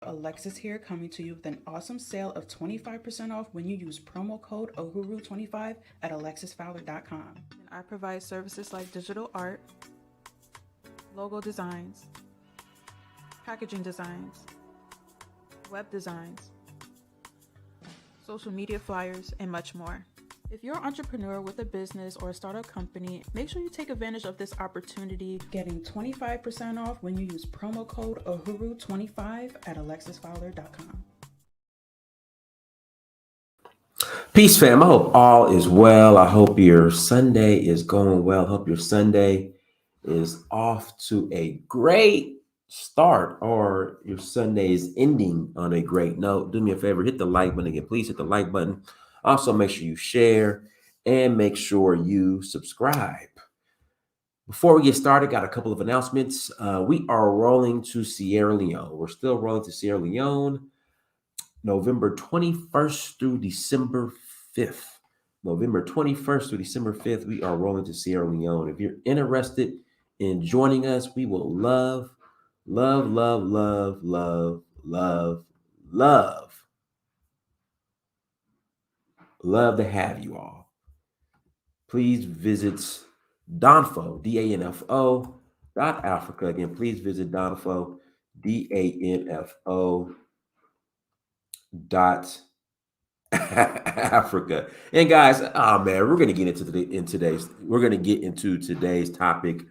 Alexis here, coming to you with an awesome sale of 25% off when you use promo code OHURU25 at alexisfowler.com. I provide services like digital art, logo designs, packaging designs, web designs, social media flyers, and much more. If you're an entrepreneur with a business or a startup company, make sure you take advantage of this opportunity, getting 25% off when you use promo code OHURU25 at alexisfowler.com. Peace, fam. I hope all is well. I hope your Sunday is going well. I hope your Sunday is off to a great start, or your Sunday is ending on a great note. Do me a favor, hit the like button again. Please hit the like button. Also, make sure you share and make sure you subscribe. Before we get started, got a couple of announcements. We are rolling to Sierra Leone. We're still rolling to Sierra Leone, November 21st through December 5th. November 21st through December 5th, we are rolling to Sierra Leone. If you're interested in joining us, we will love to have you all. Please visit Danfo, Danfo.Africa. Again, please visit Danfo, Danfo.Africa. And guys, oh man, we're gonna get into today's topic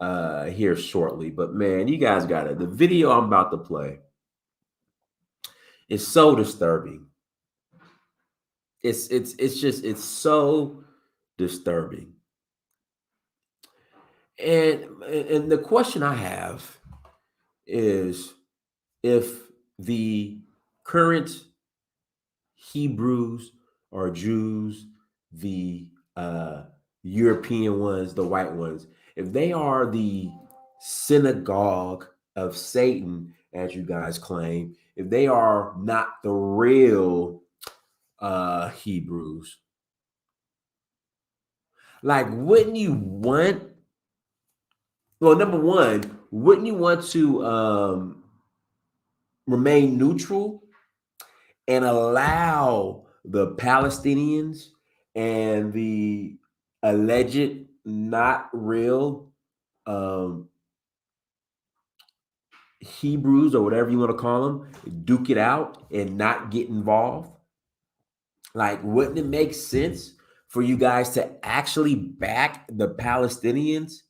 here shortly. But man, you guys got it. The video I'm about to play is so disturbing. It's so disturbing. And the question I have is, if the current Hebrews or Jews, the European ones, the white ones, if they are the synagogue of Satan, as you guys claim, if they are not the real Hebrews, like, wouldn't you want, well, number one, wouldn't you want to remain neutral and allow the Palestinians and the alleged not real Hebrews, or whatever you want to call them, duke it out and not get involved? Like, wouldn't it make sense for you guys to actually back the Palestinians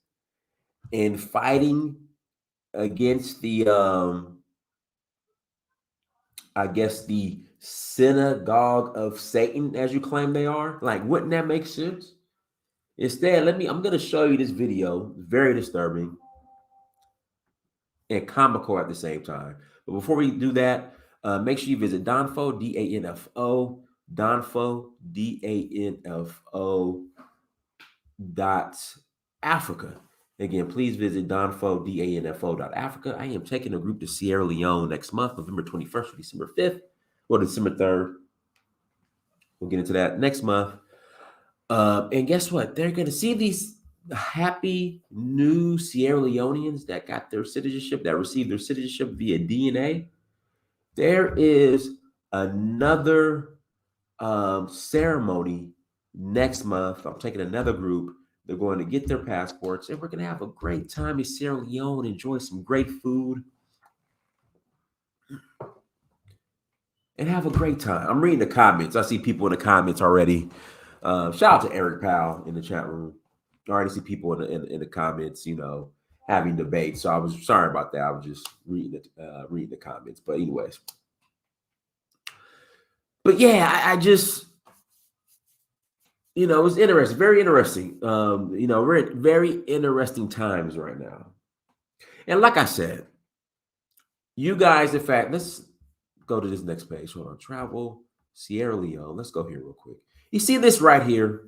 in fighting against the I guess the synagogue of Satan, as you claim they are? Like, wouldn't that make sense? Instead, I'm going to show you this video. Very disturbing and comical at the same time. But before we do that, make sure you visit Danfo, Danfo, Danfo.Africa. Again, please visit Danfo.Africa. I am taking a group to Sierra Leone next month, November 21st to December 5th, or December 3rd. We'll get into that next month. And guess what? They're going to see these happy new Sierra Leoneans that got their citizenship, that received their citizenship via DNA. There is another ceremony next month. I'm taking another group. They're going to get their passports, and we're going to have a great time in Sierra Leone, enjoy some great food, and have a great time. I'm reading the comments. I see people in the comments already. Shout out to Eric Powell in the chat room. I already see people in the comments, having debates. So I was sorry about that. I was just reading the comments. But anyways, but yeah, I just, it's interesting, very interesting. We're at very interesting times right now. And like I said, you guys, in fact, let's go to this next page. Hold on, travel, Sierra Leone. Let's go here real quick. You see this right here?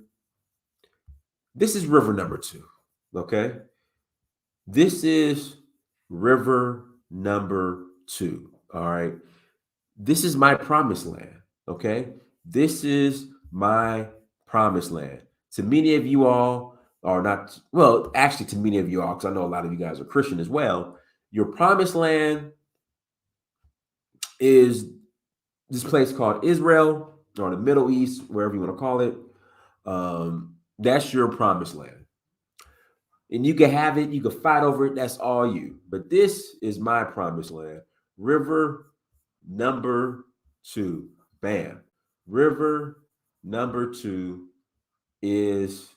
This is river number 2, okay? This is river number 2, all right? This is my promised land, okay? This is my promised land. To many of you all are not, well, actually to many of you all, because I know a lot of you guys are Christian as well, your promised land is this place called Israel or the Middle East, wherever you want to call it. That's your promised land. And you can have it, you can fight over it, that's all you. But this is my promised land. River number 2. Bam. River number 2 is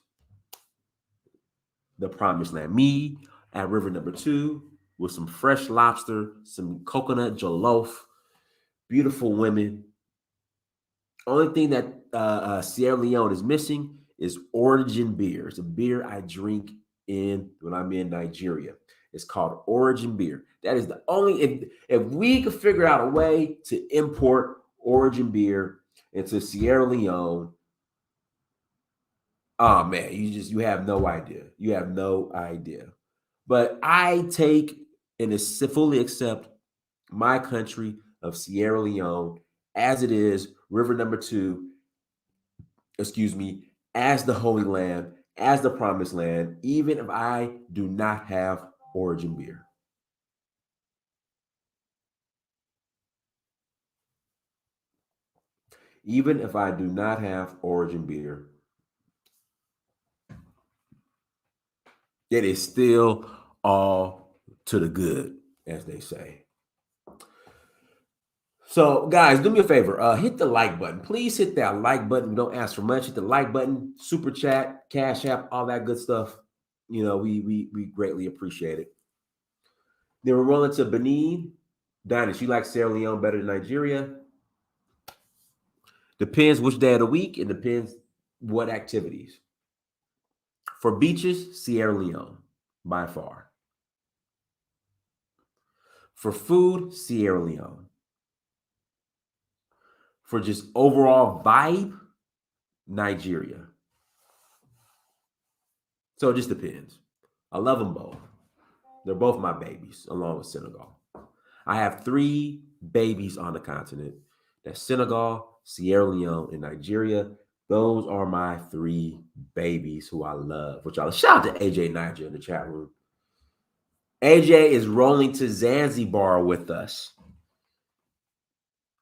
the promised land. Me at river number 2 with some fresh lobster, some coconut jollof, beautiful women. Only thing that Sierra Leone is missing is Origin beer. It's a beer I drink when I'm in Nigeria. It's called Origin beer. That is the only, if we could figure out a way to import Origin beer into Sierra Leone, oh man, you have no idea. You have no idea. But I take and fully accept my country of Sierra Leone as it is, river number 2, as the Holy Land, as the Promised Land, even if I do not have Origin beer. Even if I do not have Origin beer, it is still all to the good, as they say. So, guys, do me a favor. Hit the like button. Please hit that like button. We don't ask for much. Hit the like button, super chat, cash app, all that good stuff. We greatly appreciate it. Then we're rolling to Benin. Dinah, you like Sierra Leone better than Nigeria? Depends which day of the week. It depends what activities. For beaches, Sierra Leone, by far. For food, Sierra Leone. For just overall vibe, Nigeria. So it just depends. I love them both. They're both my babies, along with Synagogue. I have 3 babies on the continent. That's Synagogue, Sierra Leone, and Nigeria. Those are my 3 babies who I love. Which shout out to AJ Niger in the chat room. AJ is rolling to Zanzibar with us.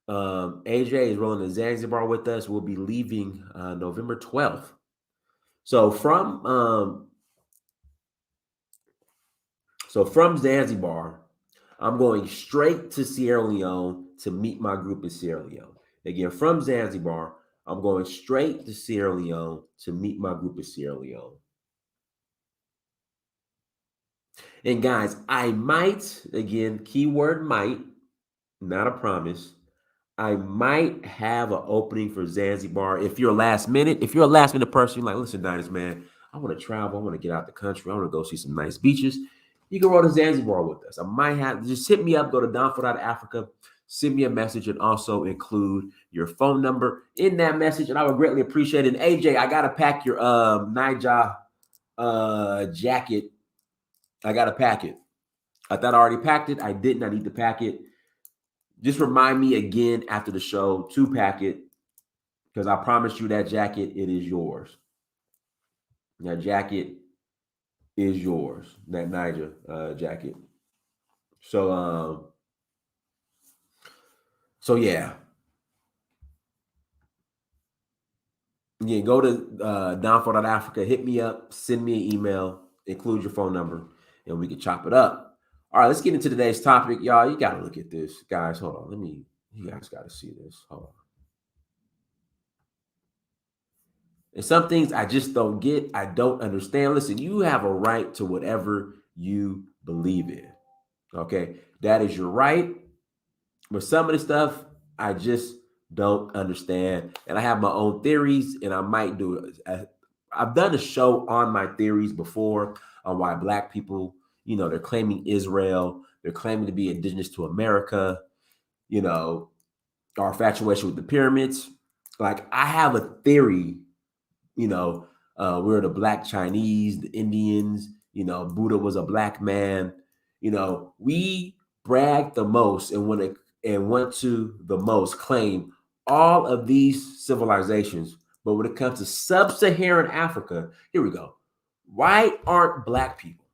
AJ is rolling to Zanzibar with us. We'll be leaving November 12th. So from Zanzibar, I'm going straight to Sierra Leone to meet my group in Sierra Leone. Again, from Zanzibar, I'm going straight to Sierra Leone to meet my group in Sierra Leone. And guys, I might, again, keyword might, not a promise, I might have an opening for Zanzibar. If you're a last minute person, you're like, listen, Diners, man, I want to travel. I want to get out the country. I want to go see some nice beaches. You can roll to Zanzibar with us. I might have, just hit me up, go to Danfo.Africa, send me a message, and also include your phone number in that message, and I would greatly appreciate it. And AJ, I got to pack your Niger jacket. I got to pack it. I thought I already packed it. I didn't. I need to pack it. Just remind me again after the show to pack it, because I promise you that jacket, it is yours. That jacket is yours. That Niger jacket. So yeah. Again, go to Danfo.Africa, hit me up, send me an email, include your phone number, and we can chop it up. All right, let's get into today's topic. Y'all, you got to look at this. Guys, hold on. You guys got to see this. Hold on. And some things I just don't get. I don't understand. Listen, you have a right to whatever you believe in. Okay? That is your right. But some of the stuff I just don't understand. And I have my own theories, and I might do it. I've done a show on my theories before on why Black people, they're claiming Israel. They're claiming to be indigenous to America, our infatuation with the pyramids. Like, I have a theory, we're the Black Chinese, the Indians, Buddha was a Black man. We brag the most and want to the most claim all of these civilizations. But when it comes to sub-Saharan Africa, here we go. Why aren't Black people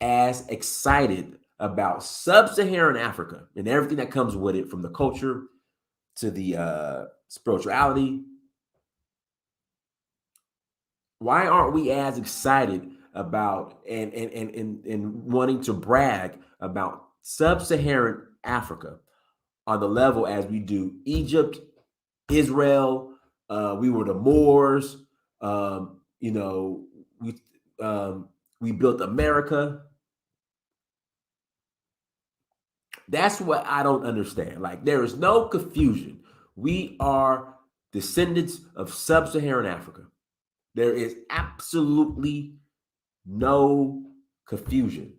as excited about sub-Saharan Africa and everything that comes with it, from the culture to the spirituality? Why aren't we as excited about and wanting to brag about sub-Saharan Africa on the level as we do Egypt, Israel? We were the Moors. You know, we built America. That's what I don't understand. Like, there is no confusion. We are descendants of sub-Saharan Africa. There is absolutely no confusion.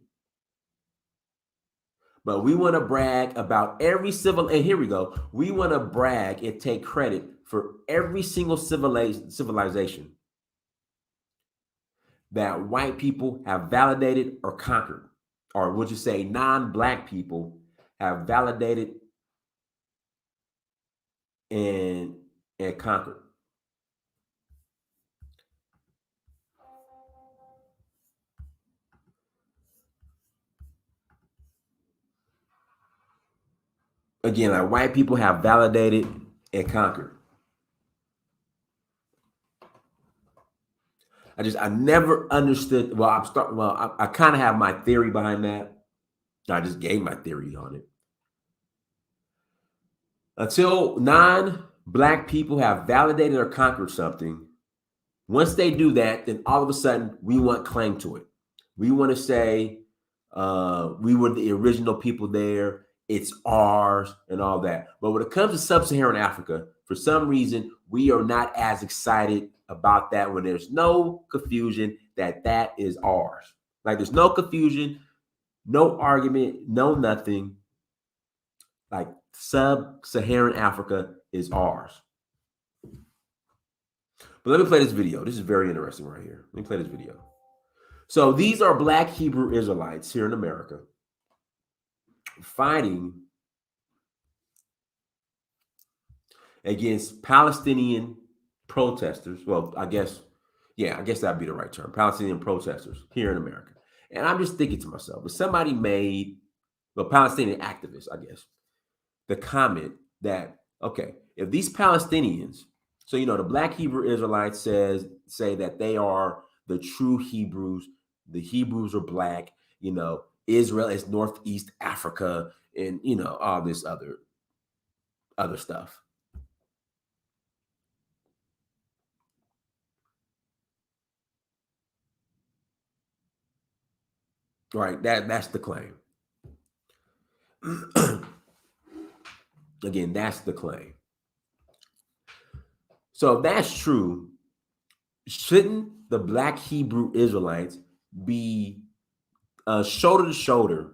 But we want to brag about every and here we go. We want to brag and take credit for every single civilization that white people have validated or conquered, or would you say non-black people have validated and conquered. Again, like, white people have validated and conquered. I never understood. Well, I kind of have my theory behind that. I just gave my theory on it. Until non-black people have validated or conquered something, once they do that, then all of a sudden we want claim to it. We want to say we were the original people there. It's ours and all that. But when it comes to sub-Saharan Africa, for some reason, we are not as excited about that, when there's no confusion that that is ours. Like, there's no confusion, no argument, no nothing. Like, sub-Saharan Africa is ours. But let me play this video. This is very interesting right here. Let me play this video. So these are Black Hebrew Israelites here in America fighting against Palestinian protesters. Well, I guess that'd be the right term. Palestinian protesters here in America. And I'm just thinking to myself, if somebody made, Palestinian activists, I guess, the comment that, okay, if these Palestinians, so, the Black Hebrew Israelites say that they are the true Hebrews, the Hebrews are black, Israel is Northeast Africa, and, all this other stuff. Right, that's the claim. Again, that's the claim. So if that's true, shouldn't the Black Hebrew Israelites be shoulder to shoulder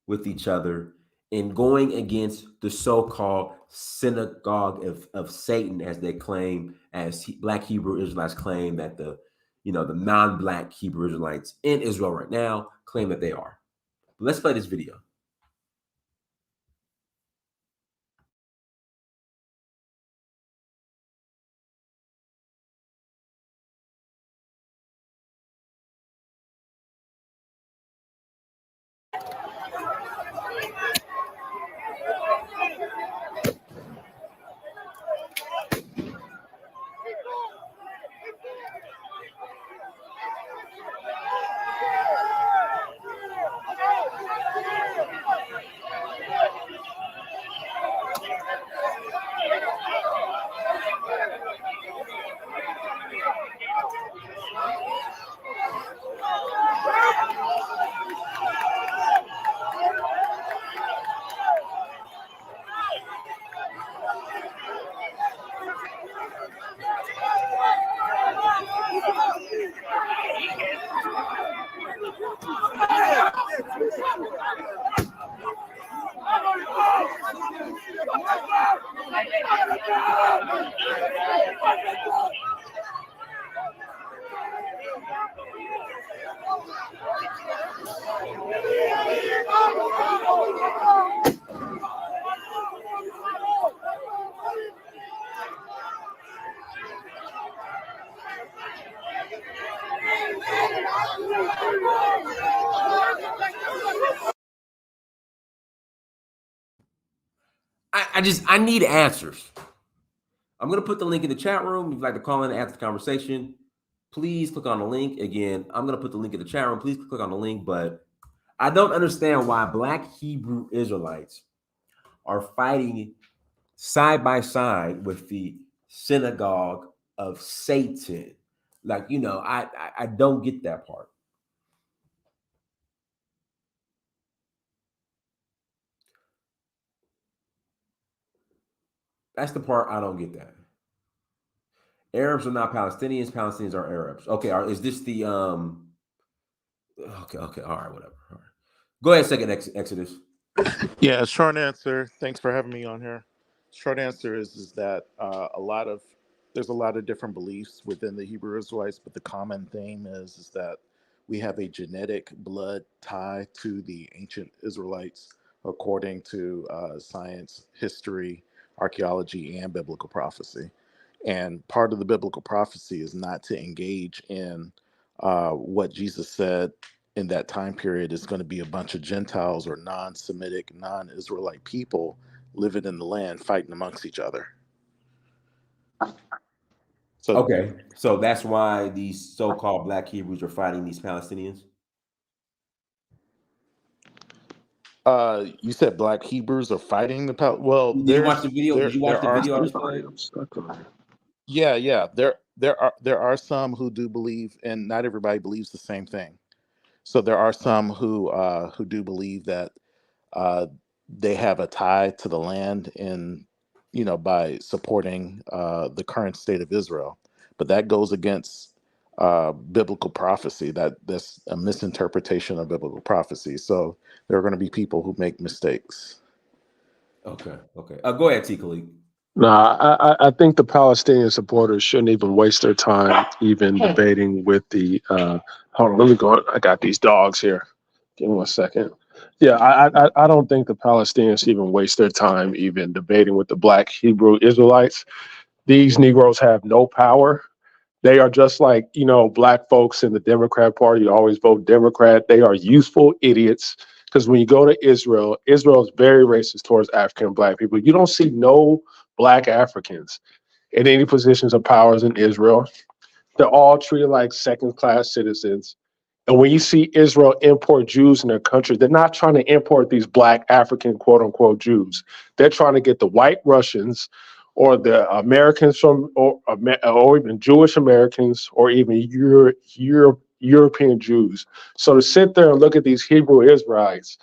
with each other in going against the so-called synagogue of Satan, as they claim, as Black Hebrew Israelites claim that the non-Black Hebrew Israelites in Israel right now claim that they are? But let's play this video. I need answers. I'm gonna put the link in the chat room. If you'd like to call in and ask the conversation, please click on the link. Again, I'm gonna put the link in the chat room. Please click on the link. But I don't understand why Black Hebrew Israelites are fighting side by side with the synagogue of Satan. Like, I don't get that part. That's the part I don't get that. Arabs are not Palestinians. Palestinians are Arabs. Okay, is this the Okay, all right, whatever. All right. Go ahead, second Exodus. Yeah, short answer. Thanks for having me on here. Short answer is that there's a lot of different beliefs within the Hebrew Israelites, but the common theme is that we have a genetic blood tie to the ancient Israelites, according to science, history, archaeology, and biblical prophecy. And part of the biblical prophecy is not to engage in what Jesus said in that time period is going to be a bunch of Gentiles or non-Semitic, non-Israelite people living in the land fighting amongst each other. So, Okay, so that's why these so-called Black Hebrews are fighting these Palestinians. you said Black Hebrews are fighting the Well, Did you watch the video? Did you watch there the are video I some. just played? Yeah. There are some who do believe, and not everybody believes the same thing. So there are some who do believe that uh, they have a tie to the land in, by supporting the current state of Israel. But that goes against biblical prophecy. That's a misinterpretation of biblical prophecy. So there are going to be people who make mistakes. Okay. Go ahead, T. Khalid. No, I think the Palestinian supporters shouldn't even waste their time even debating with the. Hold on, let me go. I got these dogs here. Give me 1 second. Yeah, I don't think the Palestinians even waste their time even debating with the Black Hebrew Israelites. These Negroes have no power. They are just like, Black folks in the Democrat Party always vote Democrat. They are useful idiots. Because when you go to Israel, Israel is very racist towards African and Black people. You don't see no Black Africans in any positions of powers in Israel. They're all treated like second class citizens. And when you see Israel import Jews in their country, they're not trying to import these Black African quote unquote Jews. They're trying to get the white Russians or the Americans or even Jewish Americans or even European Jews. So to sit there and look at these Hebrew Israelites,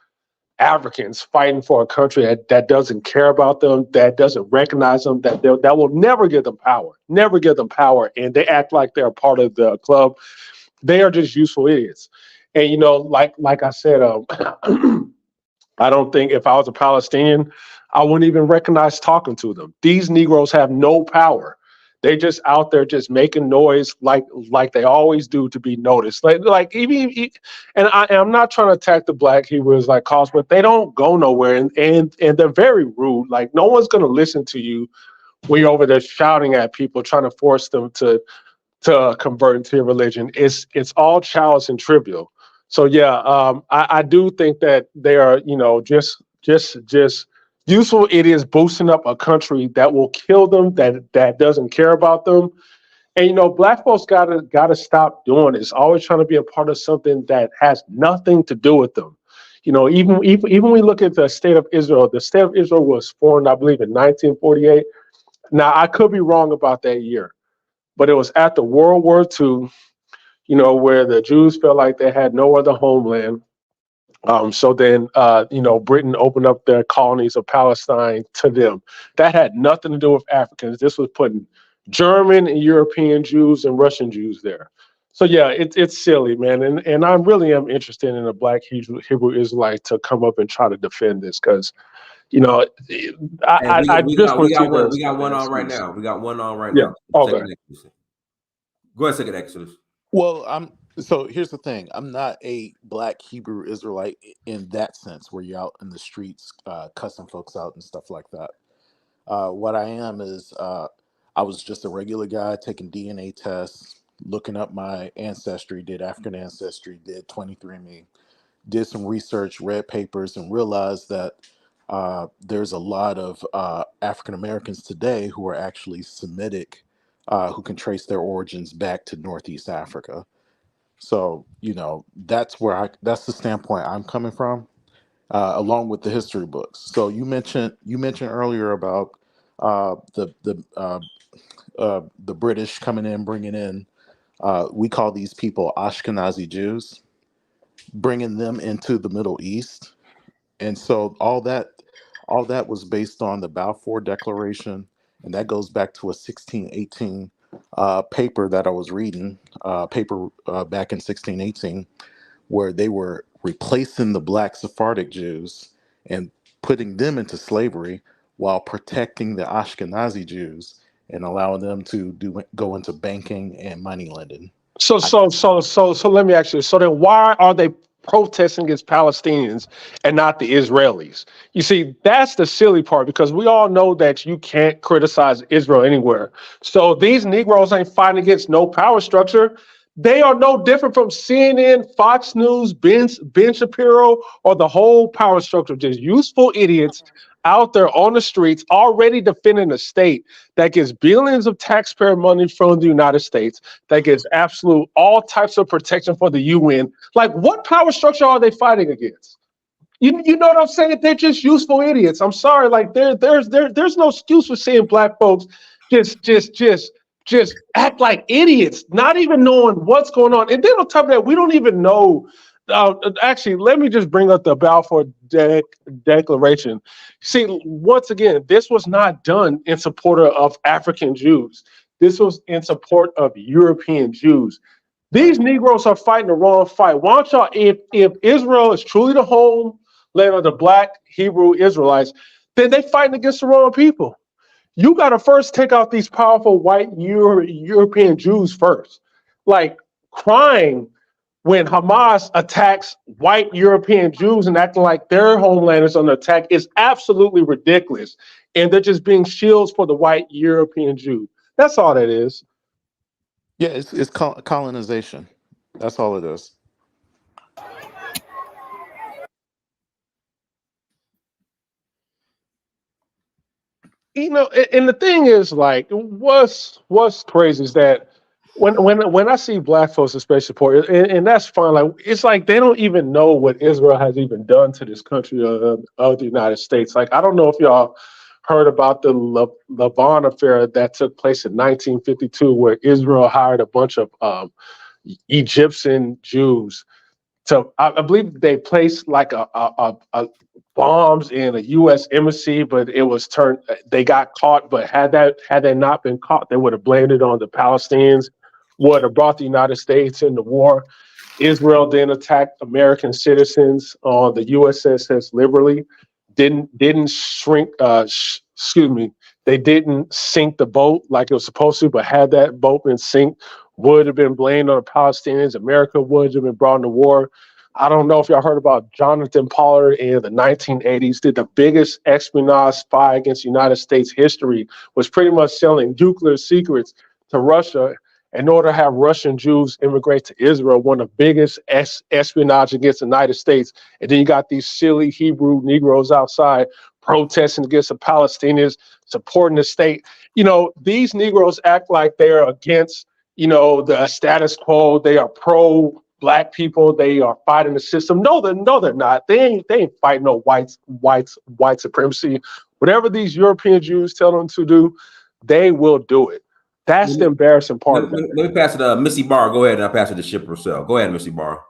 Africans fighting for a country that doesn't care about them, that doesn't recognize them, that will never give them power, and they act like they're a part of the club. They are just useful idiots. And like I said, I don't think if I was a Palestinian, I wouldn't even recognize talking to them. These Negroes have no power. They just out there just making noise like they always do to be noticed. Like even and I'm not trying to attack the Black Hebrews like cause, but they don't go nowhere and they're very rude. Like no one's gonna listen to you when you're over there shouting at people, trying to force them to convert into your religion. It's all childish and trivial. So yeah, I do think that they are, just useful idiots boosting up a country that will kill them, that doesn't care about them. And Black folks gotta stop doing this. Always trying to be a part of something that has nothing to do with them. Even when we look at the state of Israel, the state of Israel was formed, I believe, in 1948. Now I could be wrong about that year, but it was after World War II, where the Jews felt like they had no other homeland. So then, Britain opened up their colonies of Palestine to them. That had nothing to do with Africans. This was putting German and European Jews and Russian Jews there. So yeah, it's silly, man. And I really am interested in a Black Hebrew Israelite to come up and try to defend this because, Hey, I just want to see where we it's got going. one on right now. We got one on right Yeah. now. Okay. Second Exodus. Go ahead, second Exodus. Well, so here's the thing. I'm not a Black Hebrew Israelite in that sense, where you're out in the streets cussing folks out and stuff like that. What I am is I was just a regular guy taking DNA tests, looking up my ancestry, did African ancestry, did 23andMe, did some research, read papers, and realized that there's a lot of African Americans today who are actually Semitic, who can trace their origins back to Northeast Africa. So, that's the standpoint I'm coming from, along with the history books. So you mentioned earlier about the British coming in, bringing in, we call these people Ashkenazi Jews, bringing them into the Middle East. And so all that was based on the Balfour Declaration, and that goes back to a 1618 paper that I was reading, back in 1618, where they were replacing the black Sephardic Jews and putting them into slavery while protecting the Ashkenazi Jews and allowing them to go into banking and money lending. So let me ask you. So then, why are they protesting against Palestinians and not the Israelis? You see, that's the silly part, because we all know that you can't criticize Israel anywhere. So these Negroes ain't fighting against no power structure. They are no different from CNN, Fox News, Ben Shapiro, or the whole power structure. Just useful idiots out there on the streets already defending a state that gets billions of taxpayer money from the United States, that gets absolute all types of protection for the UN. Like, what power structure are they fighting against? You know what I'm saying? They're just useful idiots. I'm sorry. Like, there's no excuse for seeing black folks just act like idiots, not even knowing what's going on. And then on top of that, we don't even know. Actually, let me just bring up the Balfour Declaration. See, once again, this was not done in support of African Jews. This was in support of European Jews. These Negroes are fighting the wrong fight. Why don't y'all, if Israel is truly the homeland of the black Hebrew Israelites, then they fighting against the wrong people. You got to first take out these powerful white European Jews first. Like, crying when Hamas attacks white European Jews and acting like their homeland is under attack is absolutely ridiculous. And they're just being shields for the white European Jew. That's all that is. Yeah, it's colonization. That's all it is. And the thing is, like, what's crazy is that when I see black folks especially support, and that's fine. Like, it's like they don't even know what Israel has even done to this country of the United States. Like, I don't know if y'all heard about the Lavon affair that took place in 1952, where Israel hired a bunch of Egyptian Jews. So I believe they placed like a bombs in a U.S. embassy, but it was turned. They got caught, but had they not been caught, they would have blamed it on the Palestinians. Would have brought the United States into war. Israel then attacked American citizens on the USS Liberty. Didn't shrink. Excuse me. They didn't sink the boat like it was supposed to, but had that boat been sink, would have been blamed on the Palestinians. America would have been brought into war. I don't know if y'all heard about Jonathan Pollard in the 1980s, did the biggest espionage spy against United States history, was pretty much selling nuclear secrets to Russia in order to have Russian Jews immigrate to Israel, one of the biggest espionage against the United States. And then you got these silly Hebrew Negroes outside protesting against the Palestinians, supporting the state. These Negroes act like they're against, the status quo. They are pro black people. They are fighting the system. No, they're not. They ain't fighting no white supremacy. Whatever these European Jews tell them to do, they will do it. That's the embarrassing part about it. Let me pass it to Missy Barr. Go ahead, and I'll pass it to Ship herself. Go ahead, Missy Barr.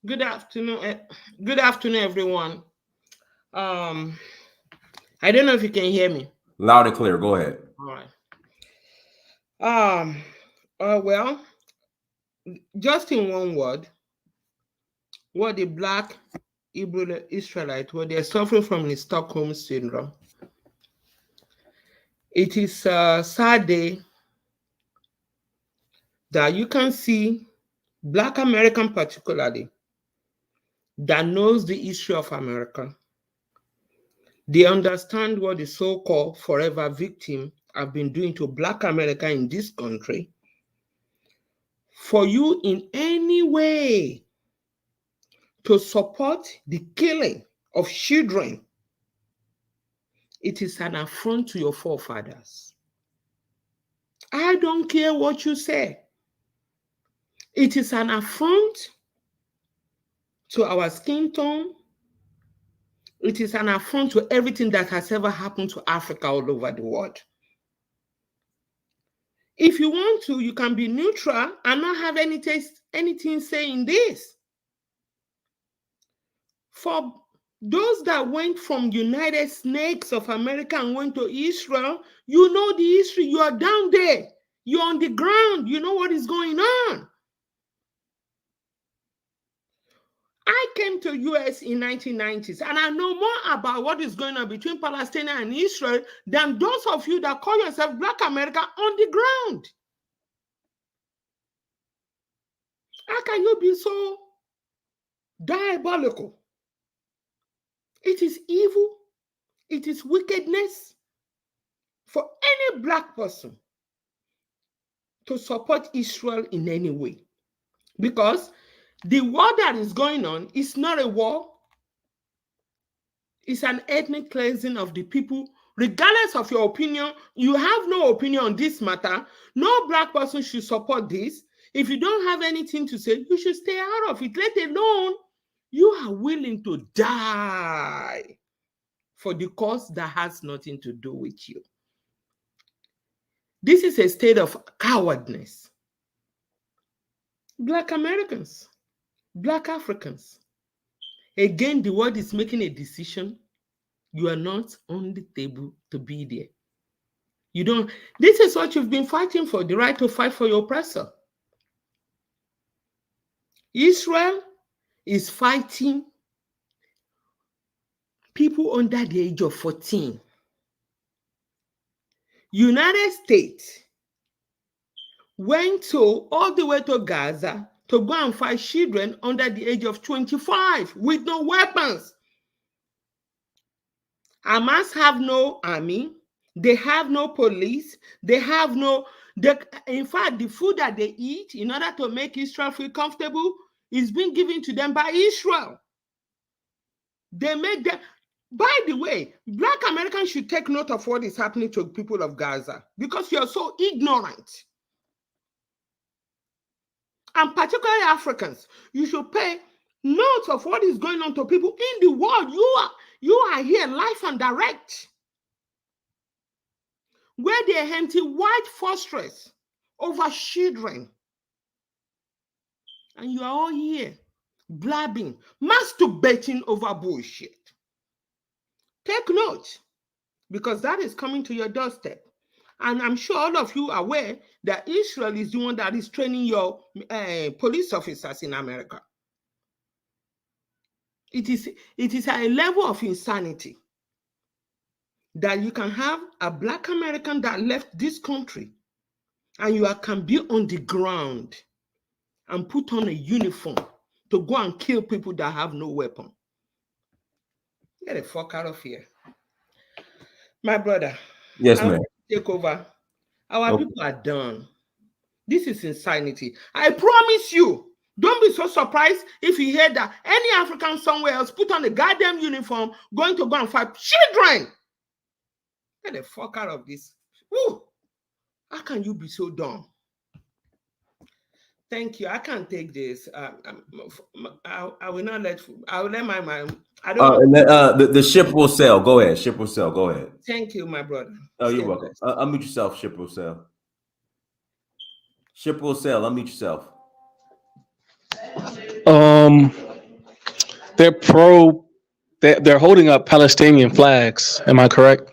Good afternoon. Good afternoon, everyone. I don't know if you can hear me. Loud and clear. Go ahead. All right. Well, just in one word, what the black Hebrew Israelites, what they're suffering from is Stockholm syndrome. It is a sad day that you can see Black American particularly that knows the history of America. They understand what the so-called forever victim have been doing to Black America in this country. For you in any way to support the killing of children, it is an affront to your forefathers. I don't care what you say. It is an affront to our skin tone. It is an affront to everything that has ever happened to Africa all over the world. If you want to, you can be neutral and not have anything saying this. For those that went from United States of America and went to Israel, you know the history. You are down there. You're on the ground. You know what is going on. I came to US in 1990s, and I know more about what is going on between Palestine and Israel than those of you that call yourself Black America on the ground. How can you be so diabolical? It is evil. It is wickedness for any Black person to support Israel in any way. Because the war that is going on is not a war. It's an ethnic cleansing of the people. Regardless of your opinion, you have no opinion on this matter. No Black person should support this. If you don't have anything to say, you should stay out of it. Let alone you are willing to die for the cause that has nothing to do with you. This is a state of cowardness. Black Americans, Black Africans. Again, the world is making a decision. You are not on the table to be there. You don't. This is what you've been fighting for, the right to fight for your oppressor. Israel is fighting people under the age of 14. United States went all the way to Gaza to go and fight children under the age of 25 with no weapons. Hamas have no army. They have no police. They have no... in fact, the food that they eat in order to make Israel feel comfortable is being given to them by Israel. They make them... By the way, Black Americans should take note of what is happening to people of Gaza because you're so ignorant. And particularly Africans, you should pay note of what is going on to people in the world. You are here live and direct. Where they empty white fortress over children. And you are all here blabbing, masturbating over bullshit. Take note, because that is coming to your doorstep. And I'm sure all of you are aware that Israel is the one that is training your police officers in America. It is a level of insanity that you can have a Black American that left this country and you can be on the ground and put on a uniform to go and kill people that have no weapon. Get the fuck out of here. My brother. Yes, ma'am. Take over. Our people are done. This is insanity. I promise you, don't be so surprised if you hear that any African somewhere else put on a goddamn uniform going to go and fight children. Get the fuck out of this. Ooh, how can you be so dumb? Thank you. I can't take this. I will not let. I will let my mind. I don't. The ship will sail. Go ahead. Ship will sail. Go ahead. Thank you, my brother. Oh, you're welcome. Unmute yourself. Ship will sail. Ship will sail. Unmute yourself. They're pro. They're holding up Palestinian flags. Am I correct?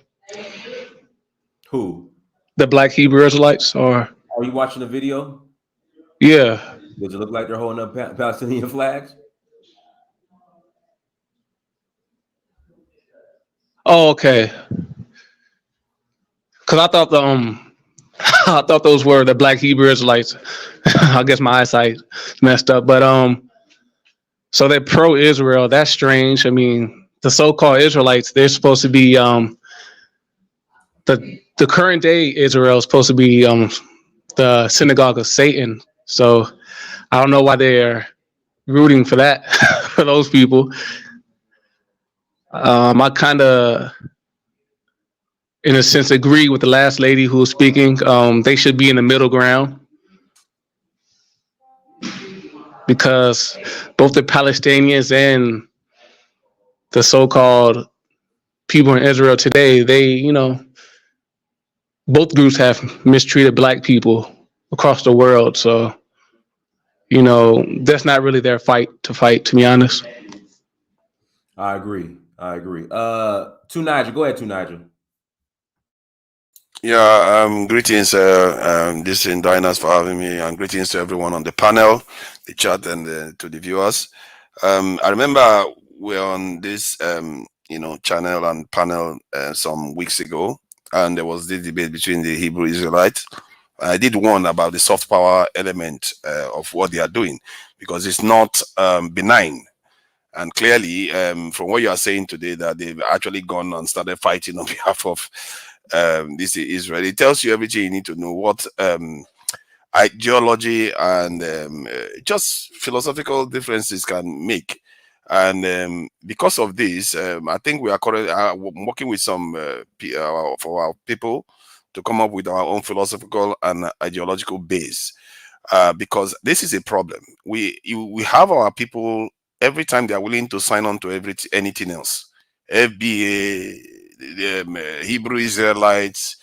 Who? The Black Hebrew Israelites, or? Are you watching the video? Yeah. Does it look like they're holding up Palestinian flags? Oh, okay. Because I thought I thought those were the Black Hebrew Israelites. I guess my eyesight messed up, but so they're pro-Israel. That's strange. I mean, the so-called Israelites, they're supposed to be the current day Israel is supposed to be the Synagogue of Satan. So I don't know why they're rooting for that for those people. I kind of, in a sense, agree with the last lady who was speaking. They should be in the middle ground because both the Palestinians and the so-called people in Israel today, both groups have mistreated Black people across the world. So, that's not really their fight, to be honest. I agree. To Nigel, go ahead, to Nigel. Yeah, greetings, this is Dynas for having me, and greetings to everyone on the panel, the chat, and to the viewers. I remember we were on this, channel and panel some weeks ago, and there was this debate between the Hebrew Israelites. I did warn about the soft power element of what they are doing, because it's not benign. And clearly, from what you are saying today, that they've actually gone and started fighting on behalf of this Israel. It tells you everything you need to know, what ideology and just philosophical differences can make. And because of this, I think we are currently working with some for our people to come up with our own philosophical and ideological base. Because this is a problem. We have our people every time they are willing to sign on to anything else. FBA, Hebrew Israelites,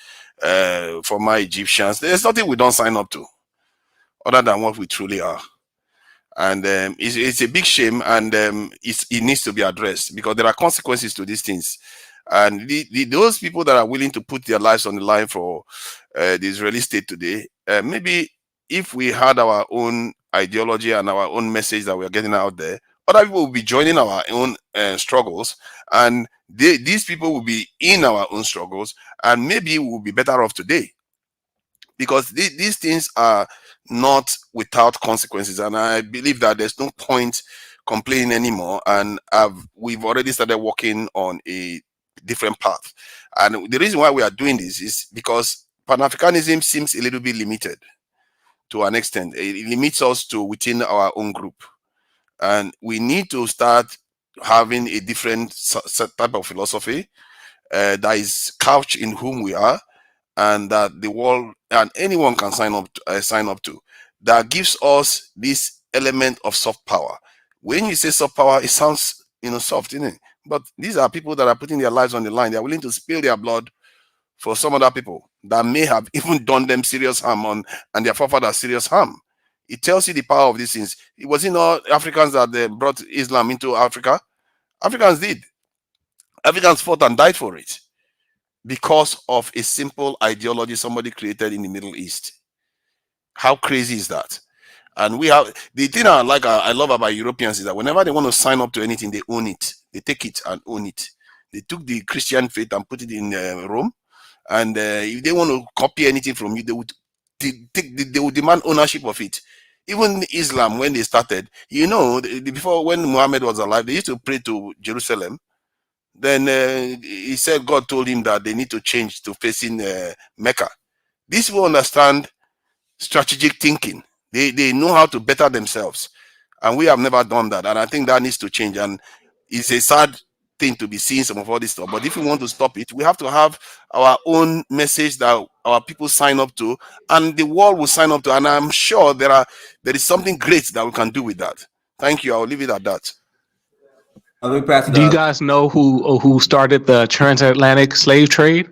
former Egyptians. There's nothing we don't sign up to, other than what we truly are. And it's a big shame, and it needs to be addressed, because there are consequences to these things. And those people that are willing to put their lives on the line for the Israeli state today, maybe if we had our own ideology and our own message that we're getting out there, other people will be joining our own struggles, and these people will be in our own struggles, and maybe we'll be better off today, because these things are not without consequences. And I believe that there's no point complaining anymore, and we've already started working on a different path. And the reason why we are doing this is because Pan-Africanism seems a little bit limited to an extent. It limits us to within our own group, and we need to start having a different type of philosophy that is couched in whom we are, and that the world and anyone can sign up to, that gives us this element of soft power. When you say soft power, it sounds soft, isn't it? But these are people that are putting their lives on the line. They are willing to spill their blood for some other people that may have even done them serious harm and their forefathers serious harm. It tells you the power of these things. It wasn't all Africans that brought Islam into Africa. Africans did. Africans fought and died for it because of a simple ideology somebody created in the Middle East. How crazy is that? And we have the thing I love about Europeans is that whenever they want to sign up to anything, they own it. They take it and own it. They took the Christian faith and put it in Rome. And if they want to copy anything from you, they would demand ownership of it. Even Islam, when they started, before, when Muhammad was alive, they used to pray to Jerusalem. Then he said God told him that they need to change to facing Mecca. These people understand strategic thinking. They know how to better themselves, and we have never done that. And I think that needs to change. And it's a sad thing to be seeing some of all this stuff. But if we want to stop it, we have to have our own message that our people sign up to, and the world will sign up to. And I'm sure there is something great that we can do with that. Thank you. I'll leave it at that. Do you guys know who started the transatlantic slave trade?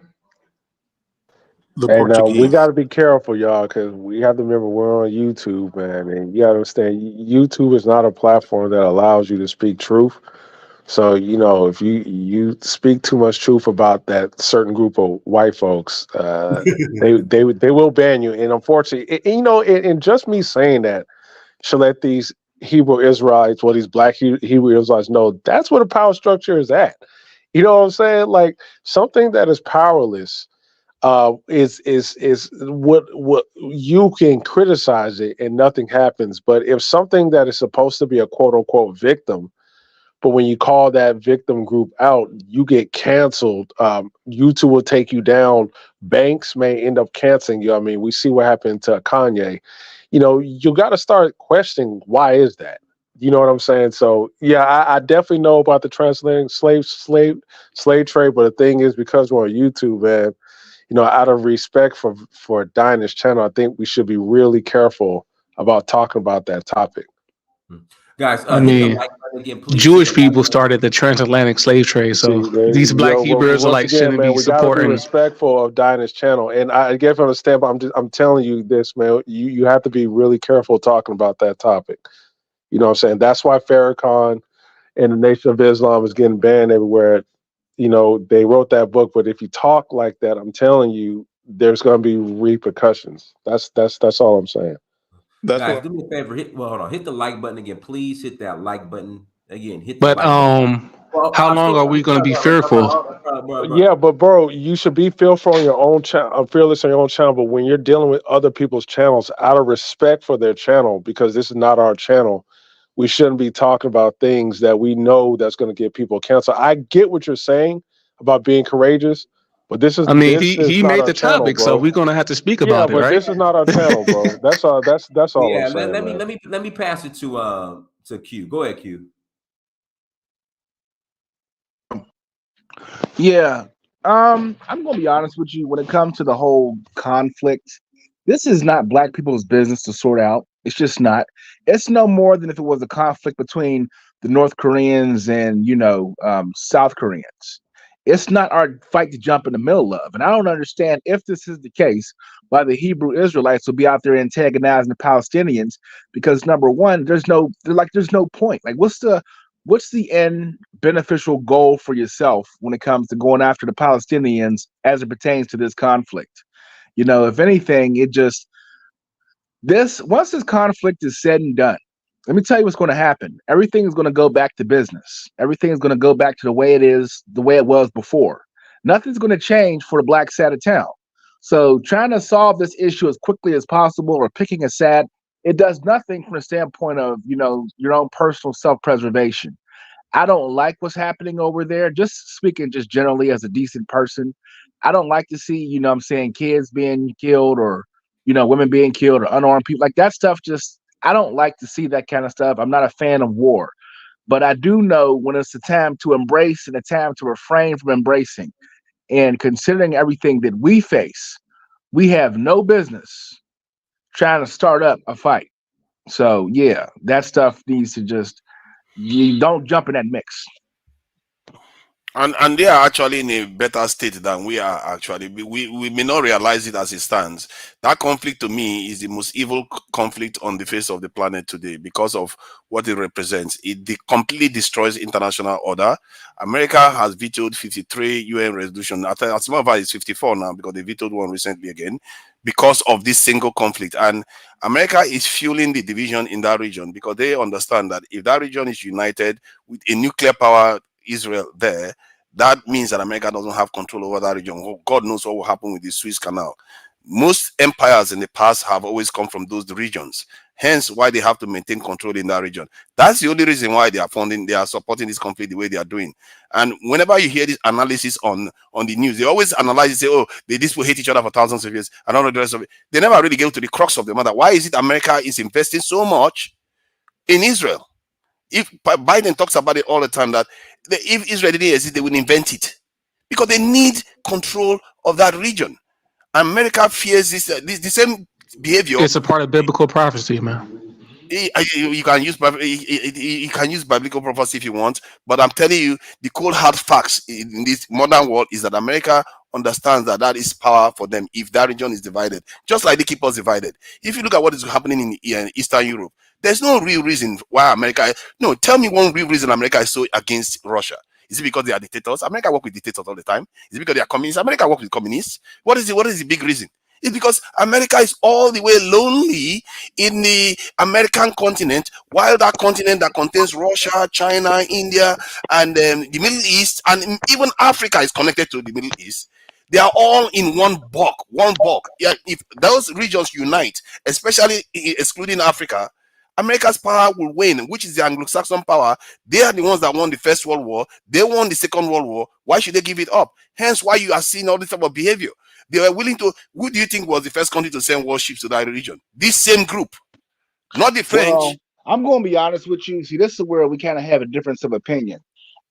The Hey, now we Portuguese. got to be careful, y'all, because we have to remember we're on YouTube, man, and you got to understand YouTube is not a platform that allows you to speak truth. So if you speak too much truth about that certain group of white folks, they will ban you. And unfortunately, and just me saying that should let these Hebrew Israelites, these Black Hebrew Israelites know that's where the power structure is at. You know what I'm saying? Like, something that is powerless is what you can criticize it and nothing happens. But if something that is supposed to be a quote unquote victim, but when you call that victim group out, you get canceled. YouTube will take you down. Banks may end up canceling you. I mean, we see what happened to Kanye. You got to start questioning, why is that? You know what I'm saying? So yeah, I definitely know about the transatlantic slave trade, but the thing is, because we're on YouTube, man, you know, out of respect for Dinah's channel, I think we should be really careful about talking about that topic. Guys, I hit the mean, like button again, please. Hit the Jewish like people button. started the transatlantic slave trade, so See, these black Hebrew once Israelites again, shouldn't man, be we got to be supporting. respectful of Dinah's channel, and I get from the standpoint. I'm telling you this, man. You have to be really careful talking about that topic. You know what I'm saying? That's why Farrakhan and the Nation of Islam is getting banned everywhere. You know, they wrote that book, but if you talk like that, I'm telling you, there's going to be repercussions. That's all I'm saying. That's Guys, what do me a favor. Hold on. Hit the like button again, please. Hit that like button again. Hit the But like button. Well, how long are we going to be fearful? Yeah, but bro, you should be fearful on your own channel, fearless on your own channel. But when you're dealing with other people's channels, out of respect for their channel, because this is not our channel, we shouldn't be talking about things that we know that's going to get people canceled. I get what you're saying about being courageous, but this is I mean, this is he not made our the channel, topic, so bro. we're going to have to speak Yeah, about it, but right? this is not our channel, bro. That's all. That's all I'm Yeah, saying, man. let me pass it to Q. Go ahead, Q. Yeah. I'm gonna be honest with you. When it comes to the whole conflict, this is not black people's business to sort out. It's just not. It's no more than if it was a conflict between the North Koreans and South Koreans. It's not our fight to jump in the middle of. And I don't understand if this is the case why the Hebrew Israelites will be out there antagonizing the Palestinians because number one, there's no point. Like what's the end beneficial goal for yourself when it comes to going after the Palestinians as it pertains to this conflict? If anything, once this conflict is said and done, let me tell you what's going to happen. Everything is going to go back to business. Everything is going to go back to the way it was before. Nothing's going to change for the black side of town. So trying to solve this issue as quickly as possible or picking a side, it does nothing from the standpoint of, your own personal self-preservation. I don't like what's happening over there. Just speaking just generally as a decent person, I don't like to see, I'm saying, kids being killed or, women being killed or unarmed people. Like that stuff I don't like to see that kind of stuff. I'm not a fan of war. But I do know when it's a time to embrace and a time to refrain from embracing. And considering everything that we face, we have no business trying to start up a fight. So yeah, that stuff needs to you don't jump in that mix. And they are actually in a better state than we are actually. We may not realize it as it stands. That conflict to me is the most evil conflict on the face of the planet today because of what it represents. It completely destroys international order. America has vetoed 53 UN resolutions. As a matter of fact, it's 54 now because they vetoed one recently again because of this single conflict. And America is fueling the division in that region because they understand that if that region is united with a nuclear power Israel there, that means that America doesn't have control over that region. God knows what will happen with the Suez Canal. Most empires in the past have always come from those regions. Hence, why they have to maintain control in that region. That's the only reason why they are supporting this conflict the way they are doing. And whenever you hear this analysis on the news, they always analyze and say, "Oh, these will hate each other for thousands of years," and all of the rest of it. They never really get to the crux of the matter. Why is it America is investing so much in Israel? If Biden talks about it all the time, that if Israel didn't exist, they would invent it because they need control of that region. America fears the same behavior. It's a part of biblical prophecy, man. You can use biblical prophecy if you want, but I'm telling you, the cold hard facts in this modern world is that America understands that is power for them if that region is divided, just like they keep us divided. If you look at what is happening in Eastern Europe, there's no real reason why America. No, tell me one real reason America is so against Russia. Is it because they are dictators? America work with dictators all the time. Is it because they are communists? America work with communists. What is the big reason? It's because America is all the way lonely in the American continent, while that continent that contains Russia, China, India, and the Middle East, and even Africa is connected to the Middle East. They are all in one bulk. Yeah, if those regions unite, especially excluding Africa, America's power will wane, which is the Anglo-Saxon power. They are the ones that won the First World War. They won the Second World War. Why should they give it up? Hence why you are seeing all this type of behavior. They were willing to. Who do you think was the first country to send warships to that region? This same group, not the French, I'm going to be honest with you. See, this is where we kind of have a difference of opinion.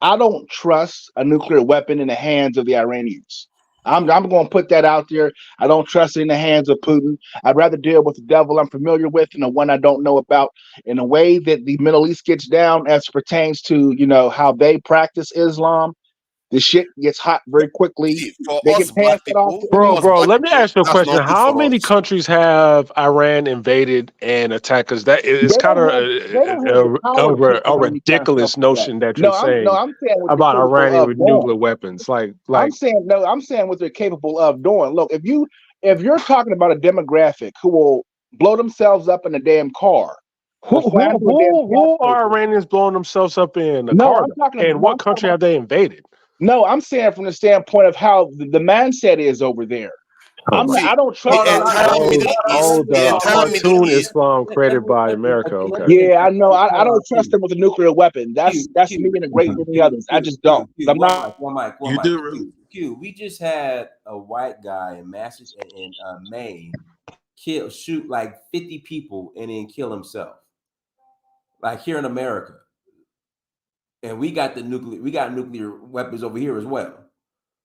I don't trust a nuclear weapon in the hands of the Iranians. I'm going to put that out there. I don't trust it in the hands of Putin. I'd rather deal with the devil I'm familiar with and the one I don't know about. In a way that the Middle East gets down as pertains to, how they practice Islam, the shit gets hot very quickly. See, for They can us pass black it off people, to Bro, anyone. black let me people, ask you a that's question. not good How for many us. countries have Iran invaded and attacked? Because that is They kind don't of have they don't have the power to take a on any kind of stuff ridiculous like that. notion that you're No, saying I'm saying what they're about capable Iranian of with doing. nuclear weapons. I'm saying what they're capable of doing. Look, if you're talking about a demographic who will blow themselves up in a damn car or fly into a damn Who are skyscraper. Iranians blowing themselves up in a No, car? I'm talking And no, what I'm talking country about have they invaded? no, I'm saying from the standpoint of how the mindset is over there. Oh my! See, I don't the trust Hold on, Iran. entire hold Middle on, East, the The entire Middle cartoon East, Islam created by America. Okay. let me Yeah, I know. I hold on, don't trust them with a nuclear weapon. Q, That's me Q, and a great many Q, others. I Q, just don't. Q, I'm not. You do. Q. We just had a white guy in Maine shoot like 50 people and then kill himself. Like here in America. And we got nuclear weapons over here as well.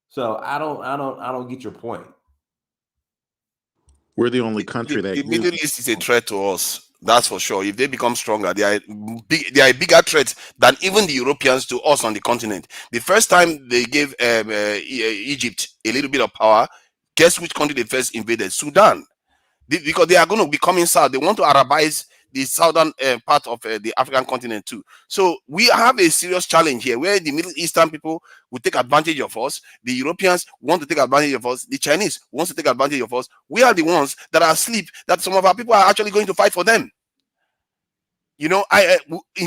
So I don't get your point. We're the only the, country that the Middle uses. East is a threat to us. That's for sure. If they become stronger, they are a bigger threat than even the Europeans to us on the continent. The first time they gave Egypt a little bit of power, guess which country they first invaded? Sudan. Because they are going to be coming south. They want to Arabize the southern part of the African continent too. So we have a serious challenge here where the Middle Eastern people will take advantage of us. The Europeans want to take advantage of us. The Chinese wants to take advantage of us. We are the ones that are asleep, that some of our people are actually going to fight for them. In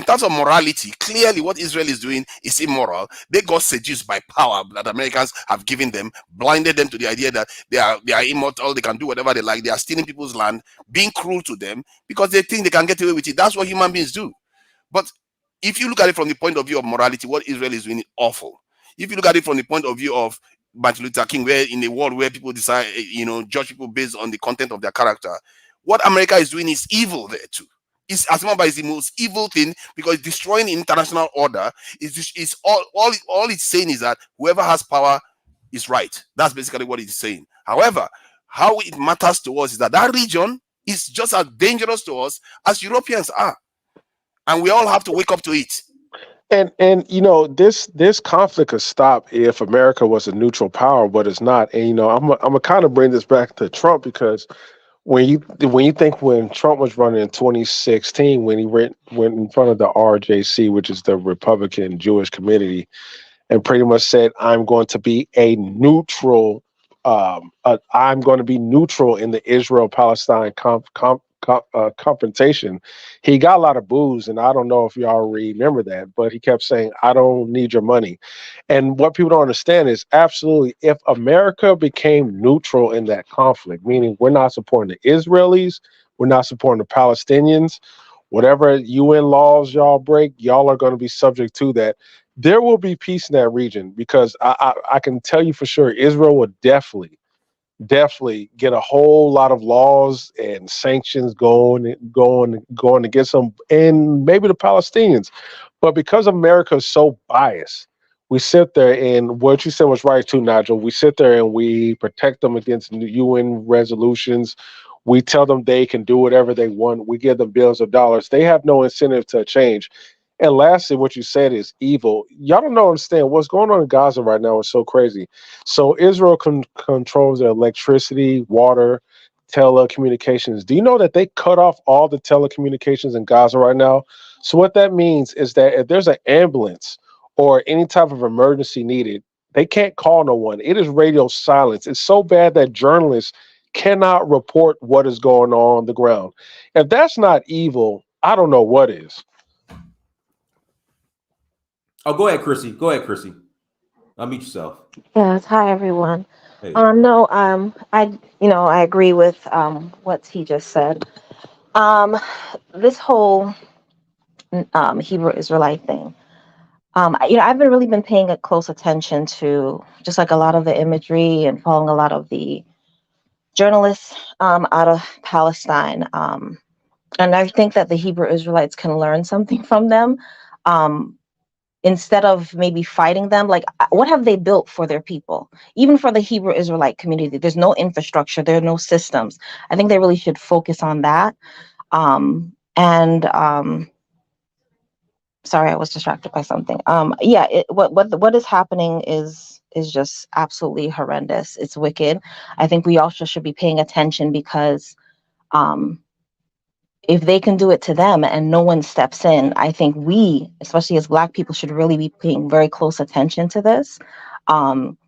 terms of morality, clearly what Israel is doing is immoral. They got seduced by power that Americans have given them, blinded them to the idea that they are immortal, they can do whatever they like, they are stealing people's land, being cruel to them because they think they can get away with it. That's what human beings do. But if you look at it from the point of view of morality, what Israel is doing is awful. If you look at it from the point of view of Martin Luther King, where in a world where people decide, judge people based on the content of their character, what America is doing is evil there too. It's as much as the most evil thing because it's destroying international order. It's all it's saying is that whoever has power is right. That's basically what it's saying. However, how it matters to us is that region is just as dangerous to us as Europeans are, and we all have to wake up to it. And this conflict could stop if America was a neutral power, but it's not. And I'm gonna kind of bring this back to Trump because when you think when Trump was running in 2016, when he went in front of the RJC, which is the Republican Jewish Committee, and pretty much said, "I'm going to be a neutral. I'm going to be neutral in the Israel-Palestine confrontation." He got a lot of boos, and I don't know if y'all remember that, but he kept saying, "I don't need your money." And what people don't understand is absolutely, if America became neutral in that conflict, meaning we're not supporting the Israelis, we're not supporting the Palestinians, whatever UN laws y'all break, y'all are going to be subject to that. There will be peace in that region because I can tell you for sure Israel will definitely get a whole lot of laws and sanctions going against them and maybe the Palestinians. But because America is so biased, we sit there and what you said was right too, Nigel. We sit there and we protect them against UN resolutions. We tell them they can do whatever they want. We give them billions of dollars. They have no incentive to change. And lastly, what you said is evil. Y'all don't understand what's going on in Gaza right now is so crazy. So Israel controls their electricity, water, telecommunications. Do you know that they cut off all the telecommunications in Gaza right now? So what that means is that if there's an ambulance or any type of emergency needed, they can't call no one. It is radio silence. It's so bad that journalists cannot report what is going on the ground. If that's not evil, I don't know what is. Oh, go ahead, Chrissy. Unmute yourself. Yes, hi everyone. Hey. No, I agree with what he just said. This whole Hebrew Israelite thing. I've really been paying a close attention to just like a lot of the imagery and following a lot of the journalists out of Palestine. And I think that the Hebrew Israelites can learn something from them. Instead of maybe fighting them, like what have they built for their people? Even for the Hebrew Israelite community, there's no infrastructure, there are no systems. I think they really should focus on that. Sorry, I was distracted by something. Yeah, what is happening is just absolutely horrendous. It's wicked. I think we also should be paying attention because if they can do it to them and no one steps in, I think we, especially as Black people, should really be paying very close attention to this, and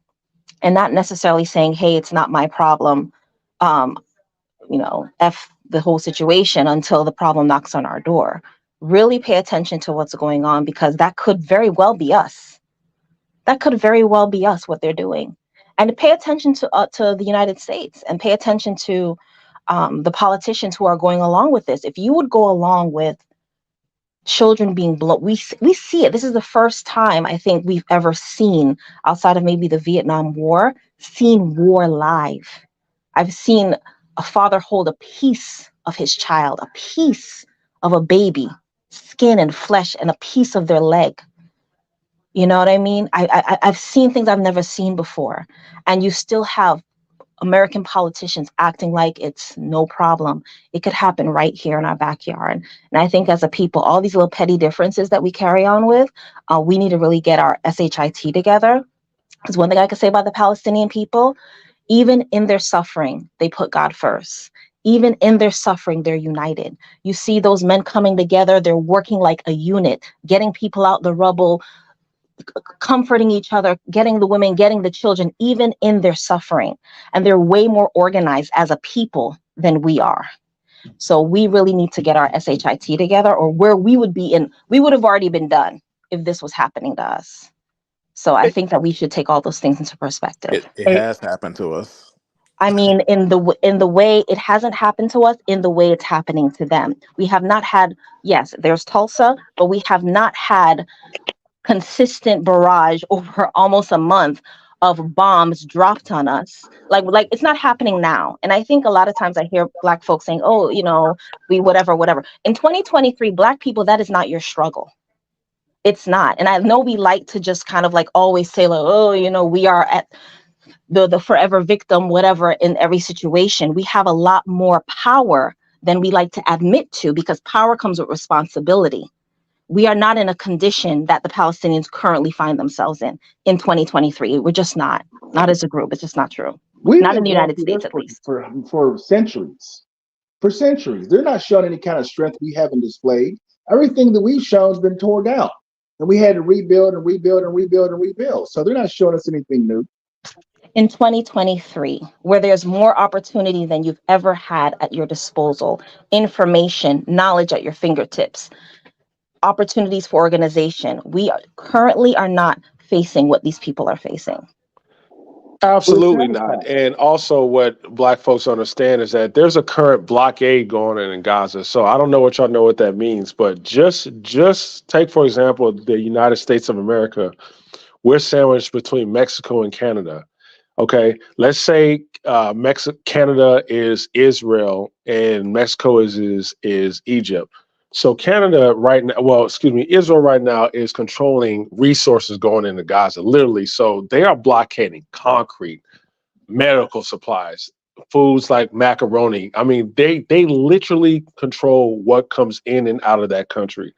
not necessarily saying, hey, it's not my problem, F the whole situation until the problem knocks on our door. Really pay attention to what's going on, because that could very well be us. That could very well be us, what they're doing. And pay attention to the United States, and pay attention to the politicians who are going along with this. If you would go along with children being blown, we see it. This is the first time I think we've ever seen, outside of maybe the Vietnam War, seen war live. I've seen a father hold a piece of his child, a piece of a baby, skin and flesh, and a piece of their leg. You know what I mean? I've seen things I've never seen before. And you still have American politicians acting like it's no problem. It could happen right here in our backyard. And I think as a people, all these little petty differences that we carry on with, we need to really get our SHIT together. Because one thing I could say about the Palestinian people, even in their suffering, they put God first. Even in their suffering, they're united. You see those men coming together, they're working like a unit, getting people out the rubble, comforting each other, getting the women, getting the children, even in their suffering. And they're way more organized as a people than we are. So we really need to get our SHIT together, or where we would have already been done if this was happening to us. So I think that we should take all those things into perspective. It has happened to us. I mean, in the way it hasn't happened to us, in the way it's happening to them. We have not had, yes, there's Tulsa, but we have not had consistent barrage over almost a month of bombs dropped on us. Like it's not happening now. And I think a lot of times I hear Black folks saying, oh, we whatever. In 2023, Black people, that is not your struggle. It's not. And I know we like to just kind of like always say, like, oh, we are at the forever victim, whatever, in every situation. We have a lot more power than we like to admit to, because power comes with responsibility. We are not in a condition that the Palestinians currently find themselves in 2023. We're just not as a group. It's just not true. Not in the United States, at least. For centuries. For centuries. They're not showing any kind of strength we haven't displayed. Everything that we've shown has been torn down. And we had to rebuild and rebuild and rebuild and rebuild. So they're not showing us anything new. In 2023, where there's more opportunity than you've ever had at your disposal, information, knowledge at your fingertips, opportunities for organization, we currently are not facing what these people are facing. Absolutely not. And also what Black folks understand is that there's a current blockade going on in Gaza. So I don't know what y'all know what that means, but just take, for example, the United States of America. We're sandwiched between Mexico and Canada. Okay, let's say Canada is Israel and Mexico is Egypt. So Canada right now, Israel right now is controlling resources going into Gaza, literally. So they are blockading concrete, medical supplies, foods like macaroni. I mean, they literally control what comes in and out of that country.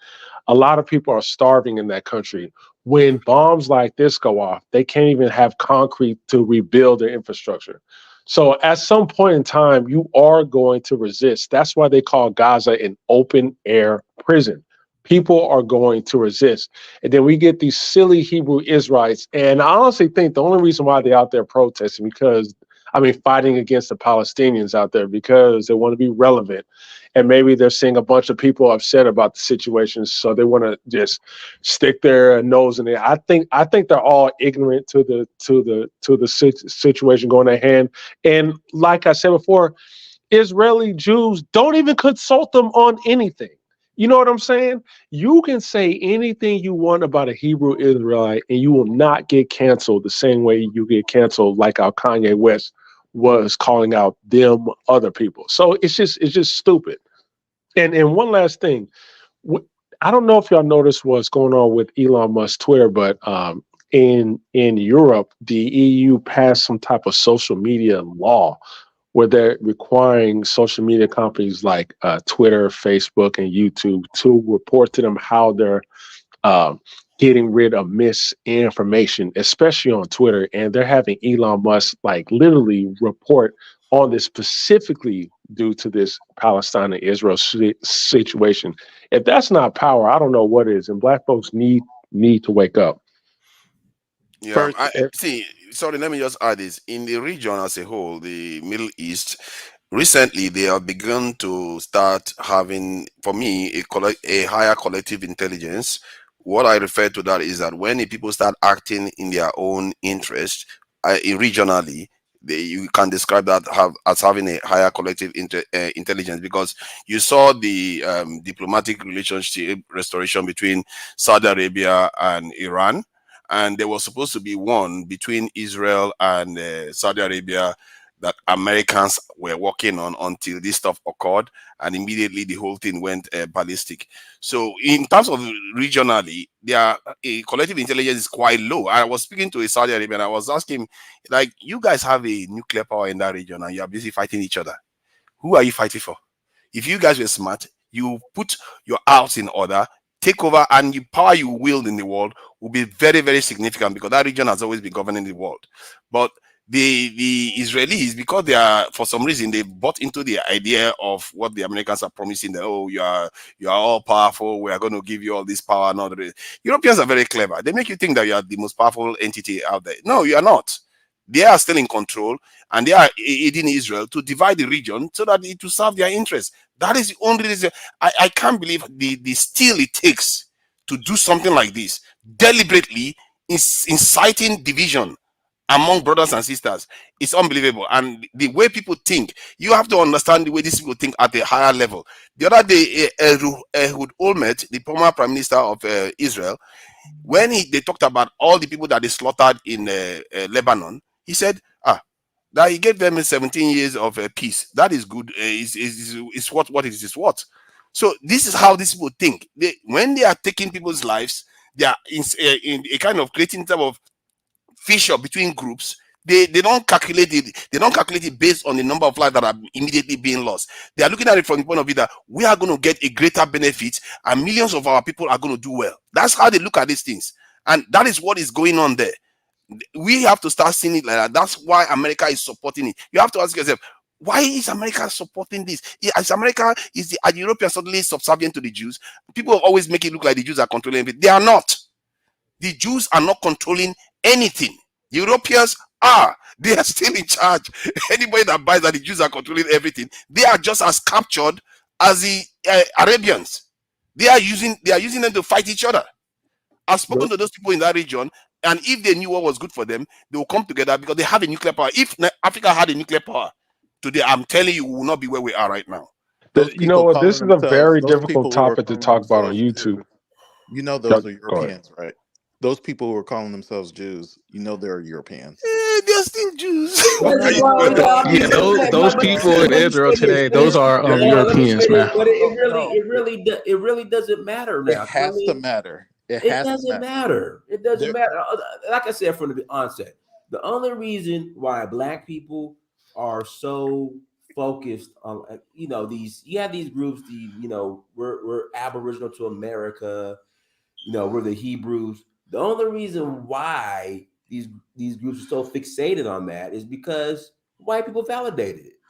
A lot of people are starving in that country. When bombs like this go off, they can't even have concrete to rebuild their infrastructure. So at some point in time, you are going to resist. That's why they call Gaza an open air prison. People are going to resist. And then we get these silly Hebrew Israelites. And I honestly think the only reason why they're out there protesting, fighting against the Palestinians out there, because they want to be relevant. And maybe they're seeing a bunch of people upset about the situation, so they want to just stick their nose in it. I think they're all ignorant to the situation going at hand. And like I said before, Israeli Jews don't even consult them on anything. You know what I'm saying? You can say anything you want about a Hebrew Israelite, and you will not get canceled the same way you get canceled, like how Kanye West was calling out them other people. So it's just stupid. And one last thing, I don't know if y'all noticed what's going on with Elon Musk Twitter, but in Europe, the EU passed some type of social media law where they're requiring social media companies like Twitter, Facebook, and YouTube to report to them how they're getting rid of misinformation, especially on Twitter. And they're having Elon Musk like literally report on this specifically due to this Palestine and Israel situation. If that's not power, I don't know what is. And Black folks need to wake up. Yeah, First, I see. Sorry, let me just add this. In the region as a whole, the Middle East, recently they have begun to start having, for me, a higher collective intelligence. What I refer to that is that when the people start acting in their own interest, regionally, you can describe that as having a higher collective intelligence, because you saw the diplomatic relationship restoration between Saudi Arabia and Iran, and there was supposed to be one between Israel and Saudi Arabia that Americans were working on until this stuff occurred, and immediately the whole thing went ballistic. So in terms of regionally, their collective intelligence is quite low. I was speaking to a Saudi Arabian, I was asking, like, you guys have a nuclear power in that region and you're busy fighting each other. Who are you fighting for? If you guys were smart, you put your house in order, take over, and the power you wield in the world will be very, very significant, because that region has always been governing the world. But the Israelis, because they are, for some reason, they bought into the idea of what the Americans are promising, that, oh, you are all powerful, we are going to give you all this power and all the Europeans are very clever. They make you think that you are the most powerful entity out there. No, you are not. They are still in control, and they are aiding Israel to divide the region so that it will serve their interests. That is the only reason. I can't believe the skill it takes to do something like this, deliberately inciting division among brothers and sisters. It's unbelievable. And the way people think, you have to understand the way these people think at a higher level. The other day, Ehud Olmert, the former prime minister of Israel, when they talked about all the people that they slaughtered in Lebanon, he said, that he gave them 17 years of peace. That is good. Is what it is what. So this is how these people think. When they are taking people's lives, they are in a kind of creating type of fissure between groups. They don't calculate it. They don't calculate it based on the number of lives that are immediately being lost. They are looking at it from the point of view that we are going to get a greater benefit and millions of our people are going to do well. That's how they look at these things. And that is what is going on there. We have to start seeing it like that. That's why America is supporting it. You have to ask yourself, why is America supporting this? Are the Europeans suddenly subservient to the Jews? People always make it look like the Jews are controlling it. They are not. The Jews are not controlling anything. The Europeans are. They are still in charge. Anybody that buys that the Jews are controlling everything, they are just as captured as the Arabians. They are using them to fight each other. I've spoken to those people in that region, and if they knew what was good for them, they will come together because they have a nuclear power. If Africa had a nuclear power today, I'm telling you, we will not be where we are right now. You know what? This is a very difficult topic to talk about on YouTube. You know, those are Europeans, right? Those people who are calling themselves Jews, you know, they're Europeans. They're still Jews. Yeah, those people in Israel today, those are Europeans, man. But it really doesn't matter now. It has to matter. It doesn't matter. It doesn't matter. Like I said from the onset, the only reason why Black people are so focused on, you have these groups, we're Aboriginal to America, we're the Hebrews. The only reason why these groups are so fixated on that is because white people validated it.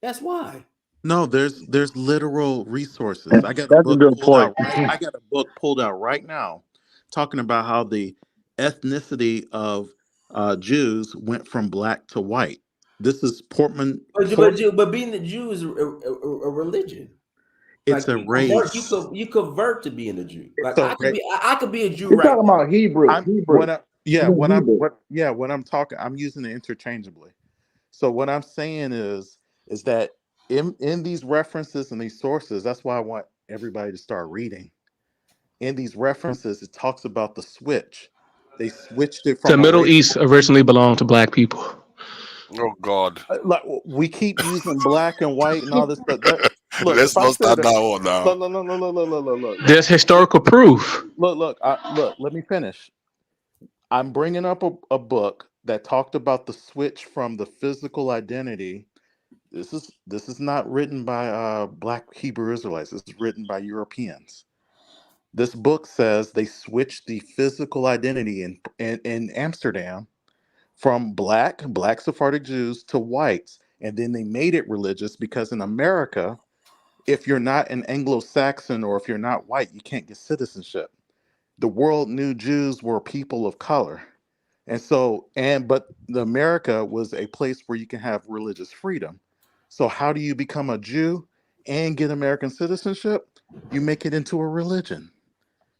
That's why. No, there's literal resources. I got That's a good point. I got a book pulled out right now talking about how the ethnicity of Jews went from black to white. This is Portman. But being the Jew is a religion. It's like a race. You convert to being a Jew. Like I could be a Jew. You're right talking now. about Hebrew. When I'm talking, I'm using it interchangeably. So what I'm saying is that in these references and these sources, that's why I want everybody to start reading. In these references, it talks about the switch. They switched it from the Middle East originally belonged to Black people. Oh God! Like we keep using black and white and all this stuff. look. If Let's I not said start that, that one now. look. There's If, historical proof. look. Let me finish. I'm bringing up a book that talked about the switch from the physical identity. This is not written by Black Hebrew Israelites. This is written by Europeans. This book says they switched the physical identity in Amsterdam from black Sephardic Jews to whites, and then they made it religious because in America, if you're not an Anglo-Saxon or if you're not white, you can't get citizenship. The world knew Jews were people of color. And so, but the America was a place where you can have religious freedom. So how do you become a Jew and get American citizenship? You make it into a religion.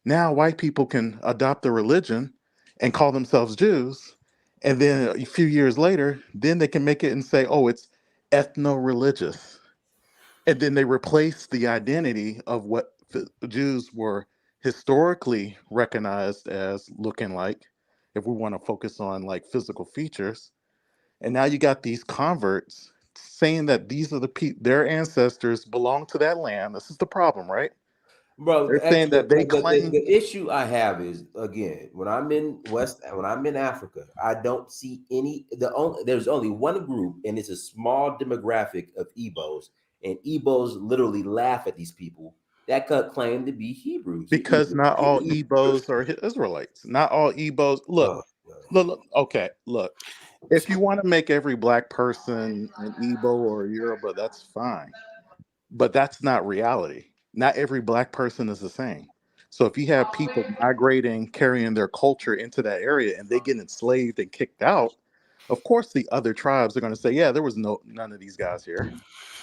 Now white people can adopt a religion and call themselves Jews. And then a few years later, then they can make it and say, oh, it's ethno-religious. And then they replace the identity of what the Jews were historically recognized as looking like, if we want to focus on like physical features. And now you got these converts saying that these are their ancestors belong to that land. This is the problem, right? Bro, They're saying that they claim. the issue I have is, again, when I'm in Africa, I don't see there's only one group, and it's a small demographic of Igbos, and Igbos literally laugh at these people that could claim to be Hebrews. Because not all Igbos are Israelites. Not all Igbos. Okay, look. If you want to make every black person an Igbo or a Yoruba, that's fine. But that's not reality. Not every black person is the same. So if you have people migrating, carrying their culture into that area, and they get enslaved and kicked out, of course the other tribes are going to say, yeah, there was none of these guys here.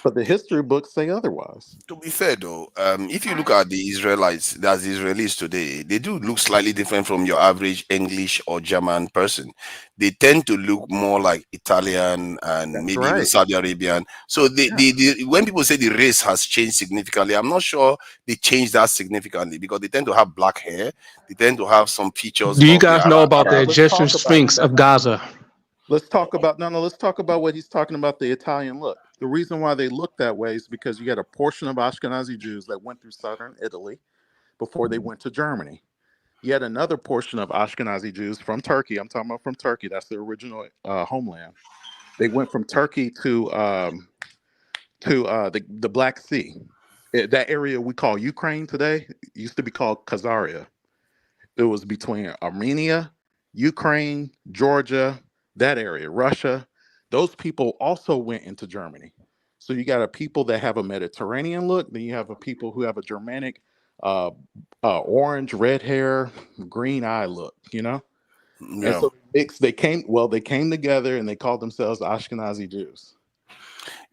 But the history books say otherwise. To be fair though, if you look at the Israelites, that's the Israelis today, they do look slightly different from your average English or German person. They tend to look more like Italian and That's maybe even right. Saudi Arabian. So when people say the race has changed significantly, I'm not sure they changed that significantly because they tend to have black hair. They tend to have some features Do you of the guys know about All the right, let's Egyptian talk about it Sphinx then. of Gaza? Let's talk about let's talk about what he's talking about, the Italian look. The reason why they look that way is because you had a portion of Ashkenazi Jews that went through southern Italy before they went to Germany. Yet another portion of Ashkenazi Jews from Turkey, I'm talking about from Turkey, that's their original homeland. They went from Turkey to the Black Sea. That area we call Ukraine today used to be called Khazaria. It was between Armenia, Ukraine, Georgia, that area, Russia. Those people also went into Germany. So you got a people that have a Mediterranean look, then you have a people who have a Germanic, uh, orange, red hair, green eye look. And yeah. so they came together and they called themselves Ashkenazi Jews.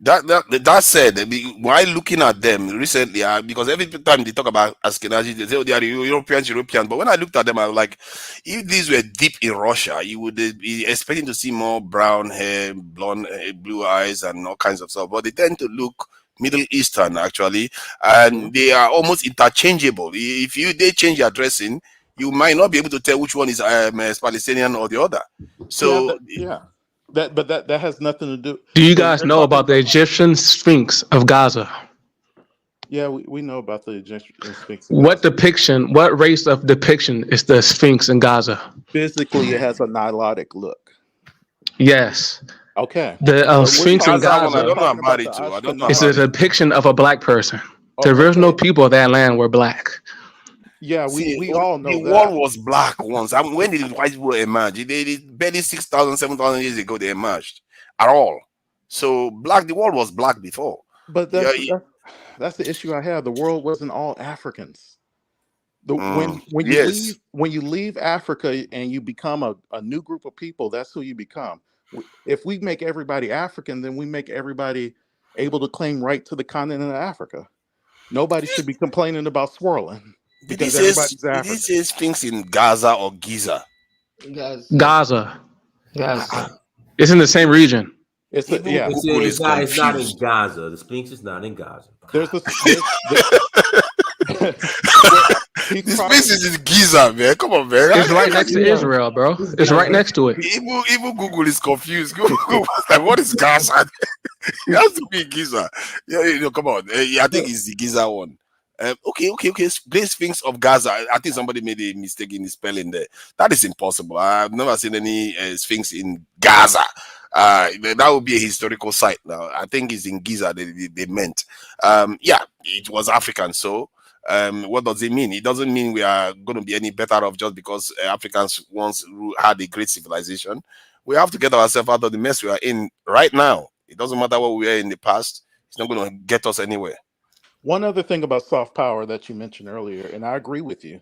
That said, while looking at them recently, because every time they talk about Ashkenazi, they say, oh, they are Europeans. But when I looked at them, I was like, if these were deep in Russia, you would be expecting to see more brown hair, blonde, blue eyes, and all kinds of stuff. But they tend to look Middle Eastern actually, and they are almost interchangeable. If they change their dressing, you might not be able to tell which one is Palestinian or the other. So That has nothing to do. Do you When guys they're know talking about the about, Egyptian Sphinx of Gaza? yeah, we know about the Egyptian Sphinx in What Gaza. depiction, what race of depiction is the Sphinx in Gaza? Physically, it has a Nilotic look. Yes. Okay, The but we're Sphinx in talking that's that one. I we're Gaza don't know talking about about the it too. I don't know is Ashkenazi a about it. Jews. depiction of a black person. The original Okay, people of that land were black. yeah, See, we all the know world that. was black once. I mean, when did white people emerge? They barely 6,000, 7,000 years ago they emerged at all. So the world was black before. But Yeah. that's the issue I have. The world wasn't all Africans. Yes. When you leave Africa and you become a new group of people, that's who you become. If we make everybody African, then we make everybody able to claim right to the continent of Africa. Nobody should be complaining about swirling because everybody's Did he African. say things in Gaza or Giza? Gaza. Gaza. Gaza. It's in the same region. Even Yeah. Google is It's not in confused. Gaza. The Sphinx is not in Gaza. Well, he's This probably place is in Giza, man. Come on, man. It's right next to yeah. Israel, bro. It's right next to it. Even Google is confused. Google was like, what is Gaza? It has to be Giza. Yeah, come on. I think it's the Giza one. Okay. Great Sphinx of Gaza. I think somebody made a mistake in the spelling there. That is impossible. I've never seen any Sphinx in Gaza. That would be a historical site now. I think it's in Giza they meant. Yeah, it was African. So, what does it mean? It doesn't mean we are going to be any better off just because Africans once had a great civilization. We have to get ourselves out of the mess we are in right now. It doesn't matter what we were in the past. It's not going to get us anywhere. One other thing about soft power that you mentioned earlier, and I agree with you,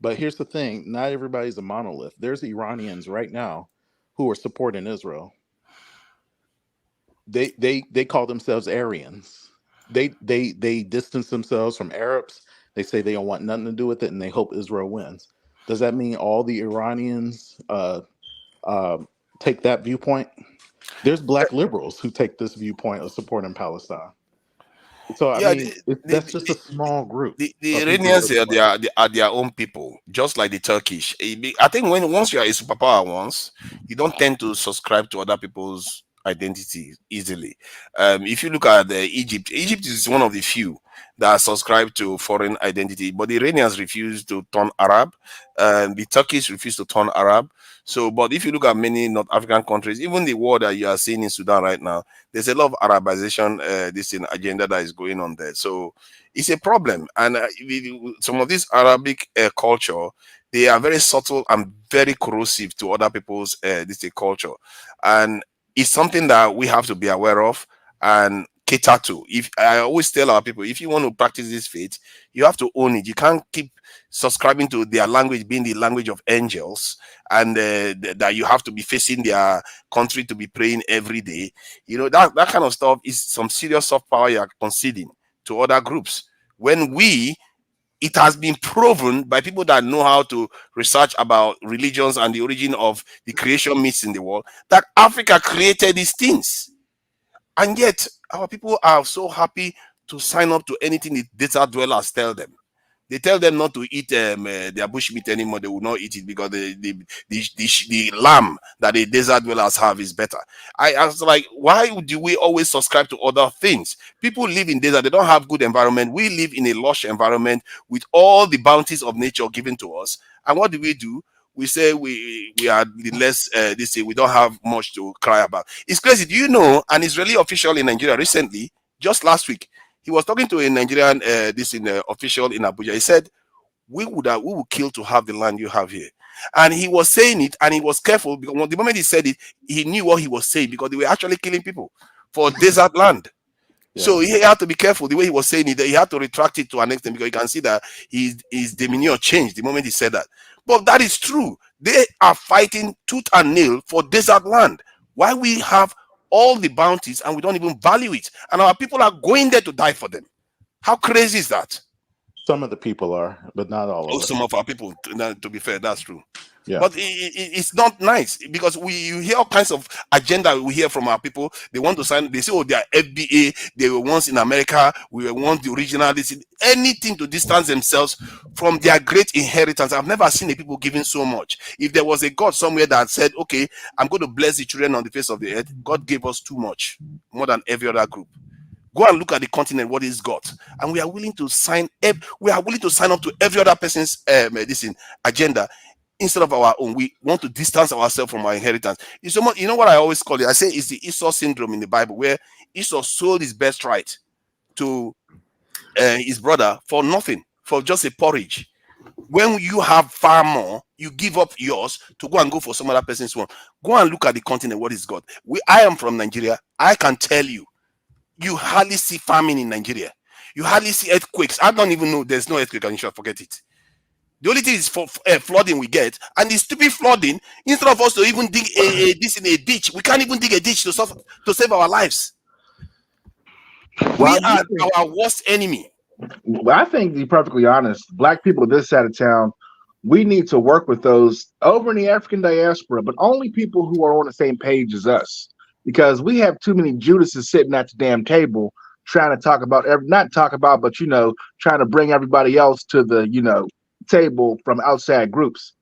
but here's the thing: not everybody's a monolith. There's Iranians right now who are supporting Israel. They call themselves Aryans. They distance themselves from Arabs. They say they don't want nothing to do with it, and they hope Israel wins. Does that mean all the Iranians take that viewpoint? There's black liberals who take this viewpoint of supporting Palestine. So I Yeah, mean, that's just a small group the of Hebrew Iranians Israelites. they are their own people, just like the Turkish. I think once you are a superpower once, you don't tend to subscribe to other people's identity easily. If you look at Egypt is one of the few that subscribe to foreign identity, but the Iranians refuse to turn Arab, and the Turkish refuse to turn Arab. So, but if you look at many North African countries, even the war that you are seeing in Sudan right now, there's a lot of Arabization, this agenda that is going on there. So it's a problem. And some of this Arabic culture, they are very subtle and very corrosive to other people's culture. And it's something that we have to be aware of and cater to. If I always tell our people, if you want to practice this faith, you have to own it. You can't keep subscribing to their language being the language of angels, and that you have to be facing their country to be praying every day. That kind of stuff is some serious soft power you are conceding to other groups. When it has been proven by people that know how to research about religions and the origin of the creation myths in the world that Africa created these things. And yet, our people are so happy to sign up to anything the desert dwellers tell them. They tell them not to eat their bushmeat anymore. They will not eat it because the lamb that the desert dwellers have is better. I was like, why do we always subscribe to other things? People live in desert. They don't have good environment. We live in a lush environment with all the bounties of nature given to us. And what do? We say we are the less we don't have much to cry about. It's crazy. Do you know an Israeli official in Nigeria recently, just last week, he was talking to a Nigerian official in Abuja. He said, we will kill to have the land you have here. And he was saying it, and he was careful because the moment he said it, he knew what he was saying because they were actually killing people for desert land. Yeah. So he had to be careful the way he was saying it. He had to retract it to an extent because you can see that his demeanor changed the moment he said that. But that is true. They are fighting tooth and nail for desert land. Why we have all the bounties and we don't even value it, and our people are going there to die for them? How crazy is that? Some of the people are, but not all of us. Some of our people, to be fair, that's true. Yeah. But it's not nice because you hear all kinds of agenda we hear from our people. They want to sign, they say, oh, they are FBA, they were once in America, we were once the original, anything to distance themselves from their great inheritance. I've never seen the people giving so much. If there was a God somewhere that said, okay, I'm going to bless the children on the face of the earth, God gave us too much, more than every other group. Go and look at the continent, what is God, and we are willing to sign up to every other person's agenda instead of our own. We want to distance ourselves from our inheritance. You know what I always call it? I say it's the Esau syndrome in the Bible, where Esau sold his birthright to his brother for nothing, for just a porridge. When you have far more, you give up yours to go for some other person's one. Go and look at the continent, what is God. I am from Nigeria. I can tell you, you hardly see famine in Nigeria. You hardly see earthquakes. I don't even know there's no earthquake, and you should forget it. The only thing is for flooding we get, and the stupid flooding, instead of us to even dig this in a ditch, we can't even dig a ditch to save our lives. Well, we are our worst enemy. Well, I think, to be perfectly honest, black people of this side of town, we need to work with those over in the African diaspora, but only people who are on the same page as us. Because we have too many Judases sitting at the damn table trying to talk about but trying to bring everybody else to the table from outside groups.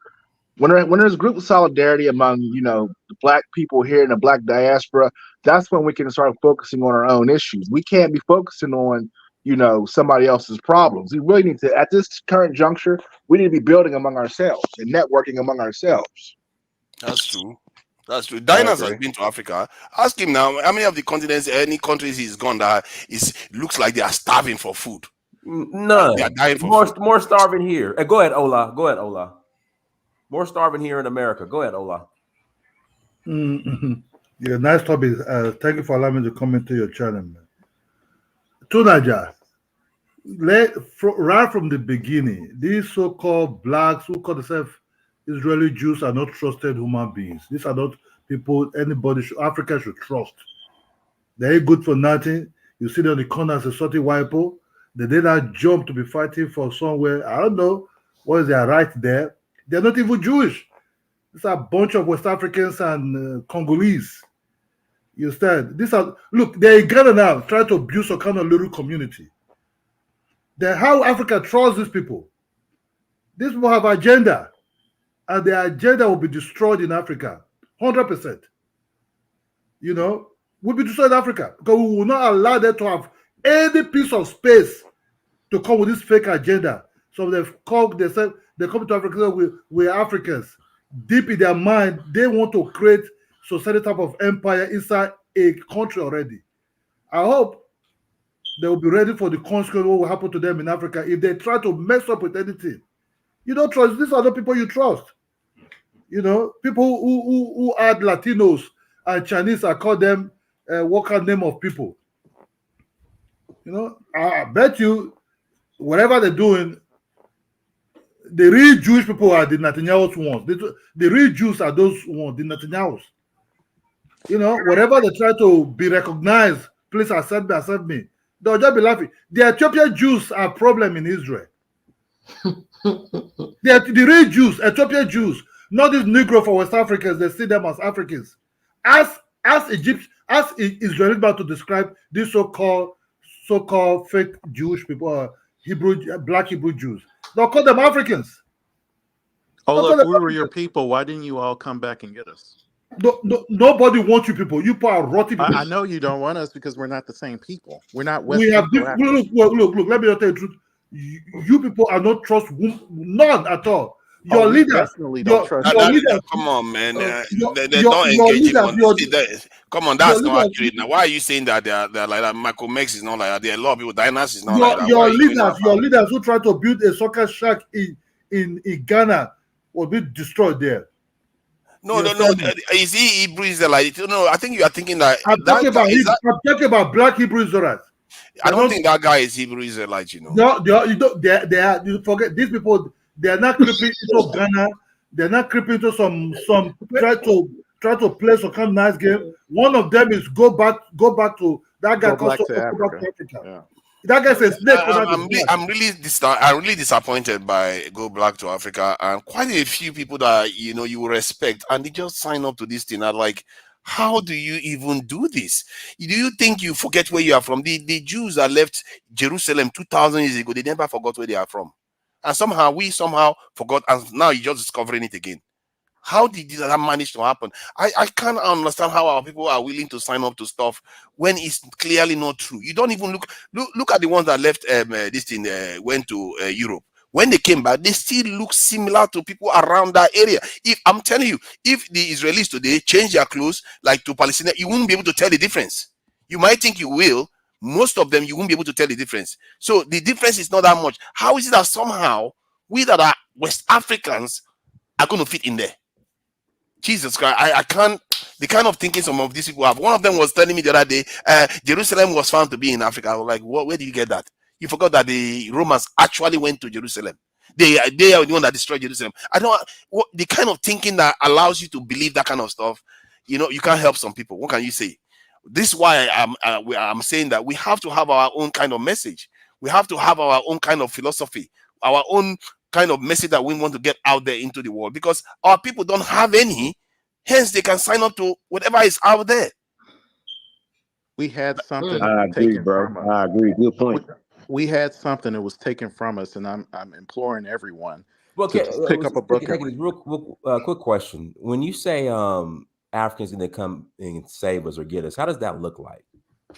When there's group solidarity among, the black people here in the black diaspora, that's when we can start focusing on our own issues. We can't be focusing on, somebody else's problems. We really need to, at this current juncture, we need to be building among ourselves and networking among ourselves. That's true. That's true. I Dinas has agree. been to Africa. Ask him now, how many of the continents, any countries he's gone that looks like they are starving for food. They are None. dying for food. More starving here. Go ahead, Ola. Go ahead, Ola. More starving here in America. Go ahead, Ola. Yeah, nice topic. Thank you for allowing me to come into your channel, man. Tunaja, right from the beginning, these so-called blacks who call themselves Israeli Jews are not trusted human beings. These are not people Africa should trust. They're good for nothing. You see them on the corner as a sorty wipo. They did not jump to be fighting for somewhere. I don't know what is their right there. They're not even Jewish. It's a bunch of West Africans and Congolese. You understand? They're in Ghana now, trying to abuse a kind of little community. How Africa trusts these people. These people have agenda, and their agenda will be destroyed in Africa, 100%. Will be destroyed in Africa because we will not allow them to have any piece of space to come with this fake agenda. So they come to Africa. We're Africans. Deep in their mind, they want to create society type of empire inside a country already. I hope they will be ready for the consequence what will happen to them in Africa if they try to mess up with anything. You don't trust. These are the people you trust. People who add Latinos and Chinese, I call them what kind of name of people. I bet you whatever they're doing, the real Jewish people are the Netanyahu's ones. The real Jews are those ones, the Netanyahu's. Whatever they try to be recognized, please accept me. They'll just be laughing. The Ethiopian Jews are a problem in Israel. The real Jews, Ethiopian Jews, not these Negro for West Africans. They see them as Africans. As Israelis about to describe these so-called fake Jewish people, black Hebrew Jews. They'll call them Africans. Ola, if we were your people, why didn't you all come back and get us? Nobody wants you people. You people are rotten people. I know you don't want us because we're not the same people. We're not West. We have look. Let me tell you the truth. You people are not trust none at all. Your leaders definitely don't trust. Your leaders. Come on, man. They don't engage him on this. Come on, that's not accurate. Now, why are you saying that they're like that? Michael Mex is not like that. There are a lot of people. Dinas is not like that. Your leaders who try to build a soccer shack in Ghana will be destroyed there. No. Is he Hebrew Israelite? No, I think you are thinking that. I'm talking about black Hebrew Israelites. I don't think that guy is Hebrew Israelite. You forget these people. They are not creeping into Ghana. They're not creeping into some try to play some kind of nice game. One of them is go back to that guy called Africa. Yeah. That guy says I'm really disappointed by Go Black to Africa, and quite a few people that you respect, and they just sign up to this thing. Are like, how do you even do this? Do you think you forget where you are from? The Jews that left Jerusalem 2,000 years ago, they never forgot where they are from, and we somehow forgot, and now you're just discovering it again. How did that manage to happen? I can't understand how our people are willing to sign up to stuff when it's clearly not true. You don't even look at the ones that left this thing, went to Europe. When they came back, they still look similar to people around that area. If I'm telling you, if the Israelis today change their clothes like to Palestinians, you won't be able to tell the difference. You might think you will. Most of them, you won't be able to tell the difference. So the difference is not that much. How is it that somehow we that are West Africans are going to fit in there? Jesus Christ, I can't. The kind of thinking some of these people have. One of them was telling me the other day, Jerusalem was found to be in Africa. I was like, what? Where did you get that? You forgot that the Romans actually went to Jerusalem. They are the one that destroyed Jerusalem. The kind of thinking that allows you to believe that kind of stuff. You can't help some people. What can you say? This is why I'm saying that we have to have our own kind of message. We have to have our own kind of philosophy, our own kind of message that we want to get out there into the world, because our people don't have any, hence they can sign up to whatever is out there. We had something. I agree, bro. I agree. Good point. We had something that was taken from us, and I'm imploring everyone Well, to just pick up a book and read. real quick question. When you say Africans going to come and save us or get us, how does that look like?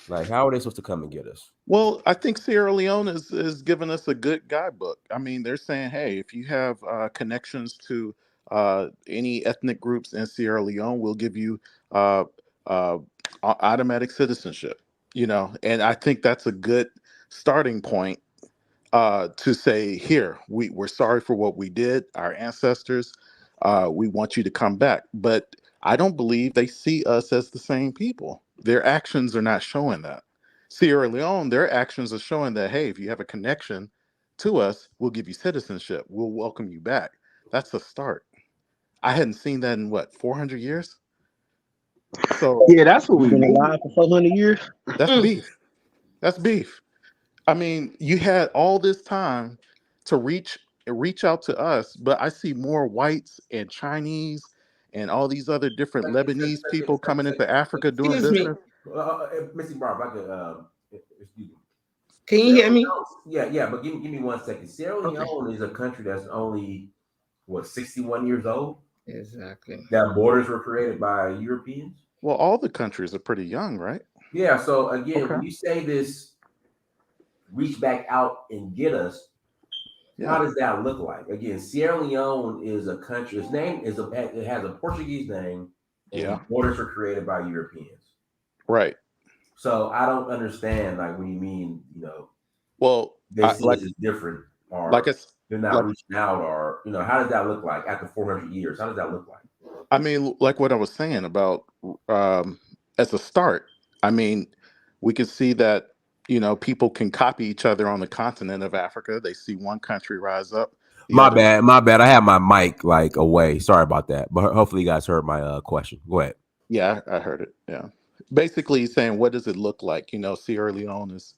Like, how are they supposed to come and get us? Well, I think Sierra Leone is giving us a good guidebook. I mean, they're saying, hey, if you have connections to any ethnic groups in Sierra Leone, we'll give you uh, automatic citizenship. You know, and I think that's a good starting point to say, here, we're sorry for what we did, our ancestors. We want you to come back. But I don't believe they see us as the same people. Their actions are not showing that. Sierra Leone, their actions are showing that, hey, if you have a connection to us, we'll give you citizenship. We'll welcome you back. That's a start. I hadn't seen that in what, 400 years? So Yeah, that's what we Been need. alive for 400 years. that's beef. That's beef. I mean, you had all this time to reach out to us, but I see more whites and Chinese and all these other different Lebanese people coming into Africa doing Excuse me. business. Missy Barb, I could, excuse me. Can you hear me? Yeah, but give me 1 second. Sierra Leone is a country that's only, what, 61 years old? Exactly. That borders were created by Europeans? Well, all the countries are pretty young, right? Yeah, so again, Okay. when you say this, reach back out and get us, Yeah. how does that look like? Again, Sierra Leone is a country. Its name it has a Portuguese name, and Yeah. borders were created by Europeans. Right. So I don't understand, like, when you mean, you know, Well, they see this as different, or like it's they're not like, reaching out, or, you know, how does that look like after 400 years? How does that look like? I mean, like what I was saying about as a start. I mean, we can see that, you know, people can copy each other on the continent of Africa. They see one country rise up, the My others. bad. I have my mic like away. Sorry about that. But hopefully you guys heard my question. Go ahead. Yeah, I heard it. Yeah. Basically he's saying, what does it look like? You know, Sierra Leone is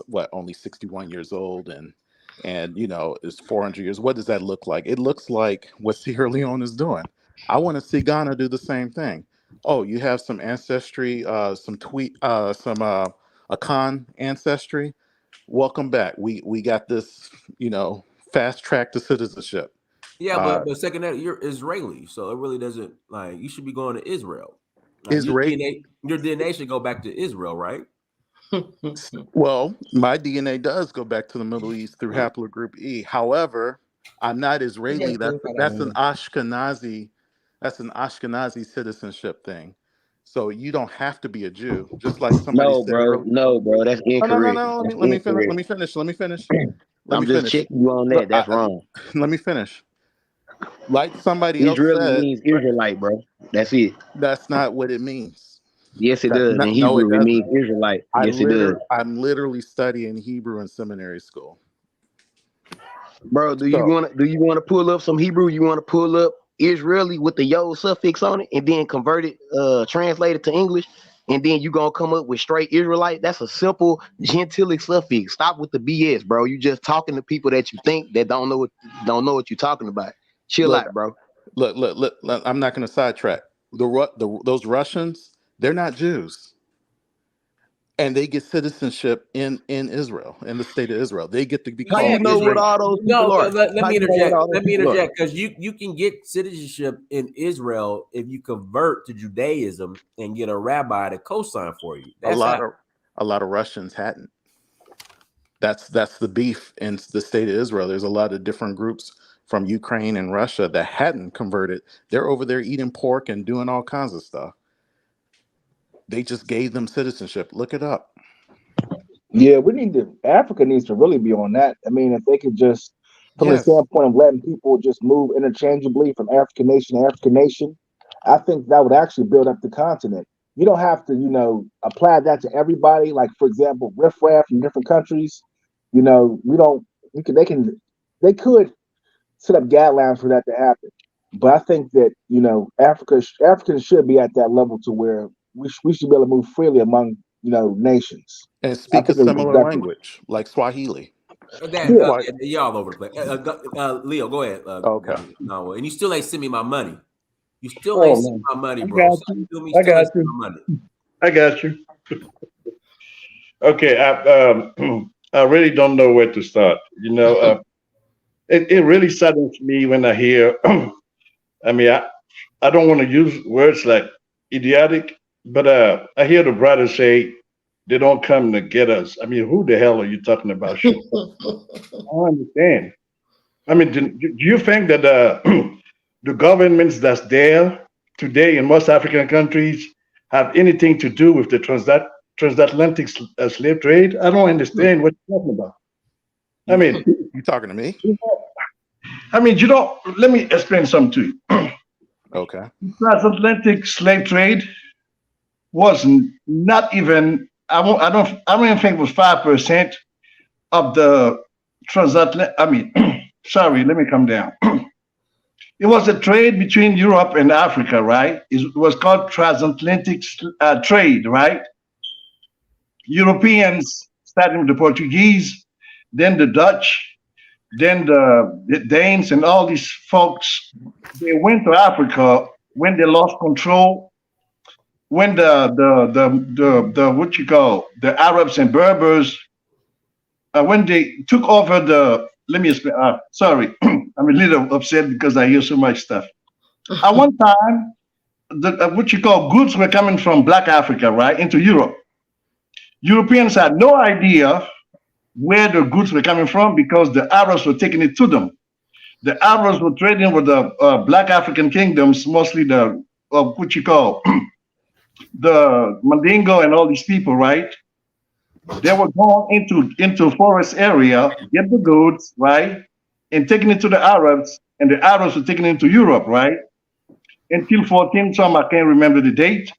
what, only 61 years old, and you know, is 400 years. What does that look like? It looks like what Sierra Leone is doing. I want to see Ghana do the same thing. Oh, you have some ancestry, some Akan ancestry. Welcome back. We got this, you know, fast track to citizenship. Yeah, Uh, but second, that you're Israeli, so it really doesn't, like, you should be going to Israel. Like, Israel. your DNA should go back to Israel, right? Well, my DNA does go back to the Middle East through haplogroup E. However, I'm not Israeli. That's an Ashkenazi. That's an Ashkenazi citizenship thing. So you don't have to be a Jew. Just like somebody No, said bro. earlier. No, bro. That's Oh, no, no, incorrect. no. That's Let me finish. Let incorrect. me finish. Let me finish. Let me I'm just finish. checking you on Look, that. That's wrong. let me finish. Like somebody else Israeli said, means Israelite, bro. That's it. that's not what it means. Yes, it That's does. In not, no, it Hebrew, it means doesn't. Israelite. Yes, it does. I'm literally studying Hebrew in seminary school. Bro, do you So want to pull up some Hebrew? You want to pull up Israeli with the yo suffix on it and then convert it, translate it to English, and then you gonna come up with straight Israelite? That's a simple gentilic suffix. Stop with the BS, bro. You just talking to people that you think that don't know what you're talking about. Chill look, out, bro. look, I'm not going to sidetrack. Those Russians, they're not Jews, and they get citizenship in Israel, in the state of Israel. They get to be How Yeah, you called know because what Israeli. all those no, people are? let How me you know what interject. all those Let me people are? interject, because you can get citizenship in Israel if you convert to Judaism and get a rabbi to co-sign for you. A That's lot happened. of a lot of Russians hadn't. That's the beef in the state of Israel. There's a lot of different groups from Ukraine and Russia that hadn't converted. They're over there eating pork and doing all kinds of stuff. They just gave them citizenship. Look it up. Yeah, Africa needs to really be on that. I mean, if they could just, from the Yes. standpoint of letting people just move interchangeably from African nation to African nation, I think that would actually build up the continent. You don't have to, apply that to everybody. Like, for example, riffraff from different countries, we don't, we could, they could set up guidelines for that to happen. But I think that, Africans should be at that level to where we should be able to move freely among, nations. And I speak a think it's similar definitely. language like Swahili. That Yeah. y'all all over the place. Leo, go ahead. Okay. No, and you still ain't send me my money. You still ain't Oh send me man, my money, I bro. got So you. you feel me? I Still got ain't send you. me my money. I got you. Okay, I really don't know where to start. it really saddens me when I hear. I mean, I don't want to use words like idiotic, but I hear the brothers say they don't come to get us. I mean, who the hell are you talking about? I don't understand. I mean, do you think that the governments that's there today in most African countries have anything to do with the transatlantic slave trade? I don't understand what you're talking about. I mean, You talking to me? you don't. Let me explain something to you. Okay. Transatlantic slave trade was not even. I don't even think it was 5% of the transatlantic. I mean, sorry. Let me come down. It was a trade between Europe and Africa, right? It was called transatlantic trade, right? Europeans, starting with the Portuguese, then the Dutch, then the Danes, and all these folks. They went to Africa when they lost control. When the what you call the Arabs and Berbers, when they took over the. Let me explain. Sorry, I'm a little upset because I hear so much stuff. At one time, what you call goods were coming from Black Africa, right, into Europe. Europeans had no idea where the goods were coming from because the Arabs were taking it to them. The Arabs were trading with the Black African kingdoms, mostly the what you call the Mandingo and all these people, right? They were going into forest area, get the goods, right, and taking it to the Arabs, and the Arabs were taking it to Europe, right? Until 14, some I can't remember the date,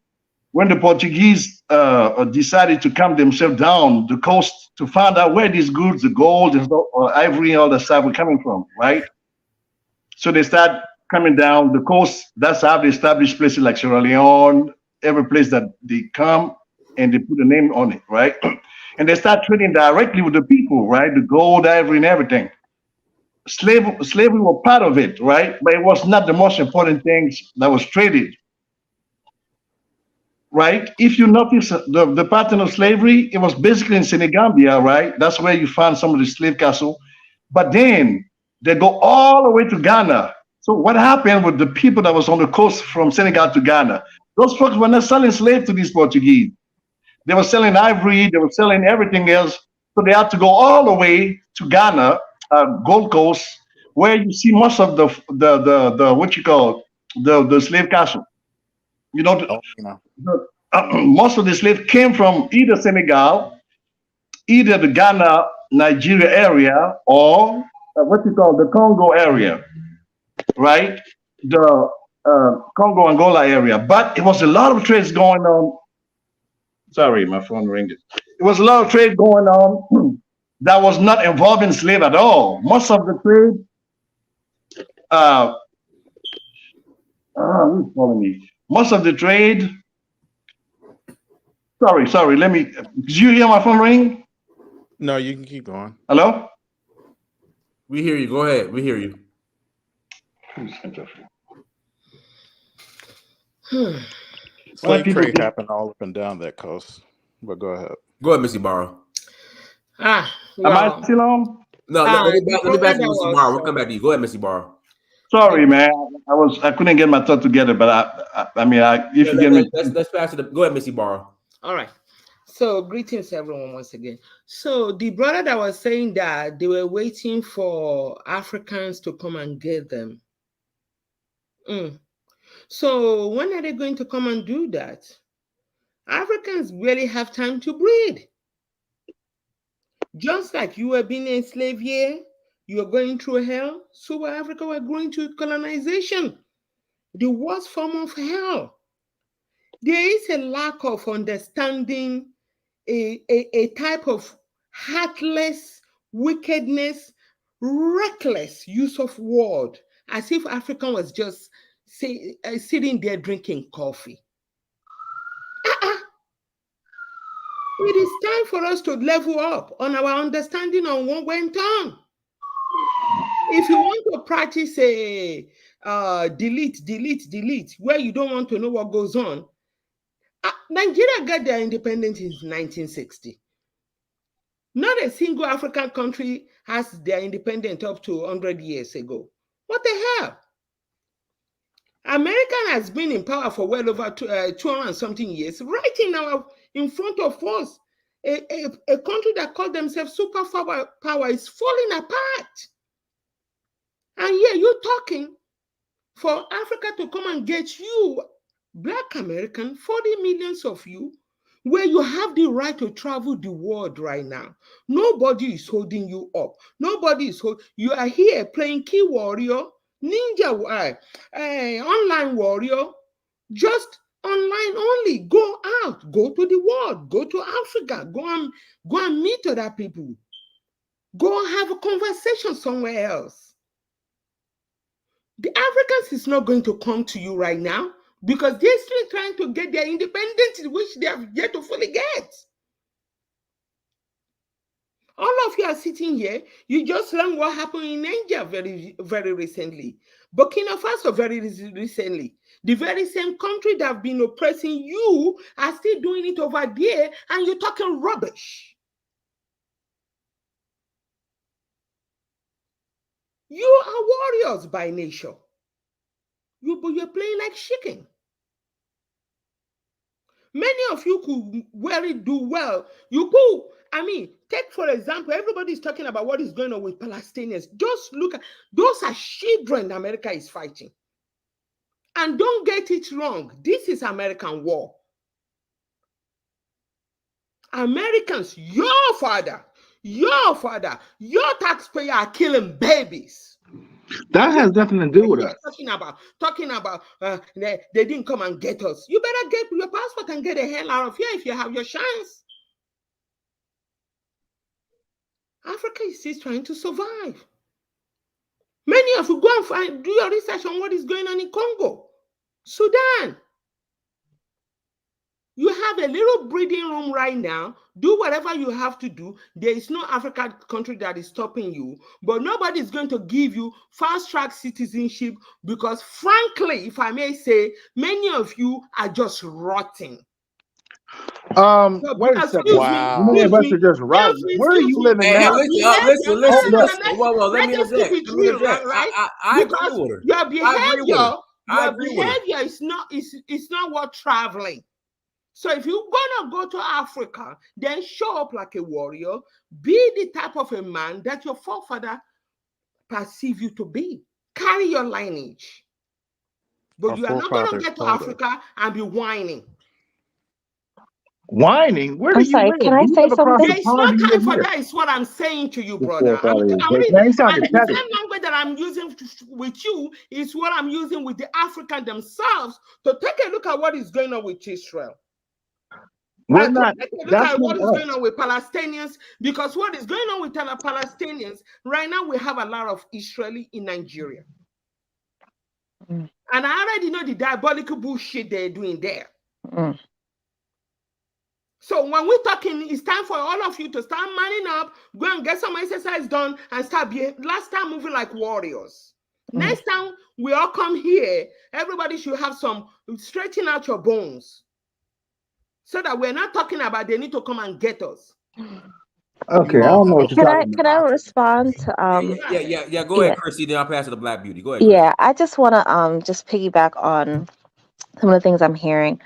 when the Portuguese decided to come themselves down the coast to find out where these goods, the gold and ivory and all that stuff were coming from, right? So they start coming down the coast. That's how they established places like Sierra Leone, every place that they come and they put a name on it, right? And they start trading directly with the people, right? The gold, ivory, and everything. Slavery was part of it, right? But it was not the most important things that was traded, right? If you notice the pattern of slavery, it was basically in Senegambia, right? That's where you find some of the slave castle. But then they go all the way to Ghana. So what happened with the people that was on the coast from Senegal to Ghana? Those folks were not selling slaves to these Portuguese. They were selling ivory, they were selling everything else. So they had to go all the way to Ghana, Gold Coast, where you see most of the what you call the slave castle. You know, Oh, you know. most of the slaves came from either Senegal, either the Ghana, Nigeria area, or what you call the Congo area, right? The Congo Angola area. But it was a lot of trades going on. Sorry, my phone ringing. It was a lot of trade going on that was not involving slave at all. Most of the trade, who's calling me? Most of the trade. Sorry. Let me. Did you hear my phone ring? No, you can keep going. Hello. We hear you. Go ahead. We hear you. Slave trade happened all up and down that coast. But go ahead. Go ahead, Missy Barrow. Am I still on? No, let me back to Missy Barrow. We'll come back to you. Go ahead, Missy Barrow. Sorry, man. I couldn't get my thought together, but if you get me. Let's pass it. Go ahead, Missy Barrow. All right. So greetings, everyone, once again. So the brother that was saying that they were waiting for Africans to come and get them. So when are they going to come and do that? Africans really have time to breed. Just like you were being enslaved here, you are going through hell, so were Africa were going through colonization, the worst form of hell. There is a lack of understanding, a type of heartless wickedness, reckless use of word, as if Africa was just sitting there drinking coffee. It is time for us to level up on our understanding on what went on. If you want to practice a delete, where you don't want to know what goes on, Nigeria got their independence in 1960. Not a single African country has their independence up to 100 years ago. What the hell? America has been in power for well over 200 and something years, right in front of us. A country that called themselves superpower is falling apart. And here you're talking for Africa to come and get you, Black American, 40 millions of you, where you have the right to travel the world right now. Nobody is holding you up. Nobody is holding. You are here playing key warrior, ninja, online warrior, just online only. Go out, go to the world, go to Africa, go and meet other people. Go and have a conversation somewhere else. The Africans is not going to come to you right now because they're still trying to get their independence, which they have yet to fully get. All of you are sitting here. You just learned what happened in Nigeria very, very recently. Burkina Faso very recently. The very same country that have been oppressing you are still doing it over there, and you're talking rubbish. You are warriors by nature. You're playing like chicken. Many of you could really do well. You could, take for example, everybody is talking about what is going on with Palestinians. Just look at, those are children America is fighting. And don't get it wrong. This is American war. Americans, your father, your taxpayer are killing babies. That has nothing to do with us. Talking about they didn't come and get us. You better get your passport and get the hell out of here if you have your chance. Africa is still trying to survive. Many of you go and do your research on what is going on in Congo, Sudan. You have a little breathing room right now. Do whatever you have to do. There is no African country that is stopping you, but nobody is going to give you fast-track citizenship because, frankly, if I may say, many of you are just rotting. Wait a second. Wow. Many of us are just rotting. Where are you living now? Listen. Whoa, let me interject. Right? I agree with her. Your behavior is not worth traveling. So if you're gonna go to Africa, then show up like a warrior, be the type of a man that your forefather perceive you to be. Carry your lineage. But you are not gonna get to Africa and be whining. Whining? Where do you live? Can I say something? There is no time for that, is what I'm saying to you, brother. The same language that I'm using with you is what I'm using with the African themselves to take a look at what is going on with Israel. We're not. Look at what is going on with Palestinians, because what is going on with Palestinians right now, we have a lot of Israeli in Nigeria. And I already know the diabolical bullshit they're doing there. So when we're talking, it's time for all of you to start manning up, go and get some exercise done, and start moving like warriors. Next time we all come here, everybody should have some stretching out your bones. So that we're not talking about they need to come and get us. Okay, I don't know what you're talking about. Can I respond to Yeah, go ahead, Chrissy, then I'll pass it to Black Beauty. Go ahead. Yeah, I just want to just piggyback on some of the things I'm hearing.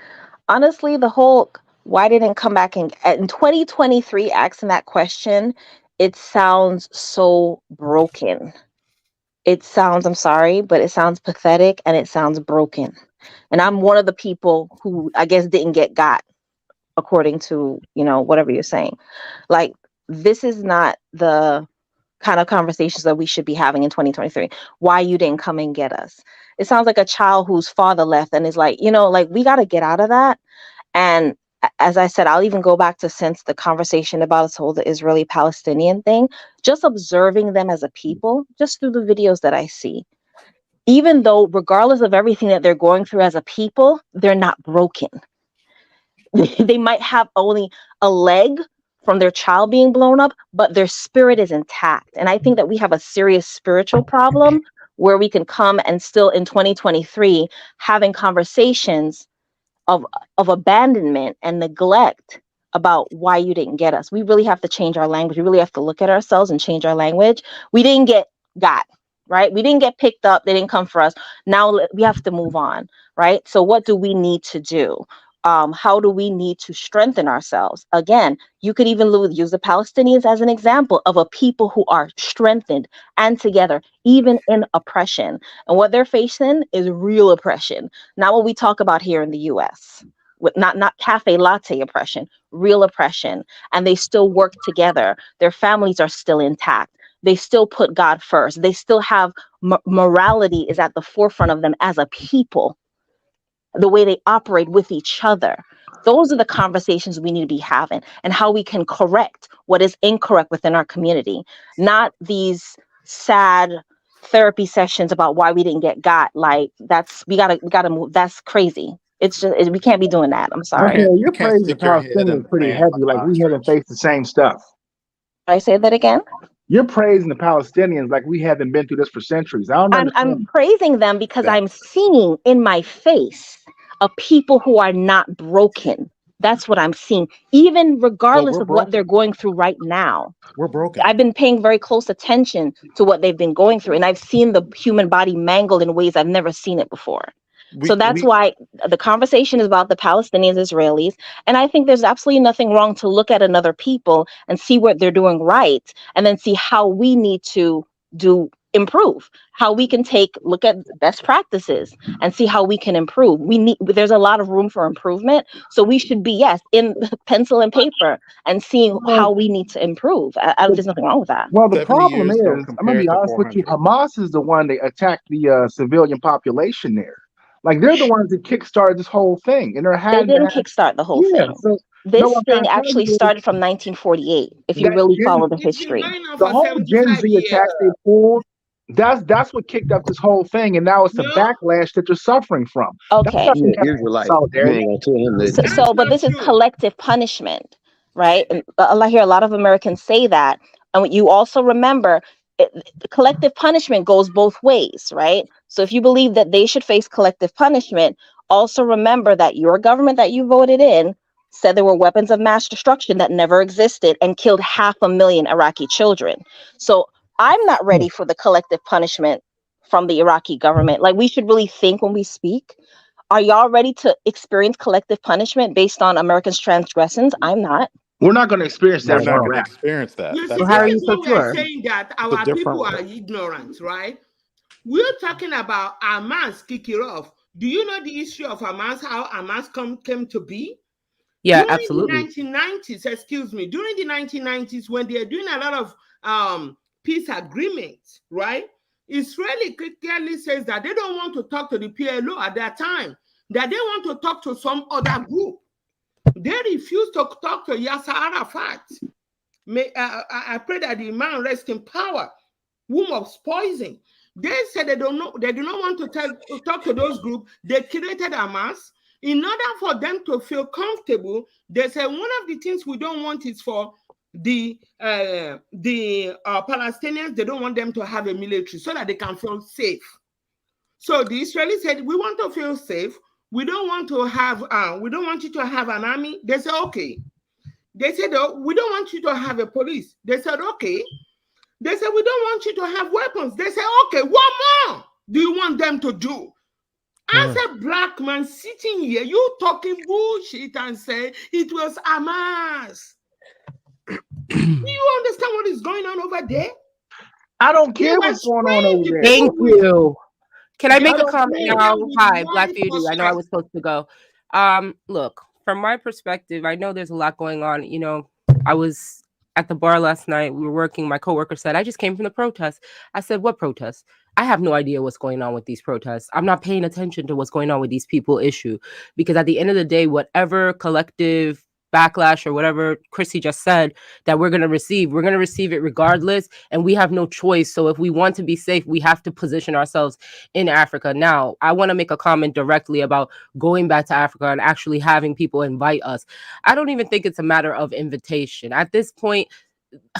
Honestly, the whole why didn't come back in 2023 asking that question, it sounds so broken. It sounds, I'm sorry, but it sounds pathetic and it sounds broken. And I'm one of the people who I guess didn't get got, according to, whatever you're saying. Like, this is not the kind of conversations that we should be having in 2023. Why you didn't come and get us? It sounds like a child whose father left and is like, we got to get out of that. And as I said, I'll even go back to since the conversation about this whole the Israeli-Palestinian thing, just observing them as a people, just through the videos that I see. Even though, regardless of everything that they're going through as a people, they're not broken. They might have only a leg from their child being blown up, but their spirit is intact. And I think that we have a serious spiritual problem where we can come and still in 2023 having conversations of abandonment and neglect about why you didn't get us. We really have to change our language. We really have to look at ourselves and change our language. We didn't get got, right? We didn't get picked up. They didn't come for us. Now we have to move on, right? So what do we need to do? How do we need to strengthen ourselves? Again, you could even use the Palestinians as an example of a people who are strengthened and together, even in oppression. And what they're facing is real oppression, not what we talk about here in the US. Not cafe latte oppression, real oppression. And they still work together. Their families are still intact. They still put God first. They still have morality is at the forefront of them as a people, the way they operate with each other. Those are the conversations we need to be having, and how we can correct what is incorrect within our community, not these sad therapy sessions about why we didn't get got. Like we gotta move. That's crazy. It's just we can't be doing that. I'm sorry. Okay, You you're can't praising the stick your head in Palestinians the pretty sand heavy. Like we haven't faced the same stuff. Did I say that again? You're praising the Palestinians like we haven't been through this for centuries. I don't I'm understand. praising them because that. I'm seeing in my face a people who are not broken. That's what I'm seeing, even regardless we're of what they're broken. going through right now. We're broken. I've been paying very close attention to what they've been going through, and I've seen the human body mangled in ways I've never seen it before. So that's why the conversation is about the Palestinians, Israelis. And I think there's absolutely nothing wrong to look at another people and see what they're doing right, and then see how we need to improve, how we can look at best practices and see how we can improve. There's a lot of room for improvement. So we should be, yes, in pencil and paper and seeing how we need to improve. There's nothing wrong with that. Well, the 70 problem years is, don't I'm gonna compare be to honest with you, 400. Hamas is the one that attacked the civilian population there. Like they're the ones that kickstarted this whole thing, and they're They having to didn't have, kickstart the whole yeah. thing. So no, This what I'm trying thing to tell actually you is started from 1948, if you that really follow the It's been history. going on the for whole Gen 75 Z years. attacks they pulled, that's what kicked up this whole thing, and now it's the No, backlash that you're suffering from. That's Okay. not He an Israelite. You solidarity. ain't gonna tell him nothing. that's But not this is true. collective punishment, right? And I hear a lot of Americans say that. And you also remember collective punishment goes both ways, right? So if you believe that they should face collective punishment, also remember that your government that you voted in said there were weapons of mass destruction that never existed and killed 500,000 Iraqi children. So I'm not ready for the collective punishment from the Iraqi government. Like, we should really think when we speak. Are y'all ready to experience collective punishment based on Americans' transgressions? I'm not. We're not going to experience We're that not where going we're to at. experience that. You see, That's this right. is what we're saying, that our people are ignorant, right? We're talking about Hamas kicking off. Do you know the history of Hamas, how Hamas came to be? Yeah, During absolutely. the 1990s, during the 1990s, when they're doing a lot of peace agreements, right? Israeli clearly says that they don't want to talk to the PLO at that time, that they want to talk to some other group. They refused to talk to Yasser Arafat. I pray that the man rest in power, womb of poison. They said they do not want to talk to those groups. They created Hamas. In order for them to feel comfortable, they said one of the things we don't want is for the Palestinians. They don't want them to have a military so that they can feel safe. So the Israelis said, we want to feel safe. We don't want to have we don't want you to have an army. They said, okay. They said, oh, we don't want you to have a police. They said, okay. They said, we don't want you to have weapons. They said, okay, what more do you want them to do? As a black man sitting here, you talking bullshit and say it was Hamas. Do you understand what is going on over there? I don't care what's going on over there. Thank you. Can I They make a were comment spraying now? them with Hi, white Black Beauty. I know I phosphorus. was supposed to go. Look, from my perspective, I know there's a lot going on. You know, I was at the bar last night. We were working. My coworker said, I just came from the protest. I said, what protest? I have no idea what's going on with these protests. I'm not paying attention to what's going on with these people issue, because at the end of the day, whatever collective backlash or whatever Chrissy just said that we're going to receive it regardless, and we have no choice. So if we want to be safe, we have to position ourselves in Africa. Now, I want to make a comment directly about going back to Africa and actually having people invite us. I don't even think it's a matter of invitation. At this point,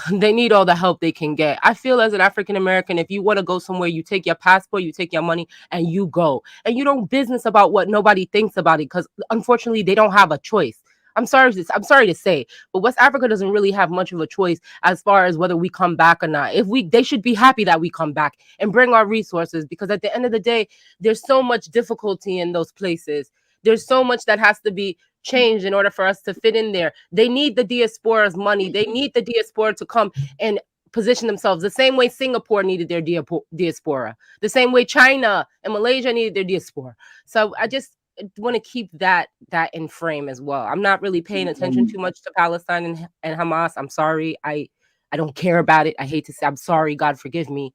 they need all the help they can get. I feel as an African American, if you want to go somewhere, you take your passport, you take your money, and you go. And you don't business about what nobody thinks about it, because unfortunately, they don't have a choice. I'm sorry to say, but West Africa doesn't really have much of a choice as far as whether we come back or not. They should be happy that we come back and bring our resources, because at the end of the day, there's so much difficulty in those places. There's so much that has to be changed in order for us to fit in there. They need the diaspora's money. They need the diaspora to come and position themselves the same way Singapore needed their diaspora, the same way China and Malaysia needed their diaspora. So I just want to keep that in frame as well. I'm not really paying attention too much to Palestine and Hamas. I'm sorry. I don't care about it. I hate to say, I'm sorry, God forgive me.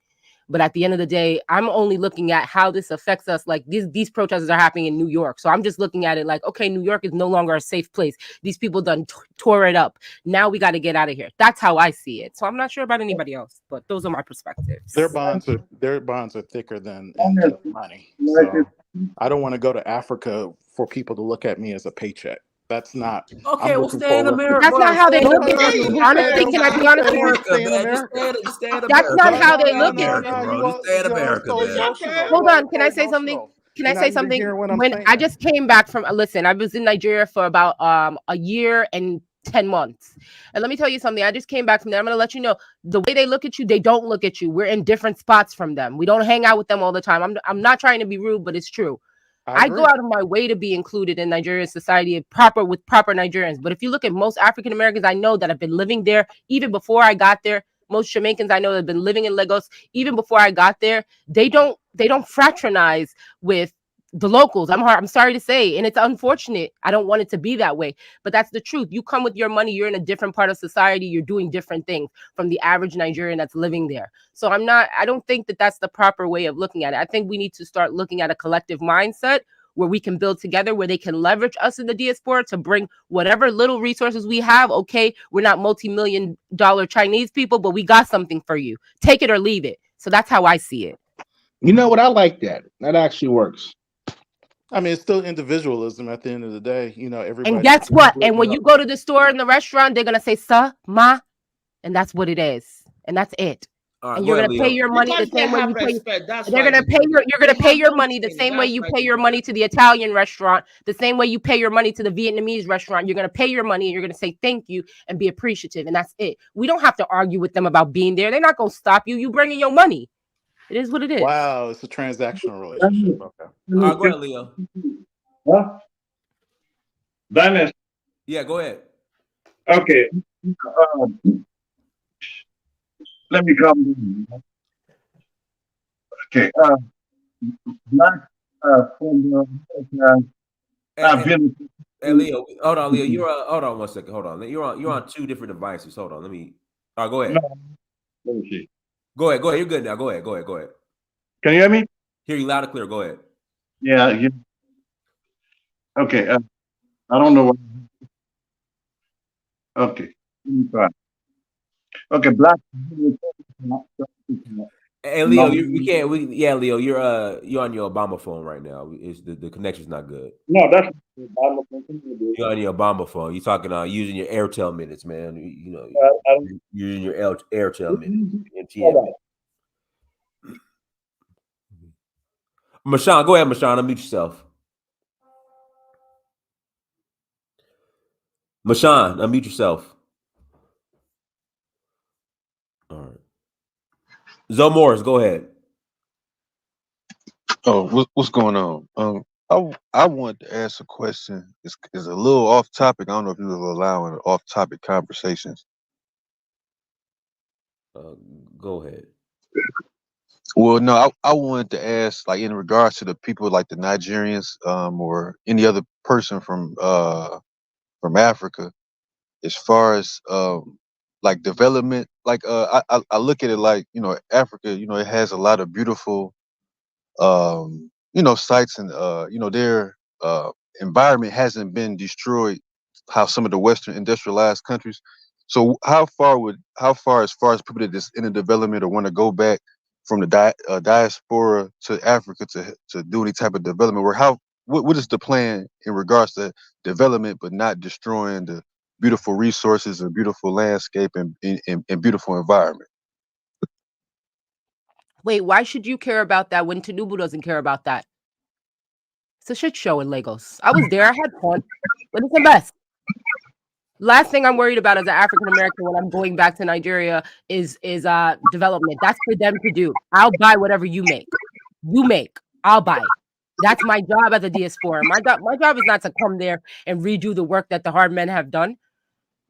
But at the end of the day, I'm only looking at how this affects us. Like these protests are happening in New York. So I'm just looking at it like, okay, New York is no longer a safe place. These people done tore it up. Now we got to get out of here. That's how I see it. So I'm not sure about anybody else, but those are my perspectives. Their bonds are thicker than money. So I don't want to go to Africa for people to look at me as a paycheck. That's not. Okay, well, stay in America. That's not how they look at No, you. no, Honestly, can I be honest with you? Stay in America. Just stay in America. That's not how they look at you. Just stay in America, So man. emotional. Hold on, can I say something? Can I say something? When I just came back from, listen, I was in Nigeria for about a year and 10 months. And let me tell you something. I just came back from there. I'm going to let you know the way they look at you, they don't look at you. We're in different spots from them. We don't hang out with them all the time. I'm not trying to be rude, but it's true. I go out of my way to be included in Nigerian society with proper Nigerians. But if you look at most African Americans I know that have been living there even before I got there, most Jamaicans I know that have been living in Lagos even before I got there, they don't fraternize with the locals. I'm sorry to say, and it's unfortunate. I don't want it to be that way, but that's the truth. You come with your money, you're in a different part of society, you're doing different things from the average Nigerian that's living there. So I don't think that that's the proper way of looking at it. I think we need to start looking at a collective mindset where we can build together, where they can leverage us in the diaspora to bring whatever little resources we have. Okay, we're not multi-million-dollar Chinese people, but we got something for you. Take it or leave it. So that's how I see it. You know what? I like that. That actually works. I mean, it's still individualism at the end of the day. You know, everybody. And guess what? And when you go to the store and the restaurant, they're going to say, "Sa, ma," and that's what it is. And that's it. And you're gonna pay your money the same way you pay. They're gonna pay your. You're gonna pay your money the same way you pay your money to the Italian restaurant, the same way you pay your money to the Vietnamese restaurant. You're gonna pay your money and you're gonna say thank you and be appreciative, and that's it. We don't have to argue with them about being there. They're not gonna stop you. You bringing your money. It is what it is. Wow, it's a transactional relationship. Okay. Go ahead, Leo. Huh? Dennis. Yeah, go ahead. Okay. Let me come. Okay. Black from Hey, Leo, hold on, Leo. You're hold on 1 second. Hold on. You're on two different devices. Hold on. Let me. All right, go ahead. No, let me see. Go ahead. You're good now. Go ahead. Can you hear me? Hear you loud and clear. Go ahead. Yeah. Okay. I don't know what. Okay. Let me try. Okay, black. Hey, Leo, we can't. Leo, you're on your Obama phone right now. It's the connection's not good. No, that's you're on your Obama phone. You're talking using your Airtel minutes, man. You know, you're using your Airtel minutes. MTN. Mashawn, go ahead, Mashawn. Unmute yourself. Mashawn, unmute yourself. All right. Zoe Morris, go ahead. Oh, what's going on? I wanted to ask a question. It's a little off topic. I don't know if you will allow off topic conversations. Go ahead. Well, no, I wanted to ask, like, in regards to the people like the Nigerians, or any other person from Africa, as far as like development. Like, I look at it like, Africa, it has a lot of beautiful sites, and their environment hasn't been destroyed how some of the Western industrialized countries. So how far as far as people that is in a development or want to go back from the diaspora to Africa to do any type of development work, what is the plan in regards to development but not destroying the beautiful resources and beautiful landscape and beautiful environment? Wait, why should you care about that when Tinubu doesn't care about that? It's a shit show in Lagos. I was there. I had fun, but it's a mess. Last thing I'm worried about as an African American when I'm going back to Nigeria is development. That's for them to do. I'll buy whatever you make. I'll buy. That's my job as a diaspora. My job is not to come there and redo the work that the hard men have done.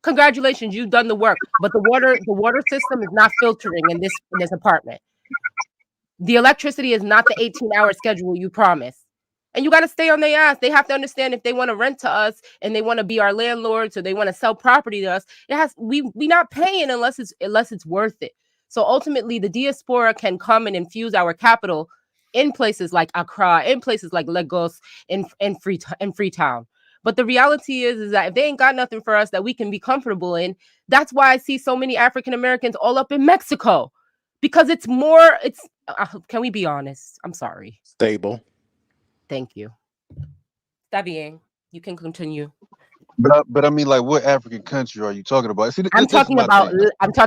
Congratulations, you've done the work, but the water system is not filtering in this apartment. The electricity is not the 18-hour schedule you promised. And you got to stay on their ass. They have to understand if they want to rent to us and they want to be our landlords or they want to sell property to us, we not paying unless it's worth it. So ultimately, the diaspora can come and infuse our capital in places like Accra, in places like Lagos, in Freetown. But the reality is that if they ain't got nothing for us that we can be comfortable in, that's why I see so many African Americans all up in Mexico, because it's more. Can we be honest? I'm sorry. Stable. Thank you. Está bien. You can continue. But I mean, like, what African country are you talking about? See, I'm talking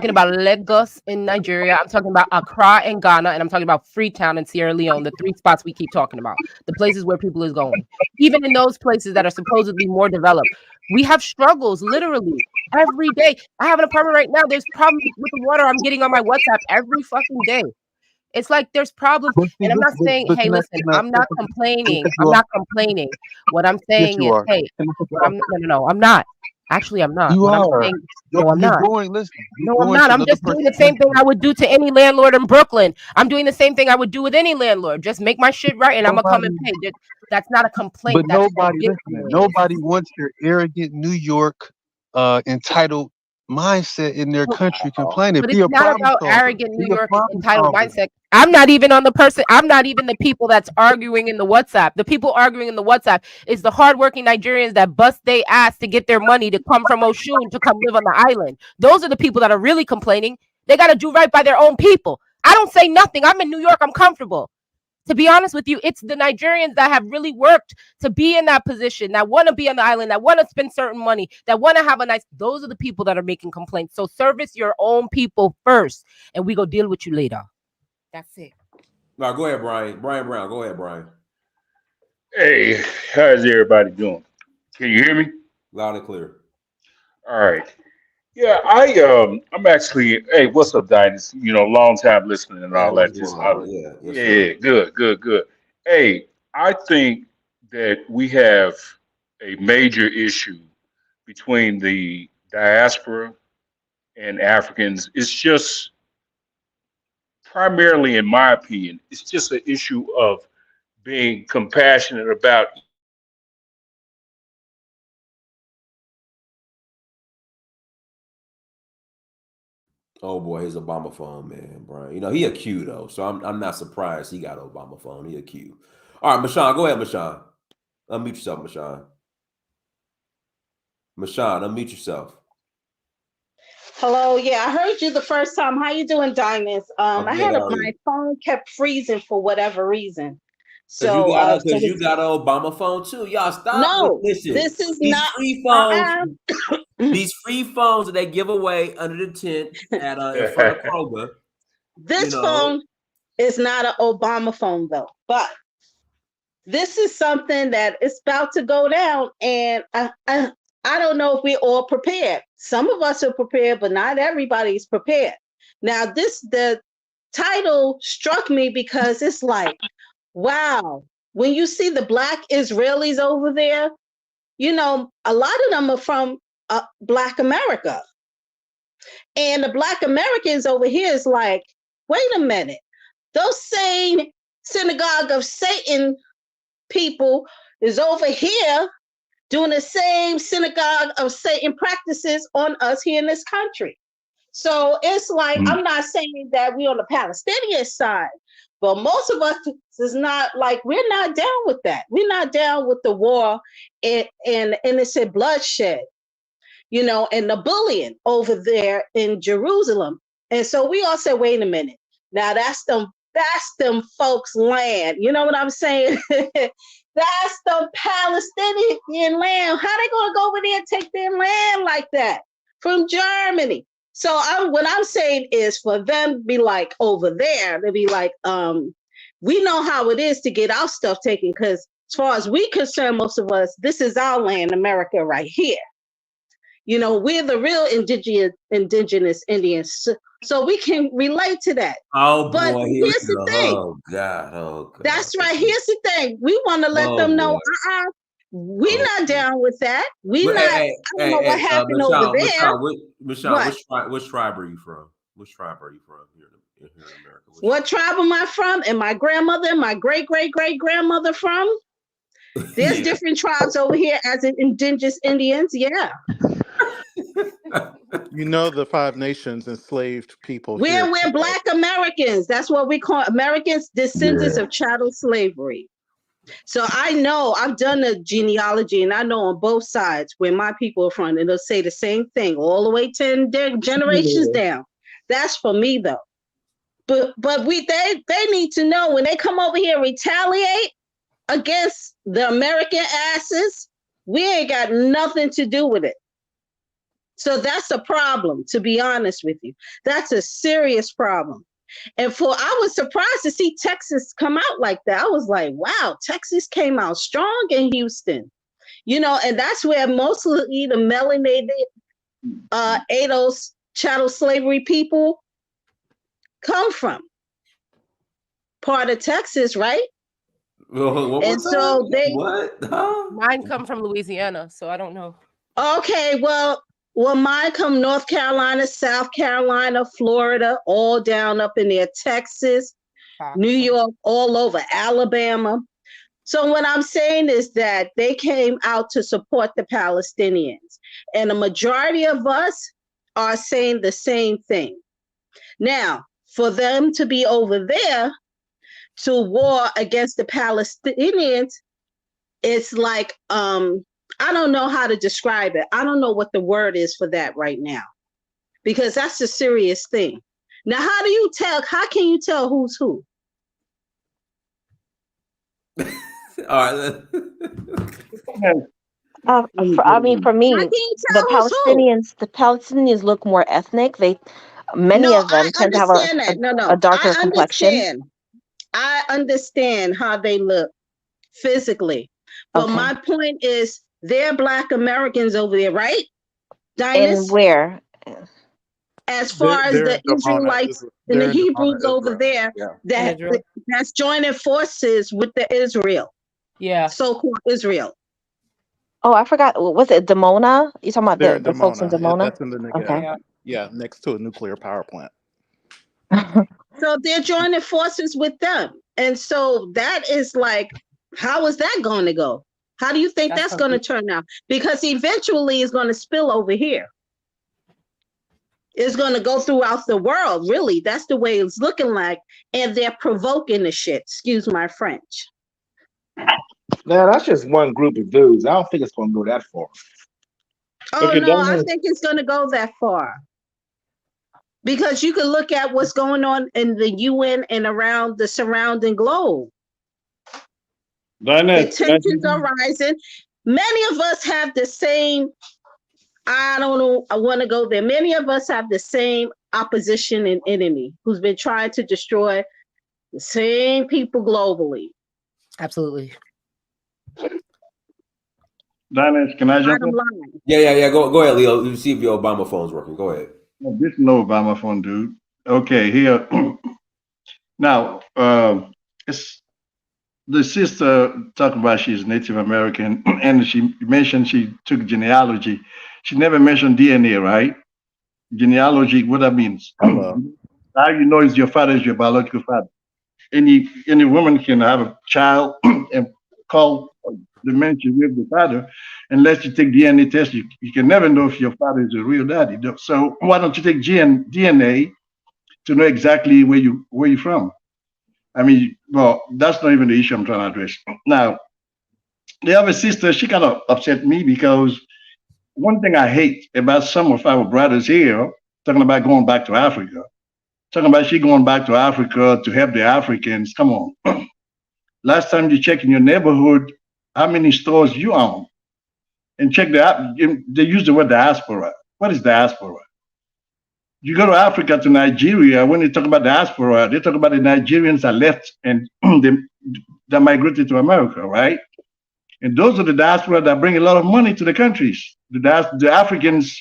about Lagos in Nigeria. I'm talking about Accra in Ghana, and I'm talking about Freetown in Sierra Leone. The three spots we keep talking about, the places where people is going. Even in those places that are supposedly more developed, we have struggles literally every day. I have an apartment right now. There's problems with the water I'm getting on my WhatsApp every fucking day. It's like there's problems, and I'm not saying, hey, listen, I'm not complaining. I'm not complaining. What I'm saying is, hey, no, I'm not. Actually, I'm not. You are. Saying, no, I'm not. Listen. No, I'm not. I'm just doing the same thing I would do to any landlord in Brooklyn. I'm doing the same thing I would do with any landlord. Just make my shit right, and I'm gonna come and pay. That's not a complaint. But nobody wants your arrogant New York entitled mindset in their country complaining. But it's not about arrogant New York entitled mindset. I'm not even the people that's arguing in the WhatsApp. The people arguing in the WhatsApp is the hardworking Nigerians that bust their ass to get their money to come from Oshun to come live on the island. Those are the people that are really complaining. They got to do right by their own people. I don't say nothing. I'm in New York. I'm comfortable. To be honest with you, it's the Nigerians that have really worked to be in that position, that want to be on the island, that want to spend certain money, that want to have a nice. Those are the people that are making complaints. So service your own people first, and we go deal with you later. That's it. Now go ahead, Brian. Brian Brown. Go ahead, Brian. Hey, how's everybody doing? Can you hear me? Loud and clear. All right. Yeah, I'm actually. Hey, what's up, Dinus? You know, long time listening and all that. Good. Hey, I think that we have a major issue between the diaspora and Africans. It's just primarily, in my opinion, it's just an issue of being compassionate about. Oh boy, his Obama phone, man, Brian. You know, he a Q though, so I'm not surprised he got Obama phone. He a Q. All right, Mashawn, go ahead, Mashawn. Unmute yourself, Mashawn. Mashawn, unmute yourself. Hello, yeah, I heard you the first time. How you doing, Dinus? I had my phone kept freezing for whatever reason. So you got an Obama phone too. Y'all stop. No, listen. This is these not free phones. These free phones that they give away under the tent at in front of Kroger. This phone is not an Obama phone though, but this is something that is about to go down, and I don't know if we're all prepared. Some of us are prepared, but not everybody's prepared. Now, the title struck me because it's like, wow, when you see the Black Israelis over there, you know, a lot of them are from Black America. And the Black Americans over here is like, wait a minute, those same Synagogue of Satan people is over here doing the same Synagogue of Satan practices on us here in this country. So it's like, I'm not saying that we're on the Palestinian side, but most of us is not like, we're not down with that. We're not down with the war and innocent bloodshed, you know, and the bullying over there in Jerusalem. And so we all said, wait a minute, now that's them folks' land. You know what I'm saying? That's the Palestinian land. How they gonna go over there and take their land like that from Germany? So what I'm saying is for them to be like over there, to be like, we know how it is to get our stuff taken, because as far as we concerned, most of us, this is our land, America right here. You know, we're the real indigenous Indians, so we can relate to that. Oh But boy, here's the thing. oh God. That's right. Here's the thing. We want to let them know, we're not down with that. We Well, not. I don't know what happened over there. Michelle, which tribe are you from? Which tribe are you from here in America? What tribe am I from? And my grandmother and my great grandmother from? There's different tribes over here as in indigenous Indians. Yeah. You know, the 5 nations enslaved people. We're Black Americans. That's what we call Americans, descendants of chattel slavery. So I know, I've done the genealogy, and I know on both sides where my people are from, and they'll say the same thing all the way 10 generations down. That's for me though. But they need to know when they come over here and retaliate against the American asses, we ain't got nothing to do with it. So that's a problem, to be honest with you. That's a serious problem. And I was surprised to see Texas come out like that. I was like, wow, Texas came out strong in Houston. You know, and that's where mostly the melanated ADOS chattel slavery people come from. Part of Texas, right? Mine come from Louisiana, so I don't know. Okay, well, mine come North Carolina, South Carolina, Florida, all down up in there, Texas, New York, all over, Alabama. So what I'm saying is that they came out to support the Palestinians, and a majority of us are saying the same thing. Now, for them to be over there to war against the Palestinians, it's like, I don't know how to describe it. I don't know what the word is for that right now, because that's a serious thing. Now, how can you tell who's who? All right. I mean, for me, the Palestinians look more ethnic. Many of them tend to have a darker complexion. I understand how they look physically, but my point is, they're Black Americans over there, right? Dinus? And where? As far as the Israelites and the Hebrews over there, that's joining forces with the Israel. Yeah. So-called Israel. Oh, I forgot. Was it Dimona? You talking about the folks in Dimona? That's in the Negev. Yeah, next to a nuclear power plant. So they're joining forces with them. And so that is like, how is that going to go? How do you think that's going to turn out? Because eventually it's going to spill over here. It's going to go throughout the world, really. That's the way it's looking like. And they're provoking the shit. Excuse my French. Now, that's just one group of dudes. I don't think it's going to go that far. Oh, no, I think it's going to go that far. Because you can look at what's going on in the UN and around the surrounding globe. The tensions are rising. Many of us have the same, I don't know, I want to go there. Many of us have the same opposition and enemy who's been trying to destroy the same people globally. Absolutely. Dennis, can I jump in? Yeah. Go ahead, Leo. You see if your Obama phone's working. Go ahead. This is no Obama phone, dude. Okay, here. Now, it's the sister talking about she's Native American, and she mentioned she took genealogy. She never mentioned DNA, right? Genealogy, what that means. How you know is your father is your biological father. Any woman can have a child and call the man she with the father, unless you take DNA test, you can never know if your father is a real daddy. So why don't you take DNA to know exactly where you're from? I mean, well, that's not even the issue I'm trying to address. Now, the other sister, she kind of upset me because one thing I hate about some of our brothers here, talking about going back to Africa, talking about she going back to Africa to help the Africans. Come on. Last time you check in your neighborhood, how many stores you own? And check they use the word diaspora. What is diaspora? You go to Africa, to Nigeria, when they talk about diaspora, they talk about the Nigerians that left and they migrated to America, right? And those are the diaspora that bring a lot of money to the countries. The Africans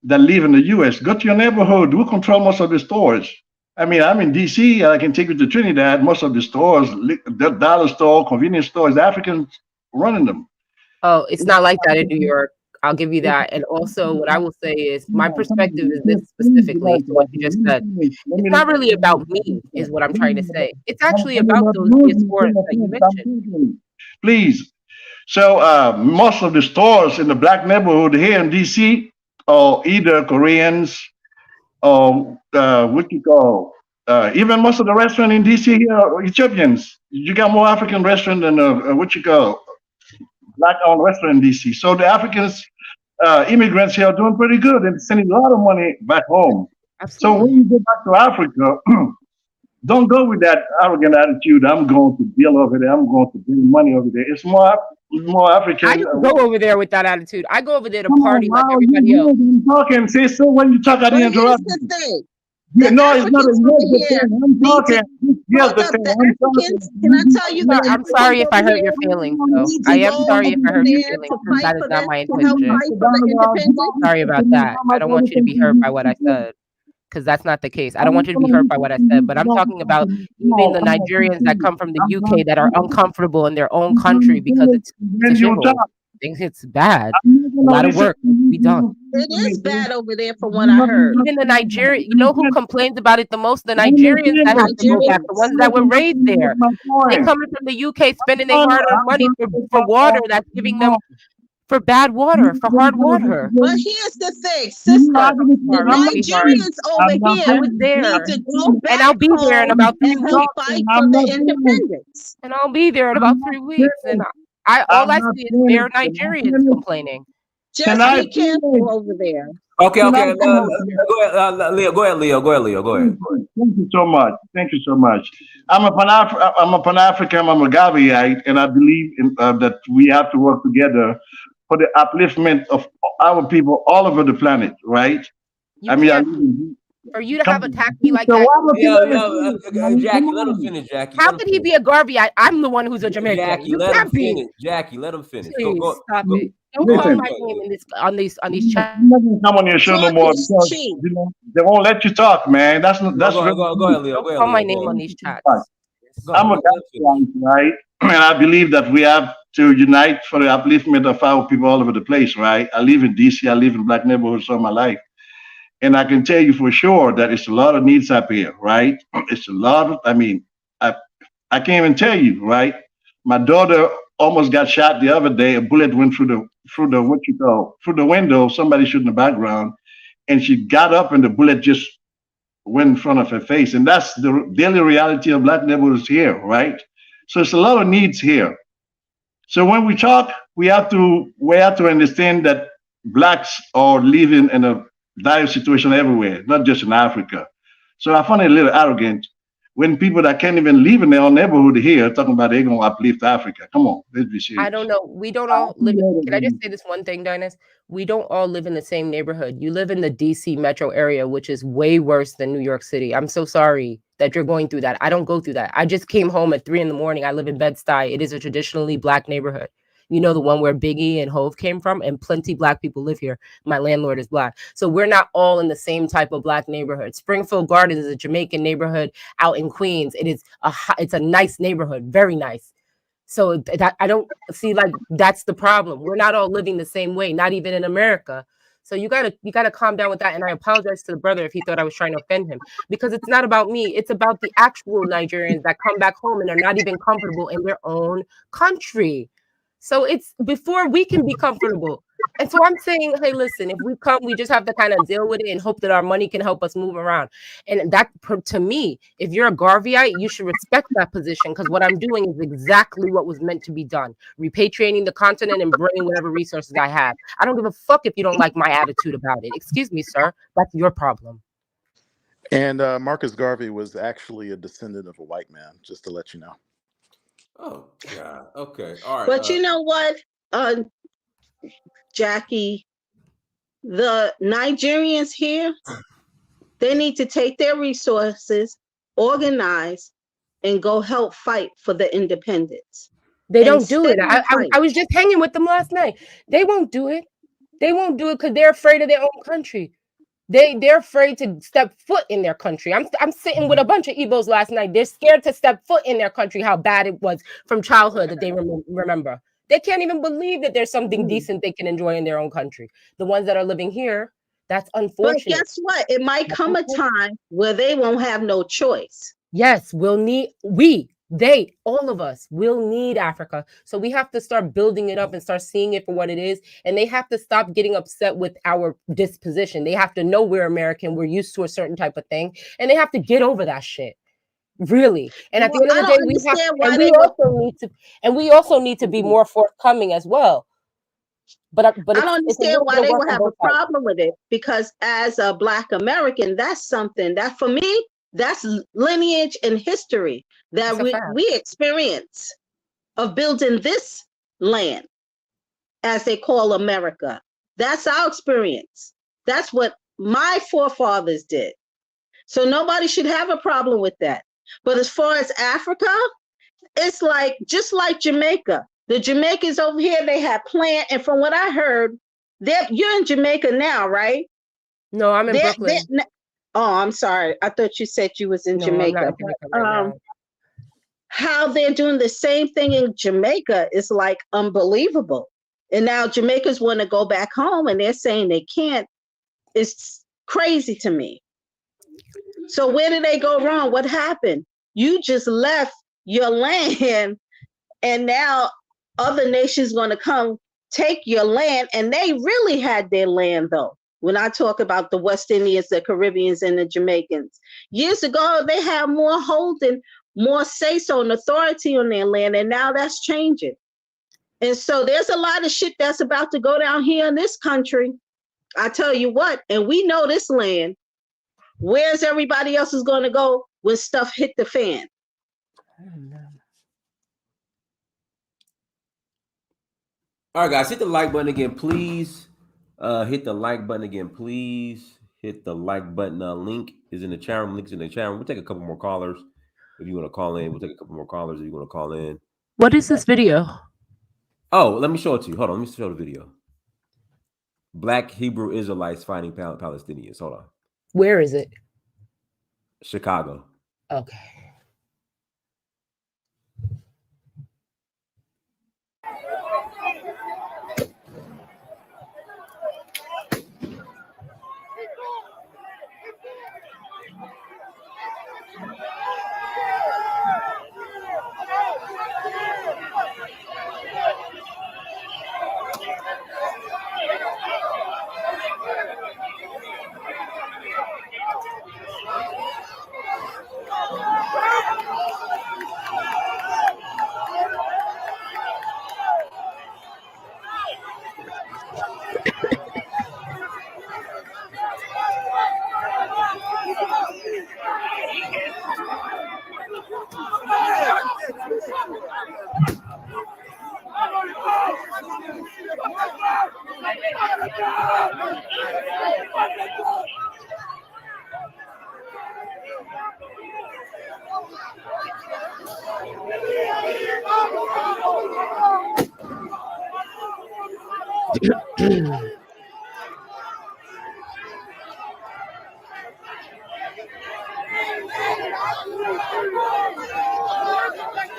that live in the US. Go to your neighborhood. We control most of the stores. I mean, I'm in DC. I can take you to Trinidad. Most of the stores, the dollar store, convenience stores, Africans running them. Oh, it's not like that in New York. I'll give you that. And also, what I will say is my perspective is this specifically to what you just said. It's not really about me, is what I'm trying to say. It's actually about those diasporas that you mentioned. Please. So most of the stores in the black neighborhood here in DC are either Koreans or what you call even most of the restaurant in DC here are Ethiopians. You got more African restaurant than what you call black-owned restaurant in DC. So the Africans, immigrants here are doing pretty good and sending a lot of money back home. Absolutely. So when you go back to Africa, don't go with that arrogant attitude. I'm going to build over there. I'm going to bring money over there. It's more African. I don't go over there with that attitude. I go over there to party like everybody else. I'm talking. Say so when you talk, I didn't interrupt you. Yeah, no, it's not a yes thing. I'm talking. Here's the thing. I'm talking. Can I tell you that? I'm sorry if I hurt your feelings, though. I am sorry if I hurt your feelings. That is not my intention. Sorry about that. I don't want you to be hurt by what I said, because that's not the case. I don't want you to be hurt by what I said, but I'm talking about even the Nigerians that come from the UK that are uncomfortable in their own country because it's a shithole. It's bad. A lot of work to be done. It is bad over there from what I heard. Even the Nigerian, you know who complains about it the most? The Nigerians that have to go back, the ones that were raised there. They coming from the UK spending their hard-earned money for water that's giving them for bad water, for hard water. But here's the thing, sister. Nigerians over here need to go back and I'll be there in about 3 weeks. Help fight for the independence. And I'll be there in about 3 weeks. And all I see is bare Nigerians complaining. Just be careful over there. Okay. Go ahead, Leo. Go ahead. Thank you so much. Thank you so much. I'm a Pan-African, I'm a Gaviite, and I believe that we have to work together for the upliftment of our people all over the planet, right? For you to have attacked me like that. Jackie, let him finish, Jackie. How could he be a Garveyite? I'm the one who's a Jamaican. Jackie, let him finish. Jackie, let him finish. Please, stop it. Don't call my name on these chats. I'm not gonna come on your show no more because they won't let you talk, man. Go ahead, Leo. Don't call my name on these chats. I'm a Gaviite, right? And I believe that we have to unite for the upliftment of our people all over the place, right? I live in DC. I live in black neighborhoods all my life. And I can tell you for sure that it's a lot of needs up here, right? It's a lot of, I can't even tell you, right? My daughter almost got shot the other day. A bullet went through the window. Somebody shot in the background, and she got up and the bullet just went in front of her face. And that's the daily reality of black neighborhoods here, right? So it's a lot of needs here. So when we talk, we have to understand that blacks are living in a dire situation everywhere, not just in Africa. So I find it a little arrogant when people that can't even live in their own neighborhood here talking about they're going to uplift Africa. Come on, let's be serious. I don't know. We don't all live. Can I just say this one thing, Dynas? We don't all live in the same neighborhood. You live in the DC metro area, which is way worse than New York City. I'm so sorry that you're going through that. I don't go through that. I just came home at 3 a.m. I live in Bed-Stuy. It is a traditionally black neighborhood. You know, the one where Biggie and Hove came from, and plenty black people live here. My landlord is black. So we're not all in the same type of black neighborhood. Springfield Gardens is a Jamaican neighborhood out in Queens. It's a nice neighborhood, very nice. So I don't see, like, that's the problem. We're not all living the same way, not even in America. So you gotta calm down with that. And I apologize to the brother if he thought I was trying to offend him, because it's not about me. It's about the actual Nigerians that come back home and are not even comfortable in their own country. So it's before we can be comfortable. And so I'm saying, hey, listen, if we come, we just have to kind of deal with it and hope that our money can help us move around. And that, to me, if you're a Garveyite, you should respect that position, because what I'm doing is exactly what was meant to be done. Repatriating the continent and bringing whatever resources I have. I don't give a fuck if you don't like my attitude about it. Excuse me, sir. That's your problem. And Marcus Garvey was actually a descendant of a white man, just to let you know. Oh, God. Okay. All right. But you know what, Jackie, the Nigerians here, they need to take their resources, organize, and go help fight for the independence. They and don't do stand it. and fight. I was just hanging with them last night. They won't do it. They won't do it because they're afraid of their own country. They're afraid to step foot in their country. I'm sitting with a bunch of Igbos last night. They're scared to step foot in their country, how bad it was from childhood that they remember. They can't even believe that there's something decent they can enjoy in their own country. The ones that are living here, that's But unfortunate. guess what? It might That's come a unfortunate. time where they won't have no choice. Yes, all of us will need Africa. So we have to start building it up and start seeing it for what it is. And they have to stop getting upset with our disposition. They have to know we're American. We're used to a certain type of thing. And they have to get over that shit. Really. And at the Well, end of I the don't day, understand why they we also need to be more forthcoming as well. But I don't it's a understand little why bit of they work would on have a both sides. problem with it, because as a Black American, that's something that for me, that's lineage and history that It's a fact. we experience of building this land, as they call America. That's our experience. That's what my forefathers did. So nobody should have a problem with that. But as far as Africa, it's like just like Jamaica. The Jamaicans over here, they have planned, and from what I heard, you're in Jamaica now, right? No, I'm in Brooklyn. Oh, I'm sorry. I thought you said you was in No, I'm not Jamaica. in Jamaica right now. How they're doing the same thing in Jamaica is like unbelievable. And now Jamaicans want to go back home and they're saying they can't. It's crazy to me. So where did they go wrong? What happened? You just left your land and now other nations going to come take your land, and they really had their land though. When I talk about the West Indians, the Caribbeans, and the Jamaicans, years ago they had more holding, more say-so and authority on their land, and now that's changing. And so there's a lot of shit that's about to go down here in this country. I tell you what, and we know this land. Where's everybody else is going to go when stuff hit the fan? I don't know. All right, guys, hit the like button again, please. Hit the like button again, please. Hit the like button. Link is in the chat room. Link's in the chat room. We'll take a couple more callers if you want to call in. We'll take a couple more callers if you want to call in. What is this video? Oh, let me show it to you. Hold on. Let me show the video. Black Hebrew Israelites fighting Palestinians. Hold on. Where is it? Chicago. Okay.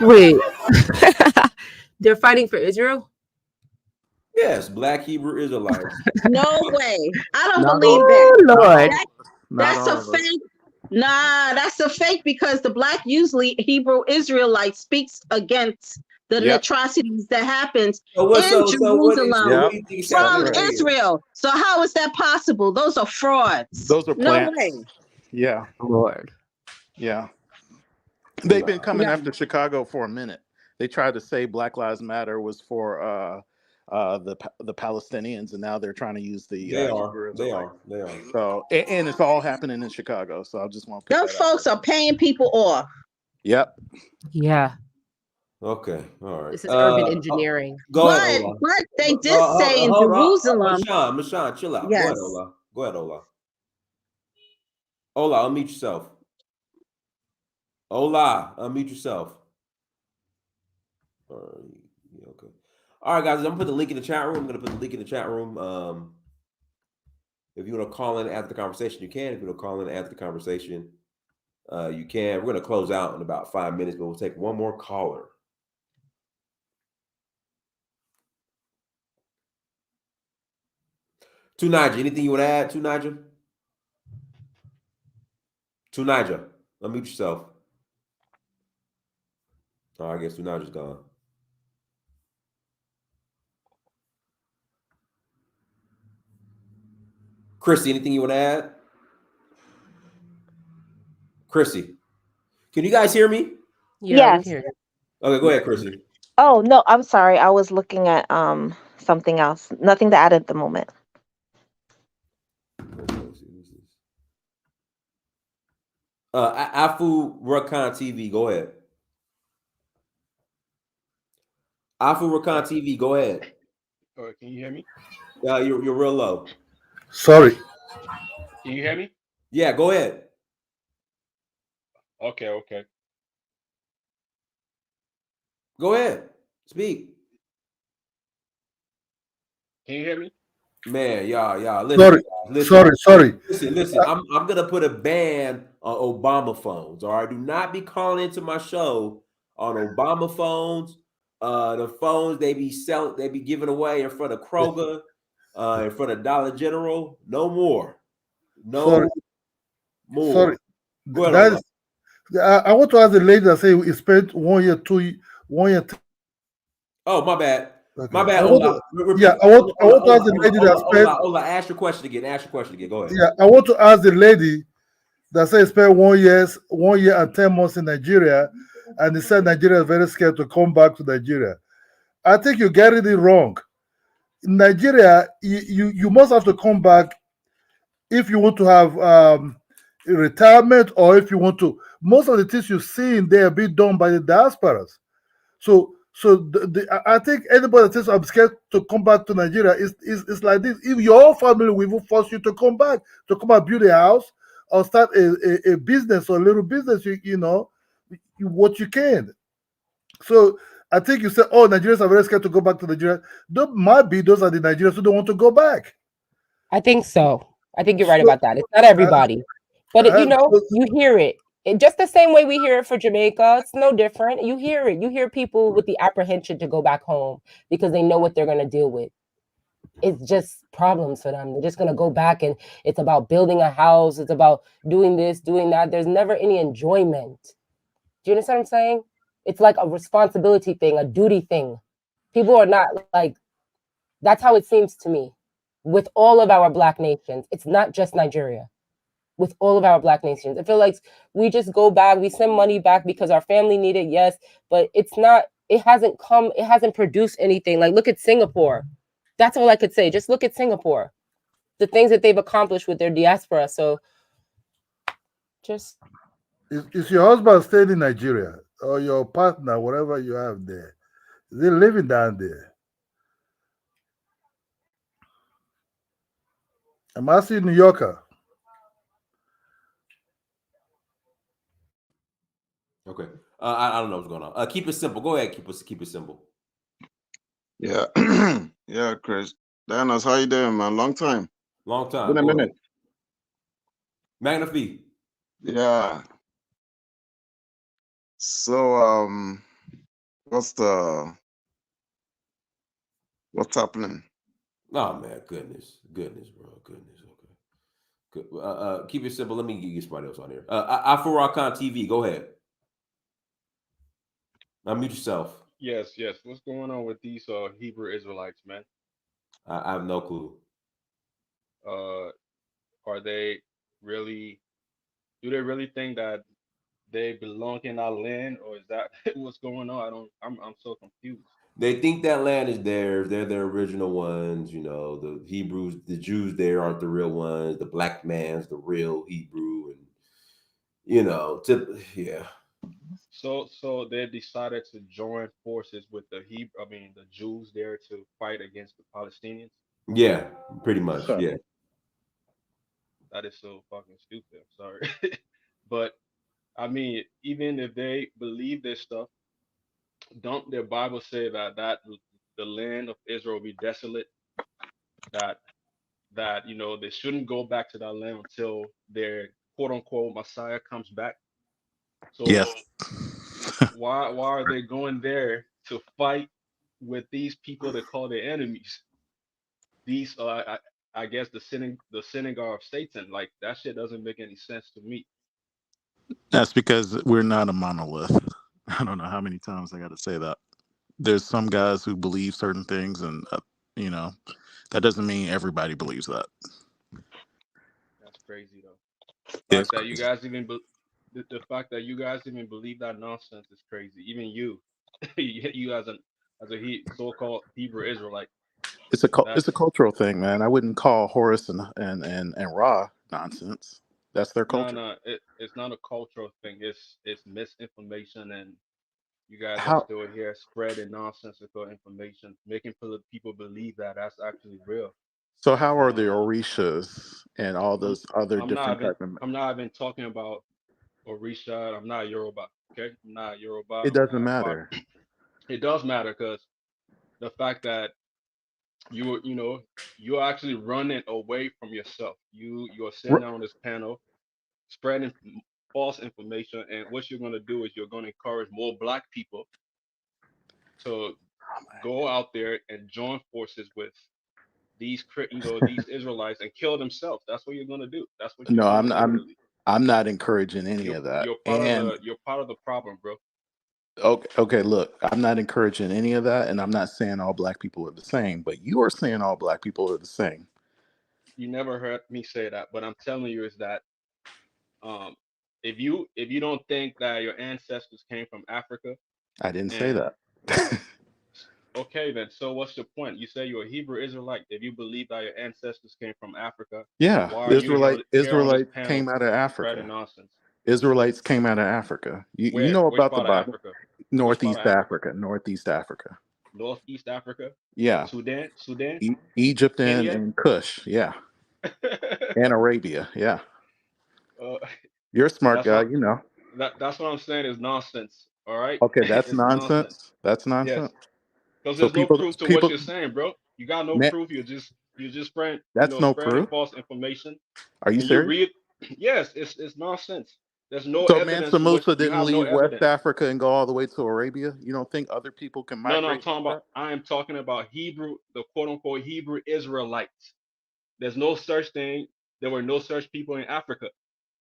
Wait. They're fighting for Israel? Yes, Black Hebrew Israelites. No way. I don't Not believe all. that. Oh, Lord. Not That's a all of us. fake. Nah, that's a fake, because the Black usually Hebrew Israelite speaks against the Yep. atrocities that happens So what? in So what do Jerusalem Yep. you think is from happening right here? Israel. So how is that possible? Those are frauds. Those are No plants. way. Yeah. Lord. Yeah. They've been Nah. coming No. after Chicago for a minute. They tried to say Black Lives Matter was for the Palestinians, and now they're trying to use the They Hebrew are. They Israelites. are. They are. So and it's all happening in Chicago. So I just want to put Them that out folks there. are paying people off. Yep. Yeah. Okay. All right. This is urban engineering. Go ahead, Ola. But they did say in Hold on. Jerusalem. Mashawn, chill out. Go Yes. ahead, Ola. Go ahead, Ola. Ola, unmute yourself. Ola, unmute yourself. Yeah, okay. All right, guys. I'm gonna put the link in the chat room. I'm gonna put the link in the chat room. If you want to call in after the conversation, you can. If you want to call in after the conversation, you can. We're gonna close out in about 5 minutes, but we'll take one more caller. To Niger, anything you want to add? To Niger? To Niger, unmute yourself. Oh, I guess To Niger's gone. Chrissy, anything you want to add? Chrissy, can you guys hear me? Yeah, we Yes. hear you. Okay, go ahead, Chrissy. Oh, no, I'm sorry. I was looking at something else. Nothing to add at the moment. Afu Rakan TV, go ahead. Afu Rakan TV, go ahead. All right, can you hear me? You're real low. Sorry. Can you hear me? Yeah, go ahead. Okay. Go ahead. Speak. Can you hear me? Man, y'all, listen. Sorry. Listen. I'm gonna put a ban on Obama phones. All right, do not be calling into my show on Obama phones. The phones they be selling, they be giving away in front of Kroger, in front of Dollar General. No more. No more. Sorry. Go ahead. That is, I want to ask the lady that say he spent 1 year, 1 year. Oh, my bad. Okay. My bad, I want Ola. to ask the lady that spent. Ola, ask your question again. Go ahead. Yeah, I want to ask the lady that said he spent 1 year and 10 months in Nigeria, and he said Nigeria is very scared to come back to Nigeria. I think you're getting it wrong. In Nigeria, you must have to come back if you want to have retirement, or if you want to. Most of the things you've seen there be done by the diasporas. So I think anybody that says I'm scared to come back to Nigeria is like this. If your family will force you to come back build a house or start a business or a little business, what you can. So I think you said, oh, Nigerians are very scared to go back to Nigeria. There might be those are the Nigerians who don't want to go back. I think so. I think you're right about that. It's not everybody, but you hear it. Just the same way we hear it for Jamaica. It's no different. You hear it. You hear people with the apprehension to go back home because they know what they're going to deal with. It's just problems for them. They're just going to go back, and it's about building a house. It's about doing this, doing that. There's never any enjoyment. Do you understand what I'm saying? It's like a responsibility thing, a duty thing. People are not like, that's how it seems to me with all of our Black nations. It's not just Nigeria. With all of our Black nations, I feel like we just go back, we send money back because our family need it, yes, but it hasn't produced anything. Like, look at Singapore. That's all I could say. Just look at Singapore, the things that they've accomplished with their diaspora. So just Is your husband staying in Nigeria, or your partner, whatever you have there? Is he living down there? I'm asking New Yorker. Okay. I don't know what's going on. Keep it simple. Go ahead. Keep it simple. Yeah. Yeah, Chris. Danos, how you doing, man? Long time. Long time. Been a minute. Magnifi. Yeah. So what's happening? Oh man, goodness, bro, goodness. Okay. Good. Keep it simple. Let me get somebody else on here. Afurakan TV, go ahead. Unmute yourself. Yes. What's going on with these Hebrew Israelites, man? I have no clue. Are they really? Do they really think that they belong in our land, or is that what's going on? I'm so confused. They think that land is theirs. They're the original ones. The Hebrews, the Jews there aren't the real ones. The black man's the real Hebrew, and yeah. So they decided to join forces with the Jews there to fight against the Palestinians. Yeah, pretty much. Sure. Yeah. That is so fucking stupid. I'm sorry, but I mean, even if they believe this stuff, don't their Bible say that the land of Israel will be desolate? That they shouldn't go back to that land until their quote unquote Messiah comes back. So Yes. why are they going there to fight with these people they call their enemies? These I guess the synagogue of Satan. Like that shit doesn't make any sense to me. That's because we're not a monolith. I don't know how many times I got to say that. There's some guys who believe certain things, and you know, that doesn't mean everybody believes that. That's crazy though. It's Fact that you crazy. guys even the fact that you guys even believe that nonsense is crazy. Even you, you as a so-called Hebrew Israelite. It's a That's cultural thing, man. I wouldn't call Horus and Ra nonsense. That's their culture. no. It's not a cultural thing. It's misinformation, and you guys are How still here spreading nonsensical information, making people believe that that's actually real. so? How are the Um, Orishas and all I'm those other I'm not different even type of? I'm not even talking about Orisha. I'm not Yoruba. Okay, I'm not Yoruba. It I'm doesn't not part. matter. It does matter because the fact that you're actually running away from yourself. You're sitting R- on this panel spreading false information, and what you're going to do is you're going to encourage more black people to go out there and join forces with these Israelites and kill themselves. That's what you're going to do. That's what you're No, doing I'm literally. I'm not encouraging any of that. And You're part of the problem, bro. okay, look, I'm not encouraging any of that, and I'm not saying all black people are the same. But you are saying all black people are the same. You never heard me say that, but I'm telling you is that um if you don't think that your ancestors came from Africa, I didn't say and that. okay, then so what's your point? You say you're a Hebrew Israelite. If you believe that your ancestors came from Africa, Yeah, why are you here on this Israelites panel came out of spreading Africa. nonsense? Israelites came out of Africa. You Where? know Which about the part of Bible. Africa? Which part of Northeast Africa? Africa, Northeast Africa. Northeast Africa? Yeah, Sudan? Egypt Kenya? and Kush. Yeah, and Arabia. Yeah, uh, you're a smart that's guy. what You know. that's what I'm saying is nonsense. All right, Okay, that's it's nonsense. nonsense. That's Yes, nonsense. because So there's no proof to what people, you're saying, bro. You got no man, proof. You're just spreading that's no spreading proof. false information. Are you And you serious? read, yes, it's nonsense. There's no So Mansa evidence to what Musa you didn't have. No leave West evidence. Africa and go all the way to Arabia? You don't think other people can No, I'm migrate talking like about. that? I am talking about Hebrew, the quote unquote Hebrew Israelites. There's no such thing. There were no such people in Africa.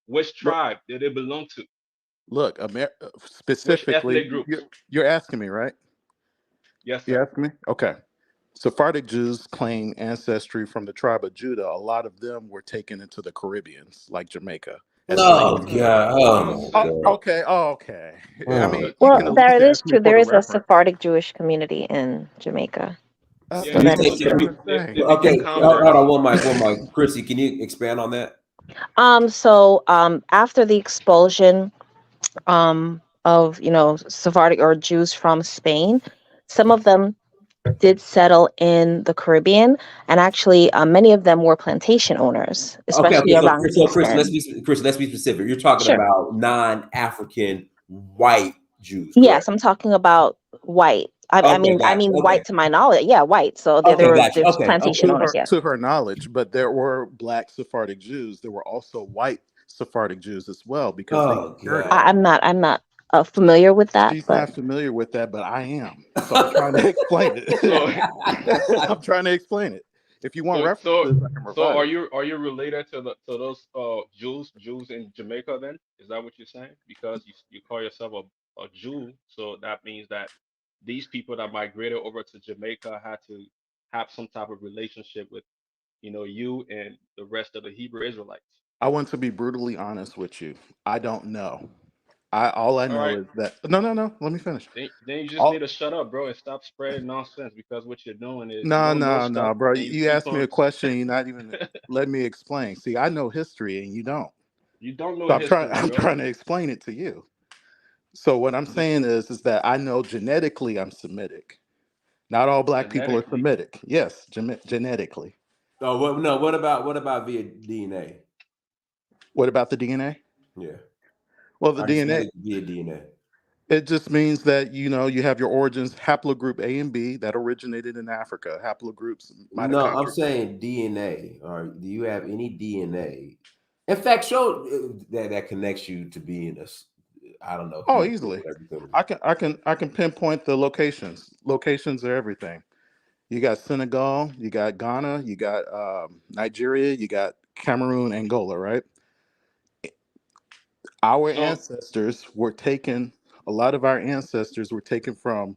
Which Look, tribe did they belong to? look, Which specifically, ethnic groups? you're asking me, right? Yes, You sir. asking me? Okay. Sephardic Jews claim ancestry from the tribe of Judah. A lot of them were taken into the Caribbeans, like Jamaica, as Oh slaves. Nonsense, God! bro. Oh my Nonsense, bro. Okay. Oh, okay. I God! mean, The, you Well, can at there least it is ask me true. for There the is a reference. Sephardic Jewish community in Jamaica. So yeah, You that say is but I'm true. trying to say. they became okay? Hold converts. on, one mic. Chrissy, can you expand on that? After the expulsion of Sephardic or Jews from Spain, some of them did settle in the Caribbean, and actually many of them were plantation owners, especially Okay. around So Chris, Kingston. Let's be specific. You're talking Sure. about non-African white Jews, Yes, correct? I'm talking about white. I Okay, mean, I gotcha. mean Okay, white to my knowledge. Yeah, white. So okay, gotcha. there's Okay. plantation owners. Yes. To her knowledge, but there were black Sephardic Jews. There were also white Sephardic Jews as well because they Oh converted. God. I'm not familiar with that, She's but not familiar with that, but I am. So I'm trying to explain So, it. I'm trying to explain it. If you want so, so, references, I can so, provide are it. you related to those Jews in Jamaica? Then is that what you're saying? Because you call yourself a Jew, so that means that these people that migrated over to Jamaica had to have some type of relationship with you and the rest of the Hebrew Israelites. I want to be brutally honest with you. I don't know. All I All know right, is that no. Let me finish. then you just need All to shut up, bro, and stop spreading nonsense because what you're doing is you no, don't know no, stuff no, bro. and you You keep asked me on. a question. You're not even letting me explain. See, I know history, and you don't. You don't know So I'm trying. history, I'm bro. trying to explain it to you. So what I'm This saying is that I know genetically I'm Semitic. Not all black people are genetically. Semitic. Yes, genetically. Oh, what about via DNA? What about the DNA? Yeah. Well, the Are you DNA. Semitic via DNA? It just means that you have your origins haplogroup A and B that originated in Africa. Haplogroups, No, I'm mitochondria. saying DNA. Or do you have any DNA? In fact, show that connects you to being I don't know, Oh, Hebrew, easily. whatever you call I can pinpoint the locations. Locations are everything. You got Senegal, you got Ghana, you got Nigeria, you got Cameroon, Angola, right? Our So ancestors were taken. A lot of our ancestors were taken from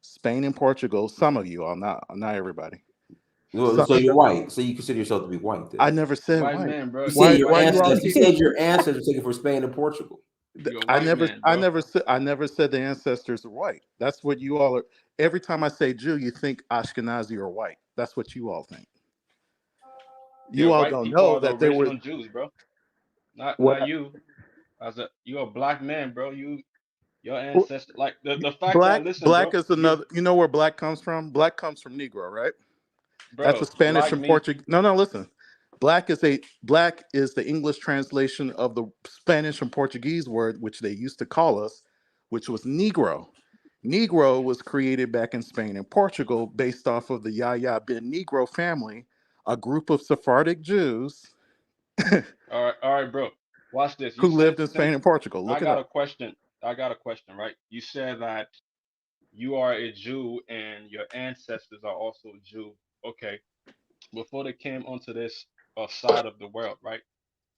Spain and Portugal. Some of you, all not everybody. Well, Some. so you're white. So you consider yourself to be white then. I never you're a said white white. man, bro. You said your Why you all ancestors. You keep? said your ancestors were taken from Spain and Portugal. You're a white man, I bro. never said the ancestors are white. That's what you all are. Every time I say Jew, you think Ashkenazi or white. That's what you all think. Yeah, You all white don't people know are the that there were original Jews, bro. Not what not you. You're a black man, bro. Your ancestor, like the fact that, listen, black bro, is you another. You know where black comes from? Black comes from Negro, right? That's a bro, Spanish black and means Portuguese. No, listen. Black is the English translation of the Spanish and Portuguese word, which they used to call us, which was Negro. Negro was created back in Spain and Portugal based off of the Yahya bin Negro family, a group of Sephardic Jews all right, bro. Watch this. You who said lived in Spain since and Portugal. I Look it got a up. question. I got a question, right? You said that you are a Jew and your ancestors are also Jew. Okay. Before they came onto this side of the world, right?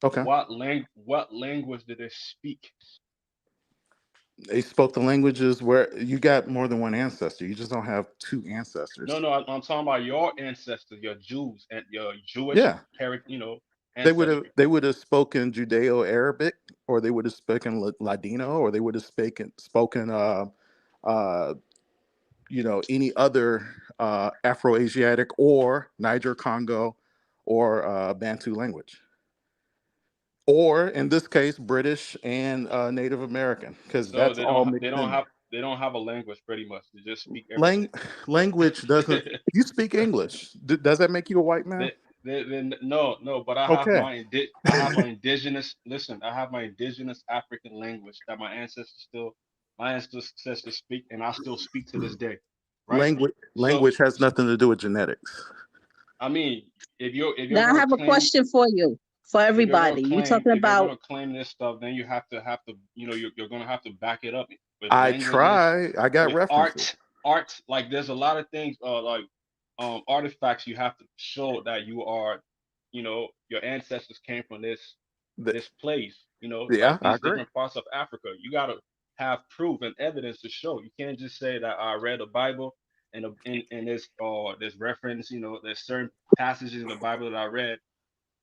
Okay. What language did they speak? They spoke the languages where you got more than one ancestor. You just don't have two No, ancestors. no, I'm talking about your ancestors, your Jews and your Jewish Yeah. ancestry. They would have spoken Judeo-Arabic, or they would have spoken Ladino, or they would have spoken uh, any other Afro-Asiatic or Niger Congo or Bantu language, or in this case British and Native American, because So that's all mixed in there. they don't have a language pretty much. They just speak everything. Lang- Language doesn't. You speak English. Does that make you a white man? No, but Okay. I have my indigenous, listen, I have my indigenous African language that my ancestors speak, and I still speak to this day, right? So Language has nothing to do with genetics. I mean, if you're Now I gonna have a claim question for you, for everybody. You talking if you're about gonna claim this stuff, then you have to you're gonna have to back it up with I languages, try. I got with references. art. Like there's a lot of things, like artifacts you have to show that your ancestors came from The- this place. Like yeah, I these agree. different parts of Africa. You gotta have proof and evidence to show. You can't just say that I read the Bible and there's reference. There's certain passages in the Bible that I read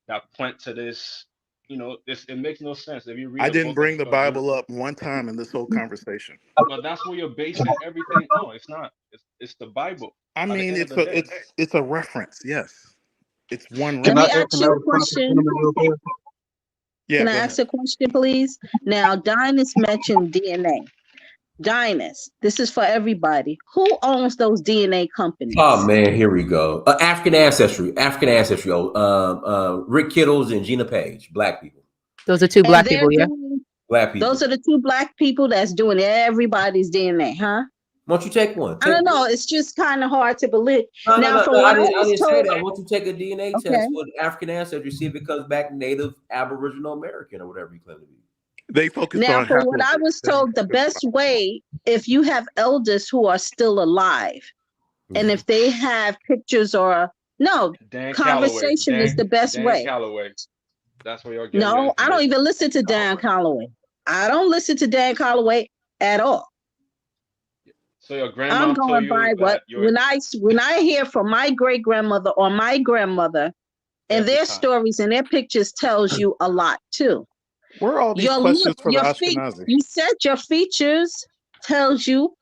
that point to this. It makes no sense if you read I the didn't book bring the of Deuteronomy. Bible up one time in this whole conversation. But that's what you're basing everything on. It's not. It's the Bible. I At the mean, end of the day, it's a reference. Yes, it's one let Can I me reference. ask can you I a respond to the question. gentleman real quick? Yeah, Can I go ahead. ask a question, please? Now, Dinus mentioned DNA. Dinus, this is for everybody. Who owns those DNA Oh companies? man, here we go. African ancestry. African ancestry. Rick Kittles and Gina Page. Black people. Those are two And black they're people, yeah. doing, Black people. those are the two black people that's doing everybody's DNA, huh? Why don't you take one? I Take don't one. know. It's just kind of hard to believe. No, no, Now, no, from no. what I I was didn't say told, that. Why don't you take a DNA okay. test for African ancestry, see if it comes back Native, Aboriginal American, or whatever you claim to be? They focus Now, on from what I haplogroups. was They don't told, the focus best on autosomal. way, if you have elders who are still alive, and if they have pictures or no, Dan Calloway, conversation is the best Dan way. Calloway. That's where you're getting your No, I don't information even from. listen to Dan Calloway. I don't listen to Dan Calloway at all. So your I'm grandma told going by you what that you're when I hear from my great grandmother or my grandmother and every their time. stories and their pictures tells you a lot too. Where are all these Your look, questions for the your feet. Ashkenazi? You said your features tells you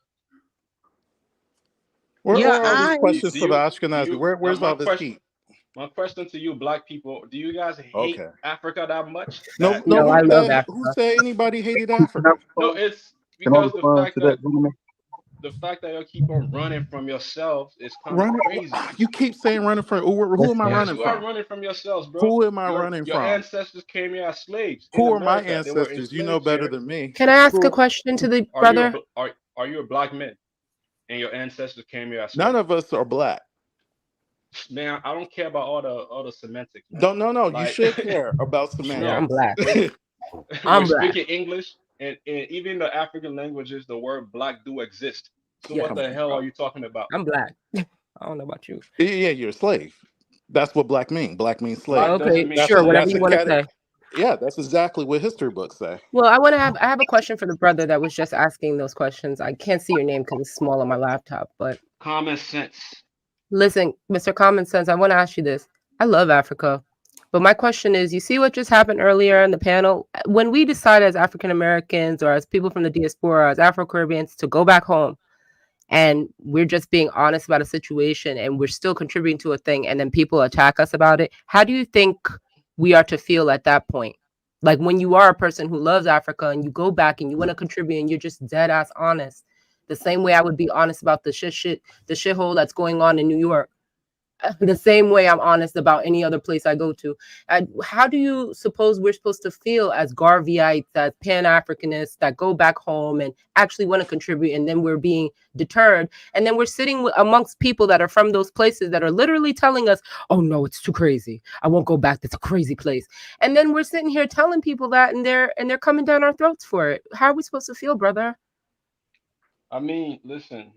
Where your are all these eyes. questions for the Do Ashkenazi? you Where's all this heat? my question to you black people, do you guys hate Okay. Africa that much No, that no. No, I love Who Africa. said anybody hated Can I Africa? no, respond? it's Can I because respond to that gentleman? the fact that you keep on running from yourselves is kind of Running? crazy. You keep saying running from who am I Yes, running you are from? running from yourselves, bro. Who am I Your running your from? ancestors came here as slaves in Who are my America. They were ancestors? You know enslaved better here. than me. Can I ask a Who question to the are you? brother? Are you a black man? And your ancestors came here as None slaves. of us are black. Man, I don't care about all the semantics, man. No. You Like, should care about Yeah, I'm semantics. black. we're I'm black. speaking English, and even the African languages, the word black do exist. So Yeah, what the hell are you talking about? I'm black. I don't know about you. Yeah, you're a slave. That's what black mean. Black means slave. Black doesn't Okay, mean sure, slave. whatever That's you a want to cat. say. Yeah, that's exactly what history books say. Well, I have a question for the brother that was just asking those questions. I can't see your name because it's small on my laptop, but Common sense. listen, Mr. Common Sense, I want to ask you this. I love Africa. But my question is, you see what just happened earlier in the panel? When we decide as African Americans or as people from the diaspora, as Afro-Caribbeans to go back home, and we're just being honest about a situation and we're still contributing to a thing, and then people attack us about it, how do you think we are to feel at that point? Like when you are a person who loves Africa and you go back and you want to contribute and you're just dead ass honest, the same way I would be honest about the shithole that's going on in New York, the same way I'm honest about any other place I go to. How do you suppose we're supposed to feel as Garveyites, as Pan-Africanists that go back home and actually want to contribute, and then we're being deterred, and then we're sitting amongst people that are from those places that are literally telling us, oh no, it's too crazy, I won't go back, that's a crazy place, and then we're sitting here telling people that, and they're coming down our throats for it. How are we supposed to feel, brother? I mean, listen,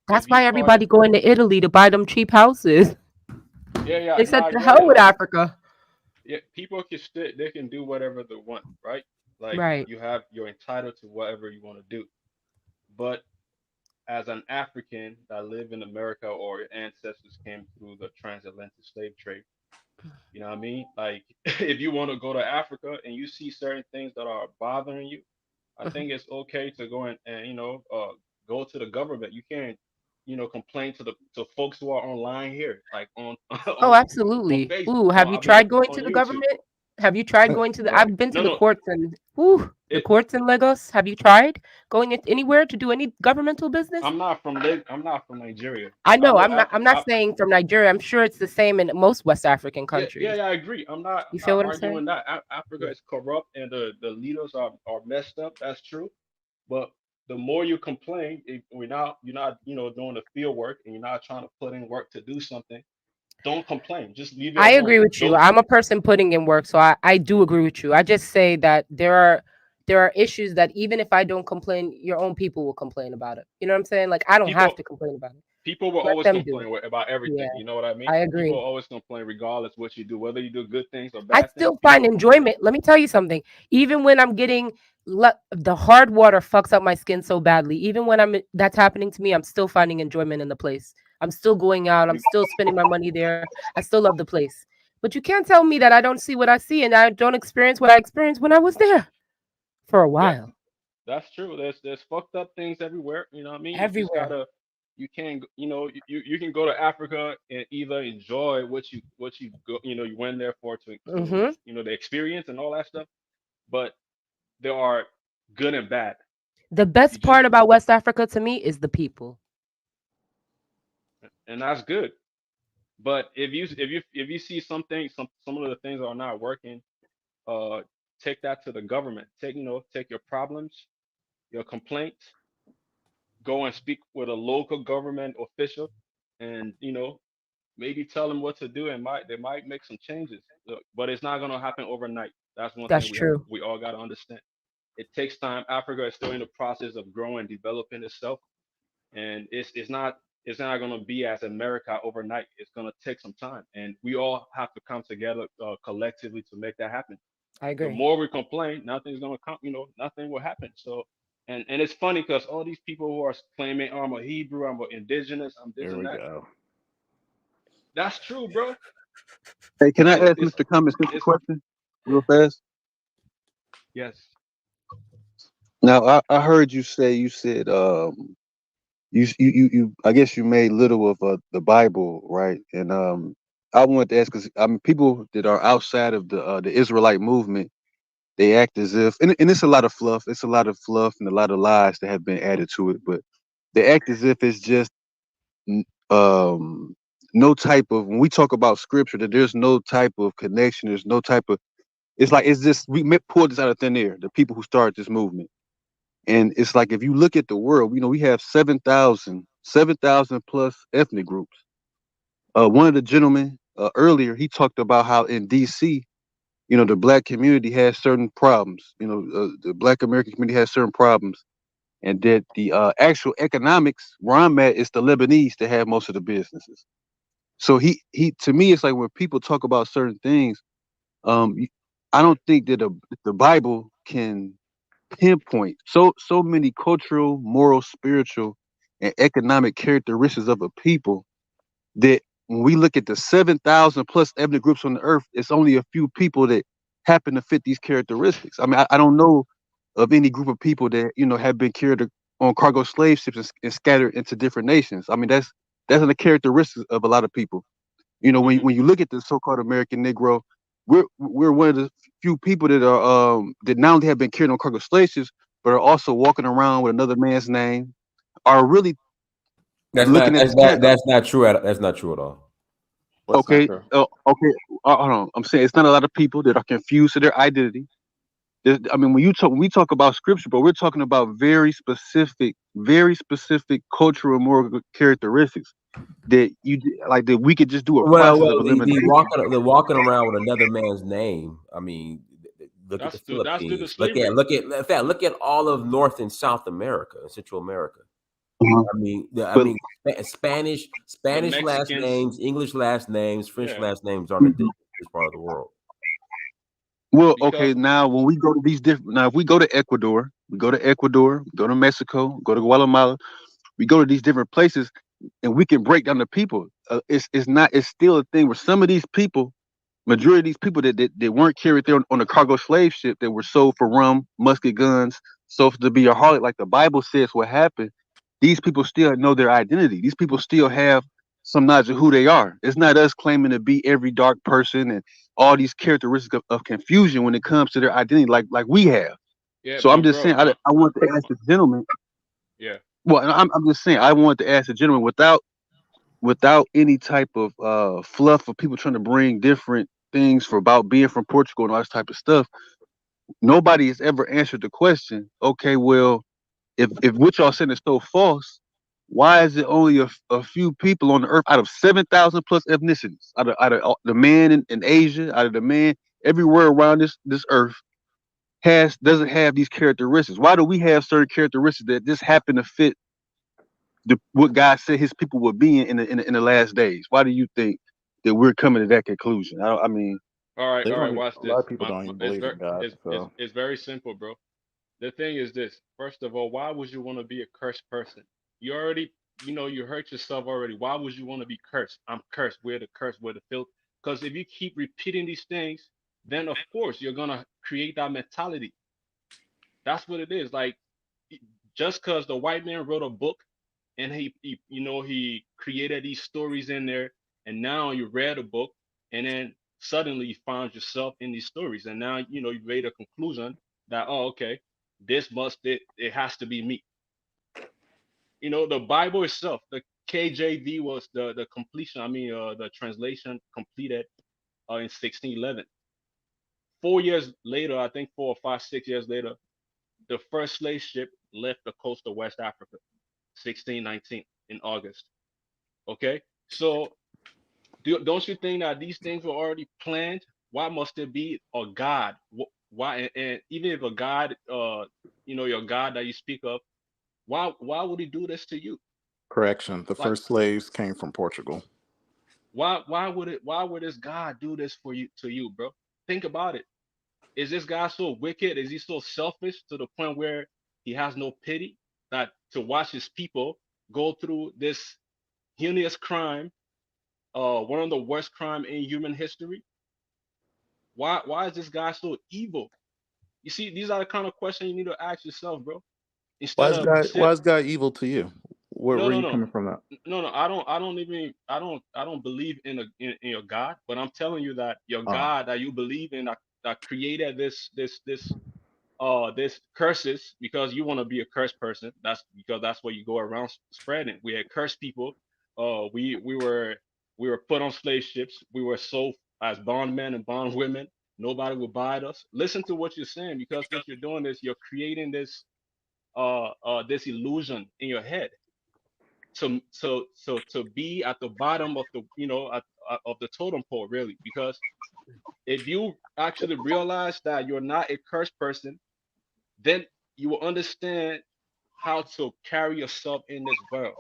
That's if you why call it, everybody going to Italy to buy them cheap houses. yeah, They no, said I to get hell it. with Africa. Yeah, people can they can do whatever they want, right? Like Right. you're entitled to whatever you want to do. But as an African that live in America or your ancestors came through the transatlantic slave trade, you know what I mean? Like if you want to go to Africa and you see certain things that are bothering you, I think it's okay to go and go to the government. You can't, complain to folks who are online here, like on Oh, on absolutely. Facebook. Ooh, have On you I mean tried going on to the YouTube. government? Have you tried Uh, going to the No, I've been to no, the no. courts and the It courts in Lagos. Have you tried going anywhere to do any governmental business? I'm not from Nigeria. I I know know I'm not saying from Nigeria. I'm sure it's the same in most West African countries. yeah, I agree. You I'm feel not what I'm saying? arguing that Africa Yeah. is corrupt and the leaders are messed up. That's true. But the more you complain, if you're not doing the field work and you're not trying to put in work to do something, don't complain. Just leave it I alone. agree with you. Don't I'm a person putting in work, so I do agree with you. I just say that there are issues that even if I don't complain, your own people will complain about it. You know what I'm saying? Like I don't have people to complain about it. people will Let always them do it. complain about Yeah, everything. You know what I mean? I People agree. will always complain regardless what you do, whether you do good things or I bad things. still People find will complain. enjoyment. Let me tell you something. Even when I'm getting the hard water fucks up my skin so badly. Even when that's happening to me, I'm still finding enjoyment in the place. I'm still going out. I'm You, still spending my money there. I still love the place. But you can't tell me that I don't see what I see and I don't experience what I experienced when I was there for a yeah, while. that's true. There's fucked up things everywhere. You know what I mean? You just Everywhere. gotta. You can't. You can go to Africa and either enjoy what you go. You went there for to Hmm. the experience and all that stuff. But there are good and bad. The You best just part about West Africa to me is the people. and that's good. But if you see something, some of the things that are not working, uh, take that to the government. Take your problems, your complaints, go and speak with a local government official, and maybe tell them what to do, and they might make some changes. Look, but it's not gonna happen overnight. That's one That's thing true. we all gotta understand. It takes time. Africa is still in the process of growing, developing itself, and it's not going to be as America overnight. It's going to take some time, and we all have to come together collectively to make that happen. I The agree. more we complain, nothing's going to come. Nothing will happen. So, and it's funny because all these people who are claiming I'm a Hebrew, I'm a indigenous, I'm this Here and we that. go. That's true, bro. Hey, can I It's ask it's Mr. Cummings a it's question real fast? yes. Now, I heard you say you said you I guess you made little of the Bible, right? And I wanted to ask because people that are outside of the Israelite movement, they act as if and it's a lot of fluff. It's a lot of fluff and a lot of lies that have been added to it, but they act as if it's just no type of, when we talk about scripture, that there's no type of connection, there's no type of, it's like it's just we pulled this out of thin air, the people who started this movement. And it's like if you look at the world, we have 7,000 plus ethnic groups. One of the gentlemen earlier, he talked about how in DC, the black community has certain problems. The black American community has certain problems, and that the actual economics where I'm at is the Lebanese that have most of the businesses. So he to me, it's like when people talk about certain things, I don't think that the Bible can pinpoint so many cultural, moral, spiritual, and economic characteristics of a people that when we look at the 7,000 plus ethnic groups on the earth, it's only a few people that happen to fit these characteristics. I mean, I don't know of any group of people that have been carried on cargo slave ships and scattered into different nations. I mean, that's a characteristic of a lot of people. When you look at the so-called American Negro, we're one of the few people that are that not only have been carried on cargo slave ships, but are also walking around with another man's name, are really That's not looking at that's the not standard. that's not true. That's not true at all. What's not Okay, true? okay. Hold on. I'm saying it's not a lot of people that are confused to their identity. I mean, when we talk about scripture, but we're talking about very specific cultural and moral characteristics that like that we could just do a Well, process of the elimination. walking around with another man's name. I mean, look at the That's due to Philippines. slavery. In fact, look at all of North and South America and Central America. Uh-huh. I But mean, Spanish The last Mexicans, names, English last names, French yeah, last names aren't indigenous to this part of the world. well, okay. because Now, when we go to these different, now if we go to Ecuador, we go to Mexico, go to Guatemala, we go to these different places, and we can break down the people. It's still a thing where some of these people, majority of these people that weren't carried there on a cargo slave ship, that were sold for rum, musket guns, sold to be a harlot, like the Bible says what happened. These people still know their identity. These people still have some knowledge of who they are. It's not us claiming to be every dark person and all these characteristics of confusion when it comes to their identity, like we have. yeah, So I'm but just bro, saying, I want to ask the gentleman. yeah, Well, I'm just saying, I want to ask the gentleman without any type of fluff of people trying to bring different things for about being from Portugal and all this type of stuff. Nobody has ever answered the question. Okay, well, if what y'all saying is so false, why is it only a few people on the earth out of 7,000 plus ethnicities, out of the man in Asia, out of the man everywhere around this earth doesn't have these characteristics? Why do we have certain characteristics that just happen to fit what God said His people would be in the last days? Why do you think that we're coming to that conclusion? I mean, They all right. don't. Watch A lot this. of people don't even It's believe very, in God. So it's very simple, bro. The thing is this. First of all, why would you want to be a cursed person? You already, you hurt yourself already. Why would you want to be cursed? I'm cursed. We're the curse. We're the filth. Because if you keep repeating these things, then of course you're gonna create that mentality. That's what it is. Like, just because the white man wrote a book and he created these stories in there, and now you read a book, and then suddenly you found yourself in these stories, and now you made a conclusion that, oh, okay, it has to be me. The Bible itself, the KJV was the completion. I mean, the translation completed in 1611. 4 years later, I think 4 or 5, 6 years later, the first slave ship left the coast of West Africa, 1619 in August. Okay, so don't you think that these things were already planned? Why must there be a God? Why? And even if a God, your God that you speak of, why would he do this to you? correction. The Like, first slaves came from Portugal. why would this God do this for you to you, bro? Think about it. Is this guy so wicked? Is he so selfish to the point where he has no pity that to watch his people go through this heinous crime, one of the worst crime in human history? Why is this guy so evil? You see, these are the kind of questions you need to ask yourself, bro. Why Instead is of God? Why is God evil to you? Where no, are no, you no, coming from that? no, no. I don't believe in your God, but I'm telling you that your Uh, God that you believe in, that created this this curses because you want to be a cursed person. That's because that's what you go around spreading. We had cursed people. We were put on slave ships. We were sold as bondmen and bondwomen. Nobody would buy us. Listen to what you're saying, because what you're doing is you're creating this this illusion in your head. So to be at the bottom of the of the totem pole, really, because if you actually realize that you're not a cursed person, then you will understand how to carry yourself in this world.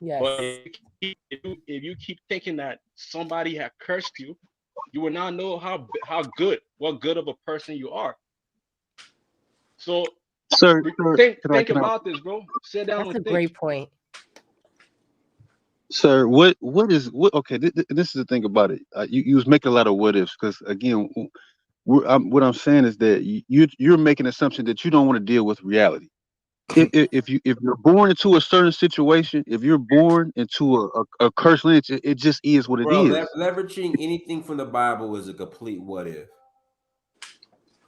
Yes. But if you keep thinking that somebody had cursed you, you will not know what good of a person you are. So Sir, think about this, bro. Sit down That's and a think. great point. sir, what okay, this is the thing about it. You was making a lot of what ifs, because again, what I'm saying is that you're making an assumption that you don't want to deal with reality. If you're born into a certain situation, if you're born into a cursed lineage, it just is what it Bro, is. leveraging anything from the Bible is a complete what if.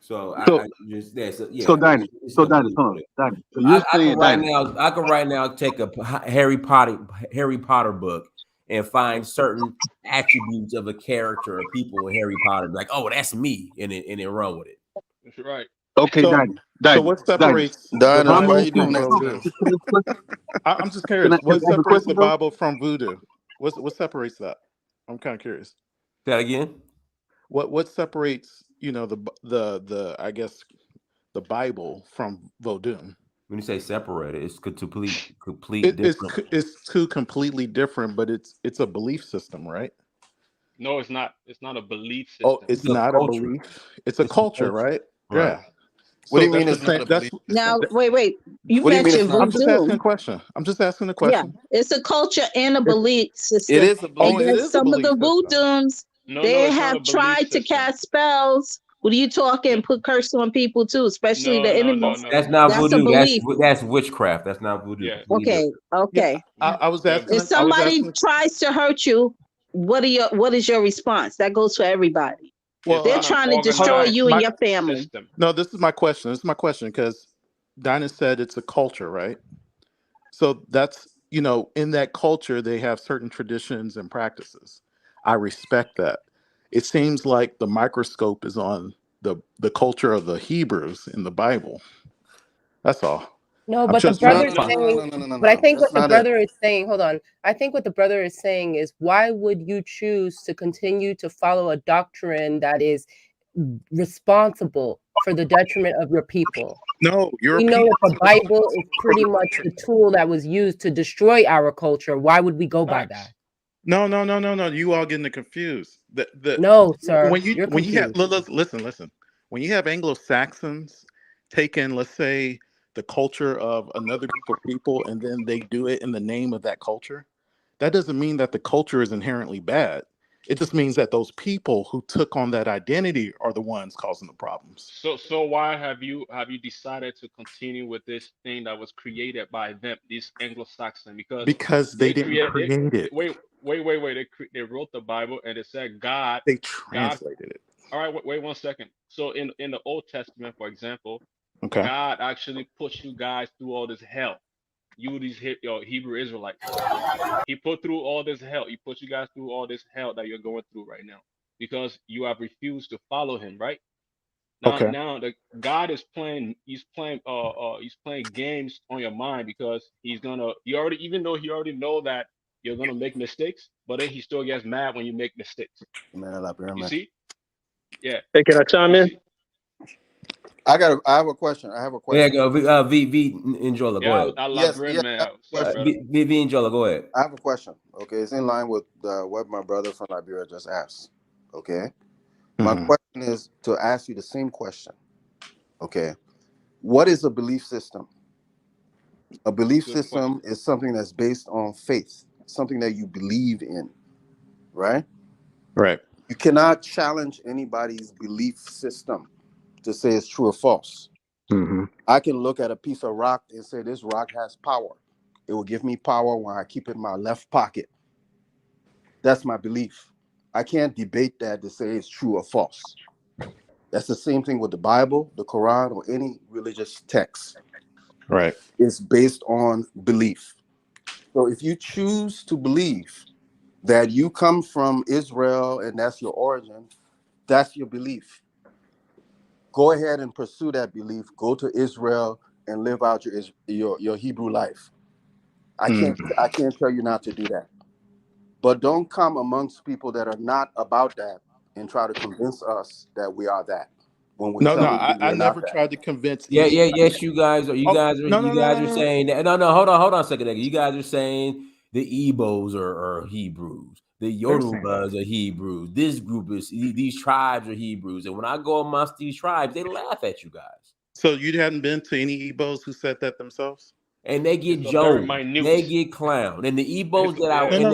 So So I just that's so Dinah, it's a so Dinah, complete hold what on, if. Dinah. So you're saying, Dinah. I could right now take a Harry Potter book and find certain attributes of a character or people in Harry Potter, like, oh, that's me, and then run with it. That's right. Okay, So, Dinah, so Dinah, what Dinah. separates the Dinah, why are Bible you from doing that to voodoo? them? I'm just Can curious. I What have a separates the question, bro? Bible from voodoo? What separates that? I'm kind of curious. Say that again. What separates the I guess the Bible from voodoo? When you say separated, it's complete different. It's two completely different, but it's a belief system, right? No, it's not. It's not a belief Oh, system. It's it's a not a culture. belief. It's a It's a culture, culture, right? right? Yeah. What do So you mean that's the it's not same. a belief Now, system? wait. You What do you mean it's mentioned not a I'm just belief? asking voodoo. a question. I'm just asking a Yeah, question. it's a culture and a It's, belief It system. is a oh, And belief it then is a system. some of belief the system. voodoos, No, they it's not have a belief tried to system. cast spells. What are you talking? No, Put curse on people too, especially the enemies. That's not That's a voodoo. belief. That's witchcraft. That's not voodoo. Yeah, Completely Okay, different. Yeah, okay. I was yeah. asking. If I was somebody asking. tries to hurt you, what is your response? That goes for everybody. It's Well, They're not an trying to hold destroy on. organized you and your family. system. No, this is my question. This is my question because Dinah said it's a culture, right? So that's in that culture they have certain traditions and practices. I respect that. It seems like the microscope is on the culture of the Hebrews in the Bible. That's all. No, I'm but the just No, trying brother's to no, find. no, saying, no, no, no, no, but I no. think That's what the not it. brother is saying, hold on. I think what the brother is saying is, why would you choose to continue to follow a doctrine that is responsible for the detriment of your people? No, We know that Europeans the are Bible is responsible for pretty the much the detriment. tool that was used to destroy our culture. Why would we go by that? Facts. No, no, no, no, no. You all getting it confused. No, sir, When you have you're confused. listen. When you have Anglo Saxons taking, let's say, the culture of another group of people, and then they do it in the name of that culture, that doesn't mean that the culture is inherently bad. It just means that those people who took on that identity are the ones causing the problems. So why have you decided to continue with this thing that was created by them, this Anglo-Saxon? Because Because they they didn't created create it; wait. They wrote the Bible and it said they God. translated it. All right, wait 1 second. So in the Old Testament, for example, Okay. God actually put you guys through all this hell. You these Hebrew Israelites. He put through all this hell. He put you guys through all this hell that you're going through right now because you have refused to follow him, right? Okay. Now the God is playing. He's playing games on your mind because he already, even though he already know that you're gonna make mistakes, but then he still gets mad when you make mistakes. You see? Yeah. Hey, can I chime You in? see? I have a question. I have a There you question. go. V Enjola, go Yeah, ahead. I love Yes, bread, yes, I have man. a What's up, question. brother? V Enjola, go ahead. I have a question. Okay, it's in line with what my brother from Liberia just asked. Okay, my Mhm. question is to ask you the same question. Okay, what is a belief system? A belief Good question. system is something that's based on faith, something that you believe in, right? Right. You cannot challenge anybody's belief system to say it's true or false. Hmm. I can look at a piece of rock and say this rock has power. It will give me power when I keep it in my left pocket. That's my belief. I can't debate that to say it's true or false. That's the same thing with the Bible, the Quran, or any religious text. Right. It's based on belief. So if you choose to believe that you come from Israel and that's your origin, that's your belief. Go ahead and pursue that belief. Go to Israel and live out your Hebrew life. I can't tell you not to do that. But don't come amongst people that are not about that and try to convince us that we are that when we're No, telling you I we're not never that. tried to convince Yeah, anybody. yes, you guys are. You Oh, guys are. no, no, You no, guys no, are no. saying that. No, hold on a second. You guys are saying the Igbos are Hebrews. The Yorubas are Hebrews. This group is these tribes are Hebrews. And when I go amongst these tribes, they laugh at you guys. So you hadn't been to any Igbos who said that themselves? And they get It's a very joked. minute. They get clowned. And the Igbos that I Yeah.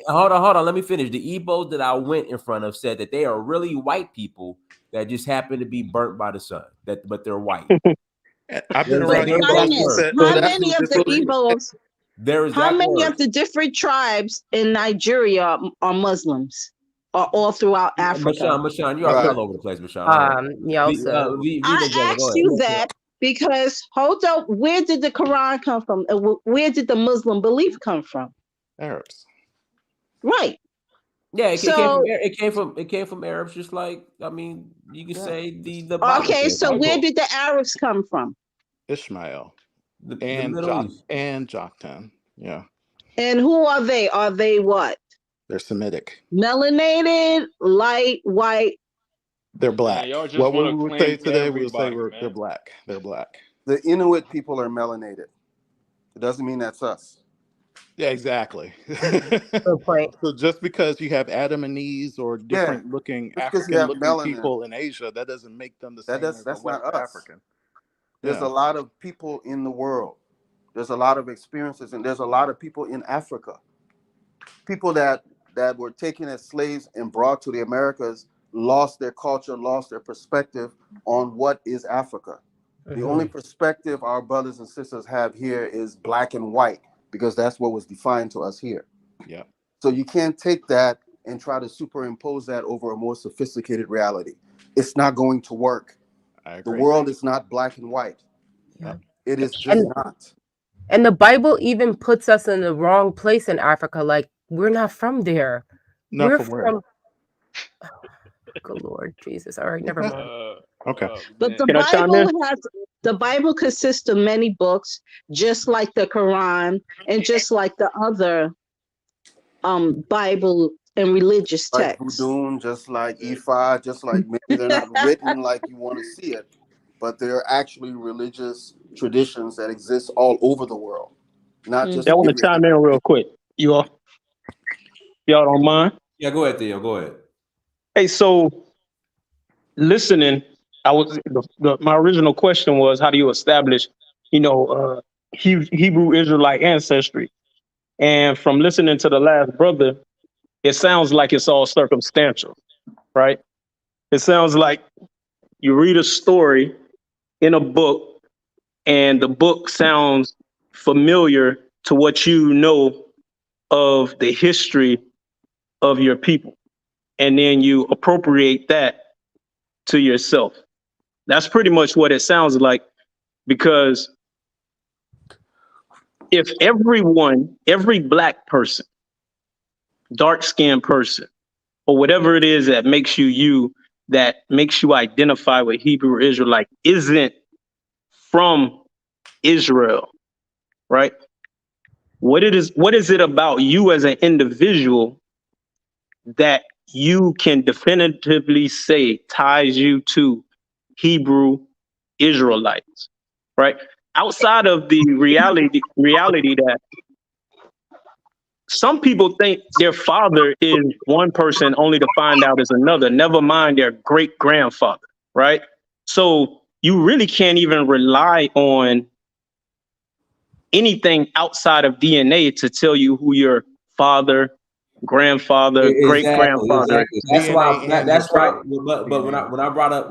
hold on, let me finish. The Igbos that I went in front of said that they are really white people that just happen to be burnt by the sun. But they're white. I've been But around Igbos who Highness, said how that many of the Igbos, Their how exact many words. of the different tribes in Nigeria are Muslims? Or all throughout Africa? Mashawn, you're all over the place, Mashawn. I asked you that because hold up, where did the Quran come from? Where did the Muslim belief come from? Arabs. Right. Yeah, So it came from Arabs, just like you could say the Bible. okay, came so from where Arabs. did the Arabs come from? Ishmael. The and Middle East. And Joktan. Yeah. And who are they? Are they what? They're Semitic. Melanated, light, white. They're black. y'all just What we wanna would claim say today, we would say everybody, they're black. They're black. The Inuit people are melanated. It doesn't mean that's us. Yeah, exactly. Good point. So just because you have Adamese or different looking Just because you African have looking melanin, people in Asia, that doesn't make them the same as a that's not West us. African. There's a lot of people in the world. There's a lot of experiences, and there's a lot of people in Africa. People that were taken as slaves and brought to the Americas lost their culture, lost their perspective on what is Africa. The only perspective our brothers and sisters have here is black and white, because that's what was defined to us here. Yeah. So you can't take that and try to superimpose that over a more sophisticated reality. It's not going to work. I The agree. world is not black and white. Yeah. It is just not. And the Bible even puts us in the wrong place in Africa. Like, we're not from there. Not We're from where? from good Lord Jesus. All right, never mind. Okay. But the Can I chime in? Bible consists of many books, just like the Quran and just like the other Bible and religious Like texts. Vudun, just like Ifa, just like maybe they're not written like you want to see it, but they're actually religious traditions that exist all over the world, not just I want to here. chime in real quick. Y'all don't mind? Yeah, go ahead, Theo. Go ahead. Hey, so listening, my original question was, how do you establish, Hebrew Israelite ancestry? And from listening to the last brother, it sounds like it's all circumstantial, right? It sounds like you read a story in a book, and the book sounds familiar to what you know of the history of your people. And then you appropriate that to yourself. That's pretty much what it sounds like, because if every black person, dark-skinned person, or whatever it is that makes you, that makes you identify with Hebrew Israelite, isn't from Israel, right? What is it about you as an individual that you can definitively say ties you to Hebrew Israelites, right? Outside of the reality that some people think their father is one person only to find out is another, never mind their great grandfather, right? So you really can't even rely on anything outside of DNA to tell you who your father, grandfather, great grandfather. Exactly. That's why. That's right. why. But when I brought up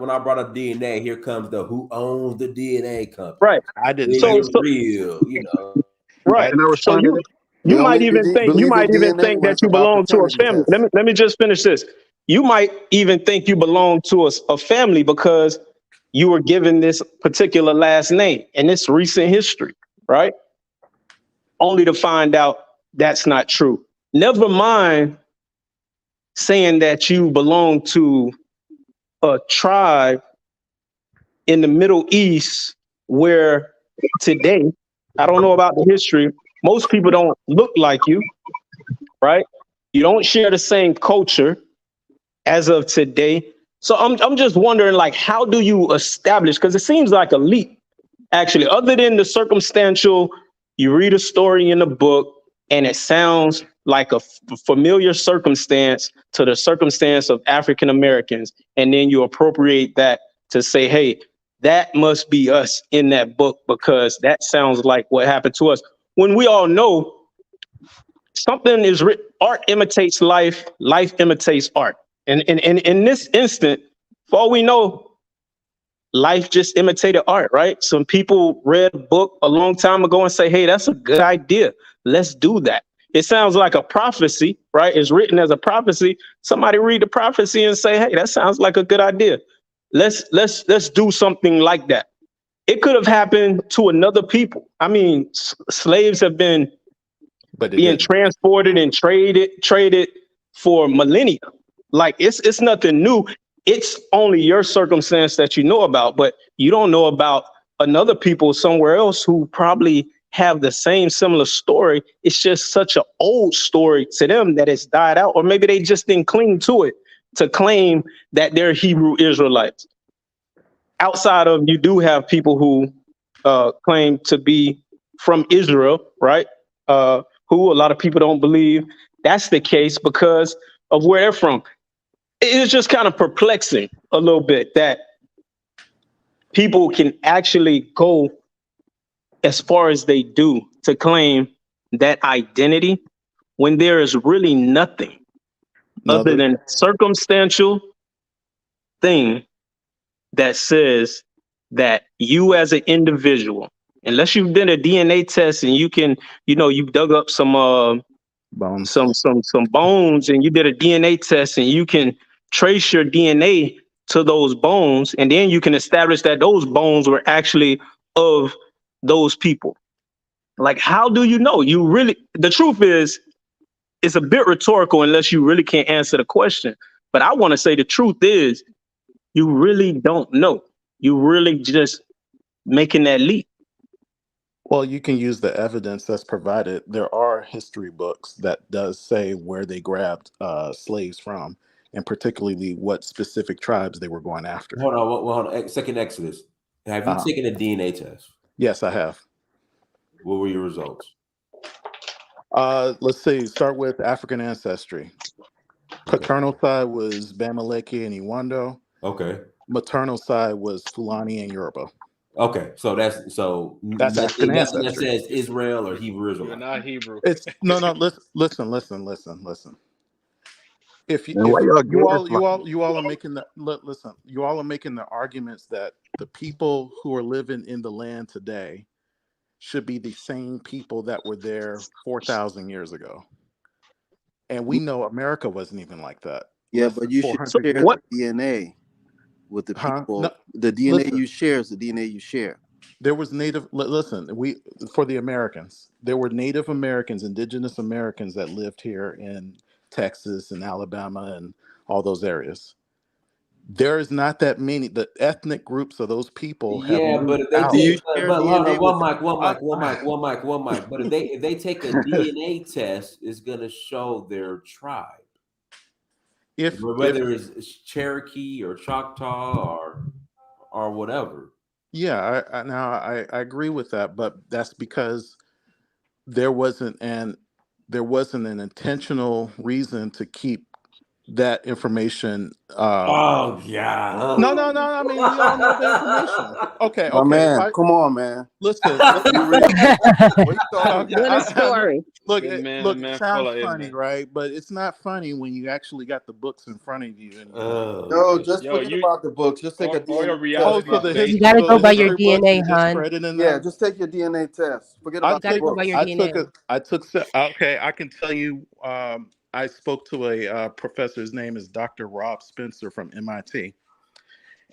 DNA, here comes the who owns the DNA company. Right. I didn't Is say it real? Right. Can I So respond to that? you They might only even think believe in DNA that when you it's an belong to a opportunity family. test. Let me just finish this. You might even think you belong to a family because you were given this particular last name in this recent history, right? Only to find out that's not true. Never mind saying that you belong to a tribe in the Middle East where today, I don't know about the history, most people don't look like you, right? You don't share the same culture as of today. So I'm just wondering, like, how do you establish, because it seems like a leap, actually, other than the circumstantial, you read a story in a book and it sounds like a familiar circumstance to the circumstance of African Americans, and then you appropriate that to say, hey, that must be us in that book because that sounds like what happened to us. When we all know something is written, art imitates life, life imitates art. And in this instant, for all we know, life just imitated art, right? Some people read a book a long time ago and say, hey, that's a good idea. Let's do that. It sounds like a prophecy, right? It's written as a prophecy. Somebody read the prophecy and say, hey, that sounds like a good idea. Let's do something like that. It could have happened to another people. I mean, slaves have been being transported and traded for millennia. Like it's nothing new. It's only your circumstance that you know about, but you don't know about another people somewhere else who probably have the same similar story. It's just such an old story to them that it's died out, or maybe they just didn't cling to it to claim that they're Hebrew Israelites. Outside of, you do have people who claim to be from Israel, right? Who a lot of people don't believe that's the case because of where they're from. It's just kind of perplexing a little bit that people can actually go as far as they do to claim that identity when there is really nothing other than circumstantial thing that says that you as an individual, unless you've done a DNA test and you can, you've dug up some bones, some bones, and you did a DNA test and you can trace your DNA to those bones, and then you can establish that those bones were actually of those people. Like, how do you know? The truth is, it's a bit rhetorical unless you really can't answer the question. But I want to say the truth is, you really don't know. You really just making that leap. Well, you can use the evidence that's provided. There are history books that does say where they grabbed slaves from, and particularly what specific tribes they were going after. Hold on. Second Exodus. Have you taken a DNA test? Yes, I have. What were your results? Let's see. Start with African ancestry. Paternal side was Bamileke and Iwando. Okay. Maternal side was Fulani and Yoruba. Okay, so that's African ancestry. That says Israel or Hebrew Israelite. You're not Hebrew. It's no. Listen. If you all are making the arguments that the people who are living in the land today should be the same people that were there 4,000 years ago, and we know America wasn't even like that. Yeah, but you should share the DNA with the people. No, the DNA you share is the DNA you share. There was for the Americans, there were Native Americans, indigenous Americans that lived here in Texas and Alabama and all those areas. There is not that many. The ethnic groups of those people have moved out. One mic. But if they take a DNA test, it's gonna show their tribe. Whether it's Cherokee or Choctaw or whatever. Yeah, I agree with that, but that's because there wasn't an intentional reason to keep that information. Oh yeah. No. I mean, we all know the information. Okay. Man, come on, man. Listen. What a story. Look, it sounds funny, right? But it's not funny when you actually got the books in front of you. No, just forget about the books. Just take a DNA test. You gotta go by your DNA, hon. Yeah, just take your DNA test. Forget about the books. I can tell you I spoke to a professor. His name is Dr. Rob Spencer from MIT.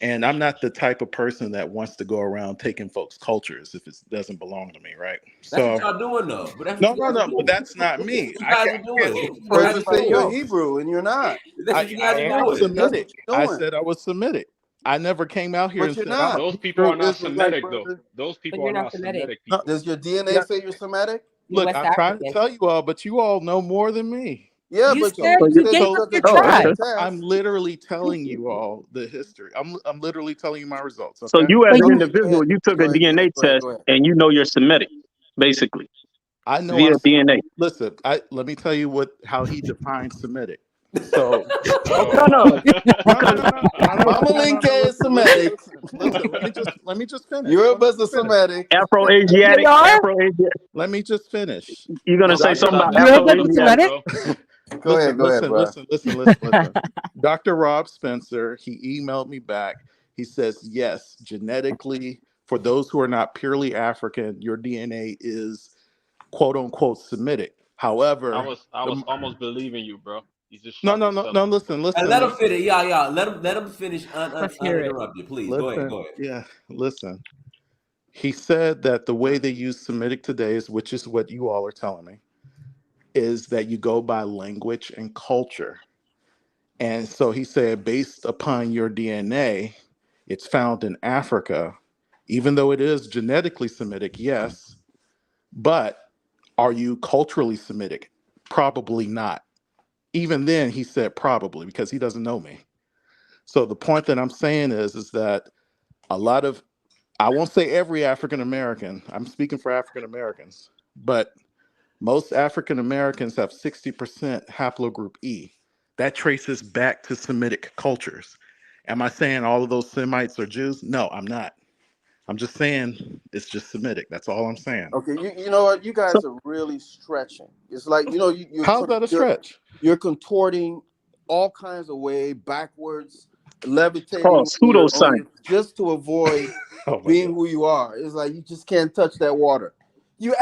And I'm not the type of person that wants to go around taking folks' cultures if it doesn't belong to me, right? That's what So y'all doing though. But that's what no, you no, guys are no. But doing. that's not That's me. what you guys are doing. I That's what you can't guys Person are say anybody you're doing. else. Hebrew and you're not. That's what you guys I are am doing. That's Semitic. what you're I doing. said I was Semitic. I never came out here But and you're said I'm a not. Those people Hebrew are not Israelite, Semitic, though. brother. Those But people you're are not not Semitic. Semitic No, people. Does your yeah. DNA say you're Semitic? You're Look, West I'm trying to African. tell you all, but you all know more than me. Yeah, You but said So, you you said gave you so, up took a your Oh, DNA okay. tribe. I'm test. literally telling you all the history. I'm literally telling you my results. So Okay. you as But an you Okay, go individual, ahead. you took Go a ahead. Go ahead. DNA Go ahead. test Go ahead. and you know you're Semitic, basically, I know via I'm. DNA. Listen, let me tell you how he defines Semitic. So, No, okay. no, No, no, because no, no, no, no, Mama no, no, Linka no. is Listen, listen, Semitic. listen, listen. Let me just finish. Europe Let me is a just finish. Semitic. they Afro-Asiatic, are? Afro-Asiatic. Let me just finish. You're gonna say Hey, something Doctor, about stop You're a stealing little the Afro-Asiatic? truth, Semitic? bro. Go ahead. listen, Go ahead, listen, bro. listen, listen, listen, listen. Dr. Rob Spencer, he emailed me back. He says, yes, genetically, for those who are not purely African, your DNA is quote unquote Semitic. I However, was I the was almost believing you, bro. You just no, tried no, to no, sell no. it. Listen, And listen, let him listen, finish. Yeah. Let him finish Let's hear it. uninterrupted, please. Go ahead. listen. Go ahead. Yeah, listen. He said that the way they use Semitic today is, which is what you all are telling me, is that you go by language and culture. And so he said, based upon your DNA, it's found in Africa, even though it is genetically Semitic, yes. But are you culturally Semitic? Probably not. Even then, he said probably because he doesn't know me. So the point that I'm saying is that a lot of, I won't say every African American, I'm speaking for African Americans, but most African Americans have 60% haplogroup E. That traces back to Semitic cultures. Am I saying all of those Semites are Jews? No, I'm not. I'm just saying it's just Semitic. That's all I'm saying. Okay, you know what? You So, guys are really stretching. It's like How's that a stretch? you're contorting all kinds of way backwards, it's called levitating on pseudoscience. you just to avoid Oh my being God. who you are. It's like you just can't touch that water. You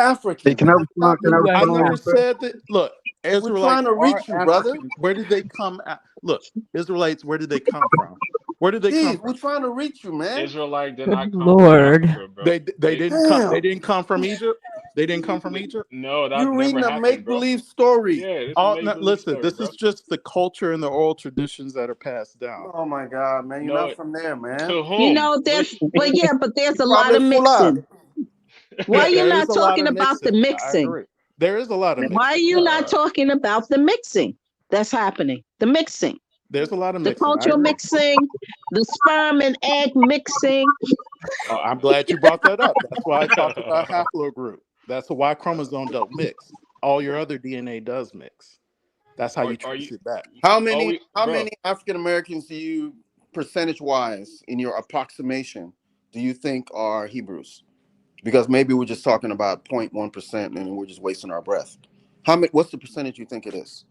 Hey, African, can I man. respond? Stop Can I being I respond African. never real fast? said that. Look, We're trying Israelites to are reach you, brother. African. Where did they come at? Look, Israelites, where did they come from? Where did they come Jeez, we're from? trying to reach you, man. Israelite did Good not come from Lord. Africa, bro. They They didn't come. They Damn, didn't come from Egypt. They didn't come from Egypt. no, that you're never reading a happened, make bro. believe story. Yeah, it's a Oh, make no, believe listen, story, this bro. is just the culture and the oral traditions that are passed down. Oh my God, man, you're No, not from there, man. to You whom? know, Which there's You're a lot probably a of fula. mixing. Why you There is not a lot talking of about the mixing. I mixing? agree. There is a lot of Why are mixing. you not uh talking about the mixing that's happening? The mixing, There's a lot of the mixing. I cultural agree. mixing, the sperm and egg mixing. I'm glad you brought that up. That's why I talked about haplogroup. That's a Y chromosome don't mix. All your other DNA does mix. That's how you are you trace it back. How are many we how bro? many African Americans do you percentage wise in your approximation do you think are Hebrews? Because maybe we're just talking about 0.1% and we're just wasting our breath. How many what's the percentage you think it is?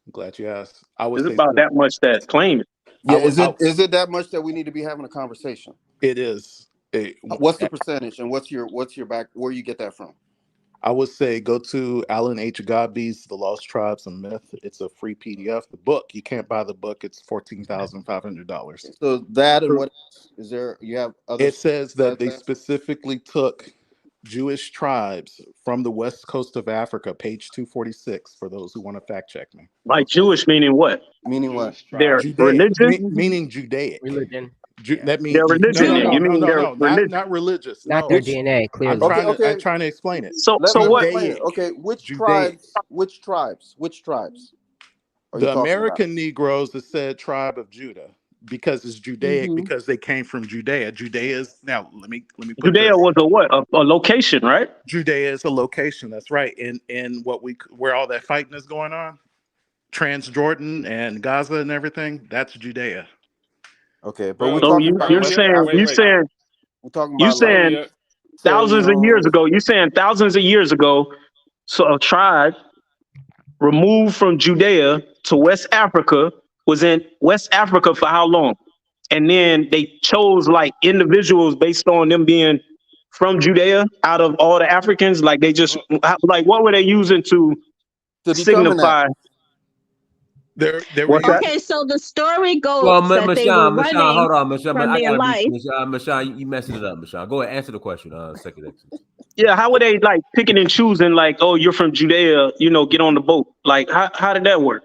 I'm glad you asked. I would There's say about that much that claim it. I Yeah, would. is it that much that we need to be having a conversation? It is. What's the percentage and what's your back where you get that from? I would say go to Alan H. Godby's The Lost Tribes and Myth. It's a free PDF. The book, you can't buy the book. It's $14,500. So that and what else? Is there you have other It says that besides they that? specifically took Jewish tribes from the west coast of Africa, page 246, for those who want to fact check me. Like Okay. Jewish meaning what? Meaning what? Jewish Their tribes. Judaic, religion? meaning Judaic. Religion. Yeah. That means Their no, religion no, then. no, You Damn. no, mean no, their no, religion. not religious. Not their No, Which DNA, I'm clearly. okay, trying to, I'm okay. trying to explain it. Let me explain it. Judaic, Okay, Judaic. which tribes are you The talking about? American Negroes is said tribe of Judah because it's Judaic Mm-hmm. because they came from Judea. Judea is now. Let me put Judea this. was a what? A location, right? Judea is a location. That's right. In where all that fighting is going on, Transjordan and Gaza and everything. That's Judea. Okay, but we're Bro, So talking about you're bro, West saying wait, you Africa. wait. saying We're talking you about like saying Earlier, Sierra thousands of years Leone. ago. You saying thousands of years ago. So a tribe removed from Judea to West Africa was in West Africa for how long? And then they chose like individuals based on them being from Judea out of all the Africans. Like they just ho- like what were they using to To determine that. signify? They're What's that? Okay, so the story Well, goes that they were Michelle, running hold on, Michelle. from I their gotta be life. Michelle. You messing it up, Michelle. Go ahead, answer the question. Second Exodus. Yeah, how were they like picking and choosing? Like, oh, you're from Judea, get on the boat. Like, how did that work?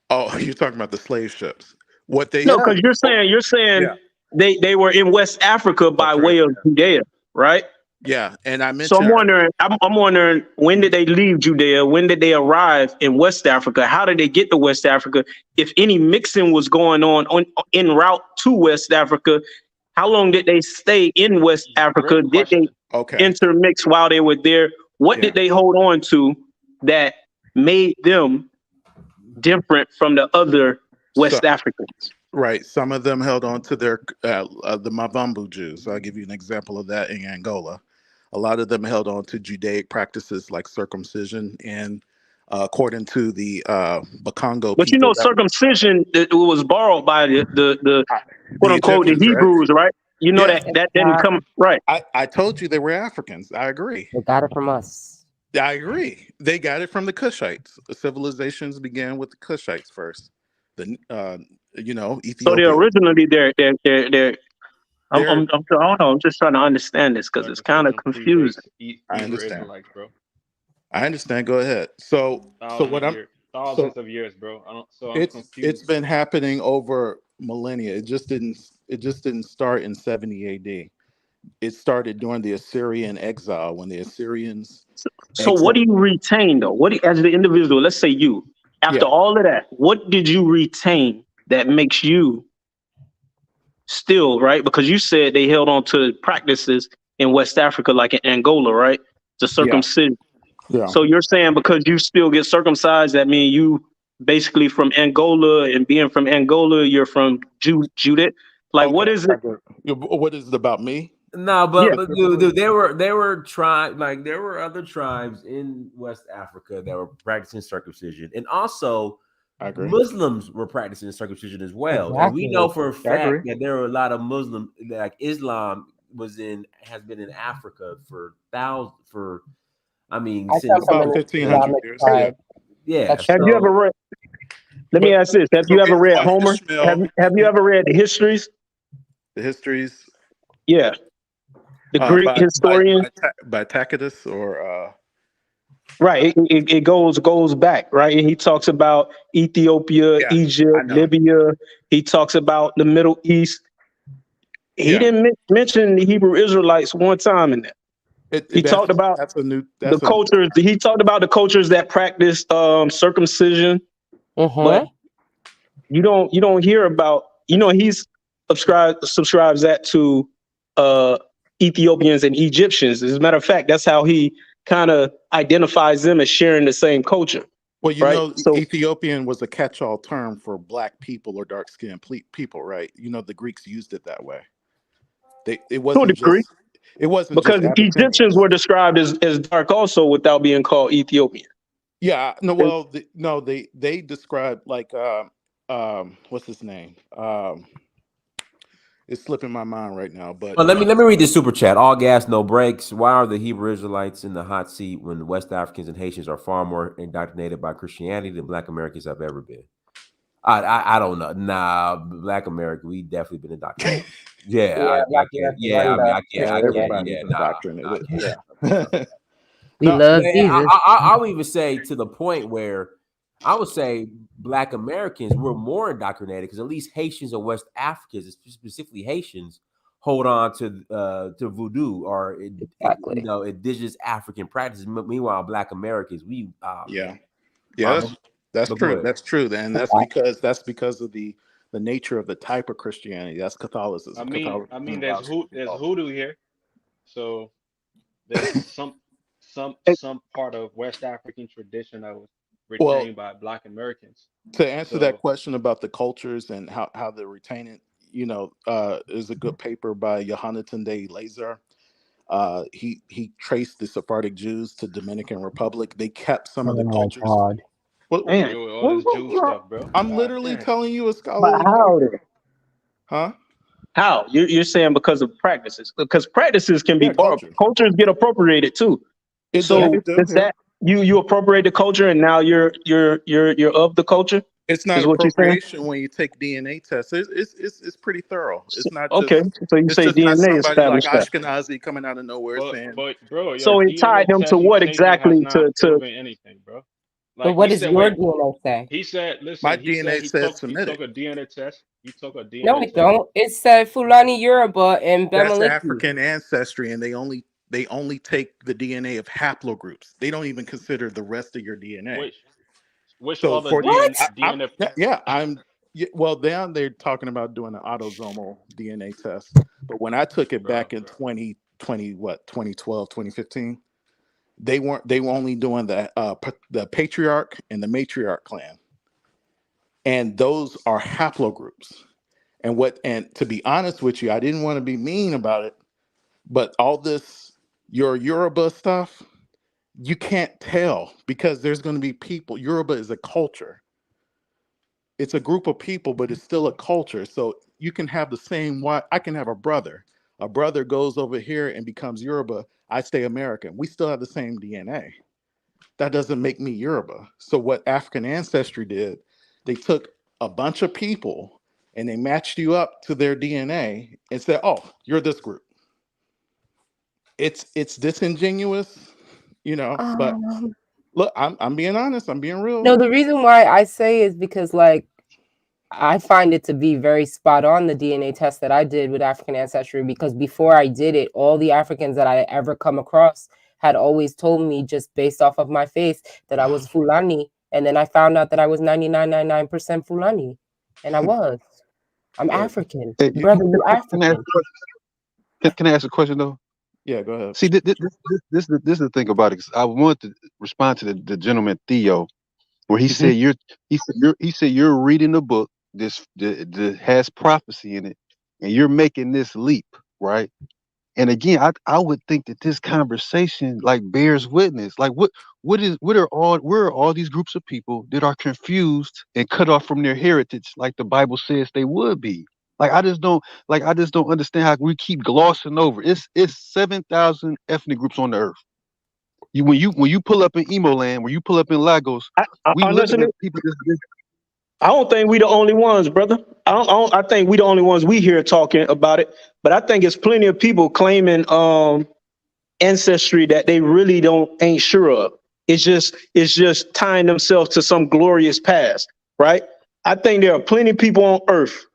Oh, you're talking about the slave ships. What they No, do? because you're saying Yeah, they were in West Africa by that's right. way of Judea, right? Yeah, and I So mentioned I'm wondering, when did they leave Judea? When did they arrive in West Africa? How did they get to West Africa? If any mixing was going on en route to West Africa, how long did they stay in West Africa? Great Did they question. okay. intermix while they were there? What Yeah, did they hold on to that made them different from the other so West Africans? right. Some of them held on to their the Mavambu Jews. I'll give you an example of that in Angola. A lot of them held on to Judaic practices like circumcision, and according to the Bakongo But people, that circumcision, it was borrowed by the quote the unquote the Egyptians, right? Hebrews, right? Yeah, That didn't come right. I told you they were Africans. I agree. They got it from us. I agree. They got it from the Cushites. The civilizations began with the Cushites first. The So they're Ethiopia. originally they're I They're don't know. I'm just trying to understand this because Like it's I said, kind of them confusing. I Hebrew understand. Israelites, bro. I understand. Go ahead. So what I'm so Thousands of years, bro. I'm it's confused. been happening over millennia. It just didn't start in 70 AD. It started during the Assyrian exile when the Assyrians So what exiled. do you retain though? As the individual, let's say you, after Yeah. all of that, what did you retain that makes you still, right? Because you said they held on to practices in West Africa, like in Angola, right? The Yeah. circumcision. Yeah. So you're saying because you still get circumcised, that means you basically from Angola, and being from Angola, you're from Judith. Like, what Okay. is it? What is it about me? No, Yeah. but dude, there were tribes, like there were other tribes in West Africa that were practicing circumcision, and also I agree. Muslims were practicing circumcision as well. And we know for a I agree. fact that there were a lot of Muslim, like Islam has been in Africa since About 1500 years. Yeah. yeah. Have you ever read? Let me But ask this: Have so you ever read Homer? Ishmael, Have you ever read the histories? the histories Yeah, the Greek historian. by Tacitus or Right. It goes back, right? And he talks about Ethiopia, yeah, Egypt, I know. Libya. He talks about the Middle East. He Yeah. didn't mention the Hebrew Israelites one time in that. He talked about the cultures. He talked about the cultures that practiced circumcision, but you don't hear about. He's subscribes that to Ethiopians and Egyptians. As a matter of fact, that's how he kind of identifies them as sharing the same culture. Well, right? So Ethiopian was a catch-all term for black people or dark-skinned people, right? The Greeks used it that way. It wasn't to a degree, just it wasn't because just Egyptians were described as dark also without being called Ethiopian. Yeah, no, well, they describe like what's his name? It's slipping my mind right now, but Well, let me read this super chat. All gas, no brakes. Why are the Hebrew Israelites in the hot seat when the West Africans and Haitians are far more indoctrinated by Christianity than Black Americans have ever been? I don't know. Nah, Black America, we definitely been indoctrinated. I can't. Everybody's indoctrinated. Yeah. We love man, Jesus. I'll even say to the point where I would say Black Americans were more indoctrinated because at least Haitians and West Africans, specifically Haitians, hold on to voodoo or indigenous African practices. Meanwhile, Black Americans, that's true. That's true. And that's because of the nature of the type of Christianity. That's Catholicism. I mean, there's hoodoo here, so there's some part of West African tradition that was retained by Black Americans. To answer that question about the cultures and how they retain it, is a good paper by Yohanatan Lazar. He traced the Sephardic Jews to Dominican Republic. They kept some of the cultures. God. All this Jew stuff, bro. I'm literally telling you a But scholarly how? paper. Huh? How? You're saying because of practices? Because practices can be borrowed. Cultures get appropriated too. So You appropriate the culture, and now you're of the culture. It's not Is what you're saying? appropriation when you take DNA tests. It's pretty thorough. It's not Okay, just so you it's say just not DNA somebody like established that. Ashkenazi coming out of nowhere saying, But bro, your So it tied DNA them to test you what taking has exactly? not To proven anything, bro. But Like what he does said, your wait, DNA say? he said, my listen, he said DNA says he Semitic. took a DNA test. He took a No, DNA it test. don't. It said Fulani Yoruba and That's Bemaliki. African ancestry, and they only take the DNA of haplogroups. They don't even consider the rest of your DNA. Which So other for What? DNA? well, down they're talking about doing an autosomal DNA test. But when I took it Bro, back in 2012, 2015, they were only doing the patriarch and the matriarch clan. And those are haplogroups. And to be honest with you, I didn't want to be mean about it, but all this your Yoruba stuff, you can't tell because there's going to be people. Yoruba is a culture. It's a group of people, but it's still a culture. So you can have the same. I can have a brother. A brother goes over here and becomes Yoruba. I stay American. We still have the same DNA. That doesn't make me Yoruba. So what African ancestry did, they took a bunch of people and they matched you up to their DNA and said, "Oh, you're this group." It's disingenuous, but Um, look, I'm being honest. I'm being real. no, the reason why I say is because like I find it to be very spot on, the DNA test that I did with African ancestry, because before I did it, all the Africans that I ever come across had always told me, just based off of my face, that I was Fulani. And then I found out that I was 99.99% Fulani. And I was. I'm Look, African. Hey, you, Brother, you can I ask African. a question? Can I ask a question though? yeah, go ahead. See, this is the thing about it. 'Cause I wanted to respond to the gentleman Theo, where he Mhm. said he said you're reading a book that has prophecy in it, and you're making this leap, right? And again, I would think that this conversation like bears witness. Like where are all these groups of people that are confused and cut off from their heritage, like the Bible says they would be? Like I just don't understand how we keep glossing over. It's 7,000 ethnic groups on the earth. When you pull up in Emo Land, when you pull up in Lagos, we looking honestly, at people I don't think we the only ones, brother. I think we the only ones we here talking about it. But I think it's plenty of people claiming ancestry that they really ain't sure of. It's just tying themselves to some glorious past, right? I think there are plenty of people on earth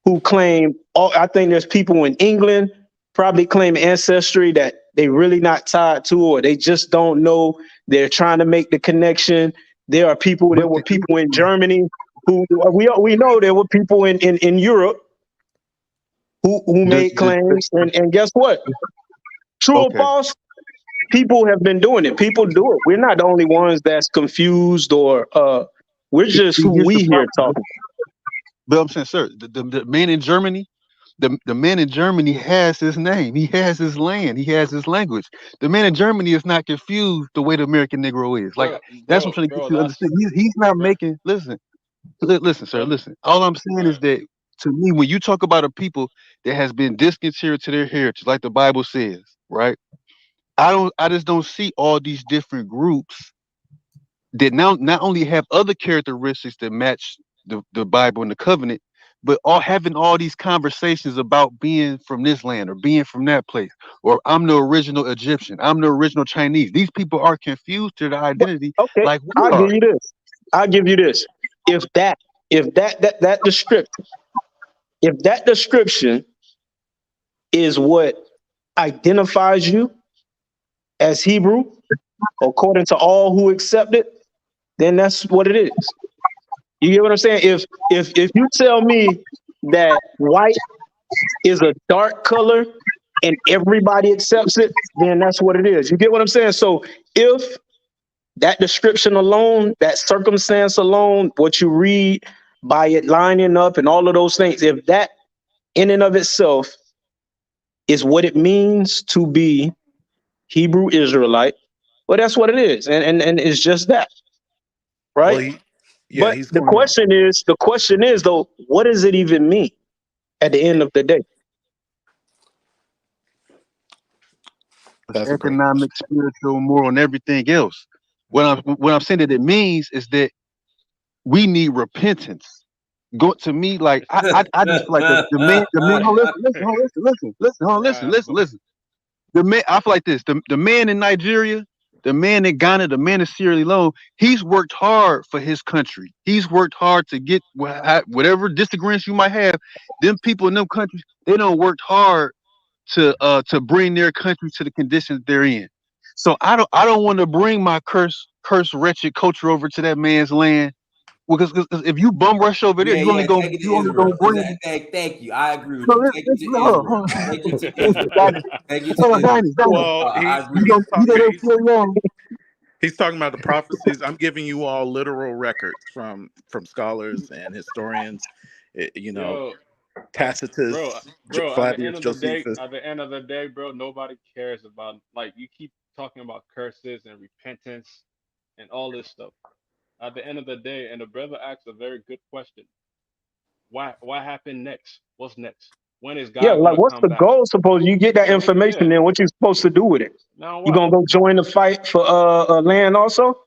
who claim. I think there's people in England probably claim ancestry that they really not tied to, or they just don't know. They're trying to make the connection. There are people. There but were people in Germany who we know there were people in Europe who made claims, and guess what? True or okay. false? People have been doing it. People do it. We're not the only ones that's confused, or we're just See, who here's the we hear problem. talking. But I'm saying, sir, the man in Germany, the man in Germany has his name, he has his land, he has his language. The man in Germany is not confused the way the American Negro is. Like that's what I'm trying to get you to That's understand. He's not bro, making. Listen, sir, bro, listen. All I'm saying is right. that to me, when you talk about a people that has been discontinued to their heritage, like the Bible says, right? I just don't see all these different groups that now not only have other characteristics that match the Bible and the covenant, but all having all these conversations about being from this land or being from that place, or I'm the original Egyptian, I'm the original Chinese. These people are confused to their identity Okay, like we I'll give are. you this. I'll give you this. If that description, if that description is what identifies you as Hebrew, according to all who accept it, then that's what it is. You get what I'm saying? If you tell me that white is a dark color and everybody accepts it, then that's what it is. You get what I'm saying? So if that description alone, that circumstance alone, what you read by it lining up and all of those things, if that in and of itself is what it means to be Hebrew Israelite, well, that's what it is. And it's just that, Well, right? yeah, But he's going to. the question is though, what does it even mean at the end of the day? It's That's a great economic, question. spiritual, moral, and everything else. What I'm saying that it means is that we need repentance. Go to me, like I just feel like the man. Hold on, listen. The man, I feel like this. The man in Nigeria, the man in Ghana, the man in Sierra Leone, he's worked hard for his country. He's worked hard to get whatever disagreements you might have. Them people in them countries, they don't worked hard to bring their country to the conditions they're in. So I don't want to bring my cursed, wretched culture over to that man's land. Because if you bum rush over there, Yeah, you only take gonna it to Israel. bring. Thank you. I agree with No, you. Take it to Israel. Take it to Israel. Take it to Israel. Well, I agree he's with talking. long. He's talking about the prophecies. I'm giving you all literal records from scholars and historians. You know, Yo, Tacitus, bro. At the Flavius end of the day, Josephus. bro, nobody cares about, like, you keep talking about curses and repentance and all this stuff. At the end of the day, and the brother asked a very good question. What happened next? What's next? When is Yeah, God like gonna what's come the back? goal? Suppose you get that information, Yeah. then what you supposed to do with it? Now You what? gonna go join the fight for land also?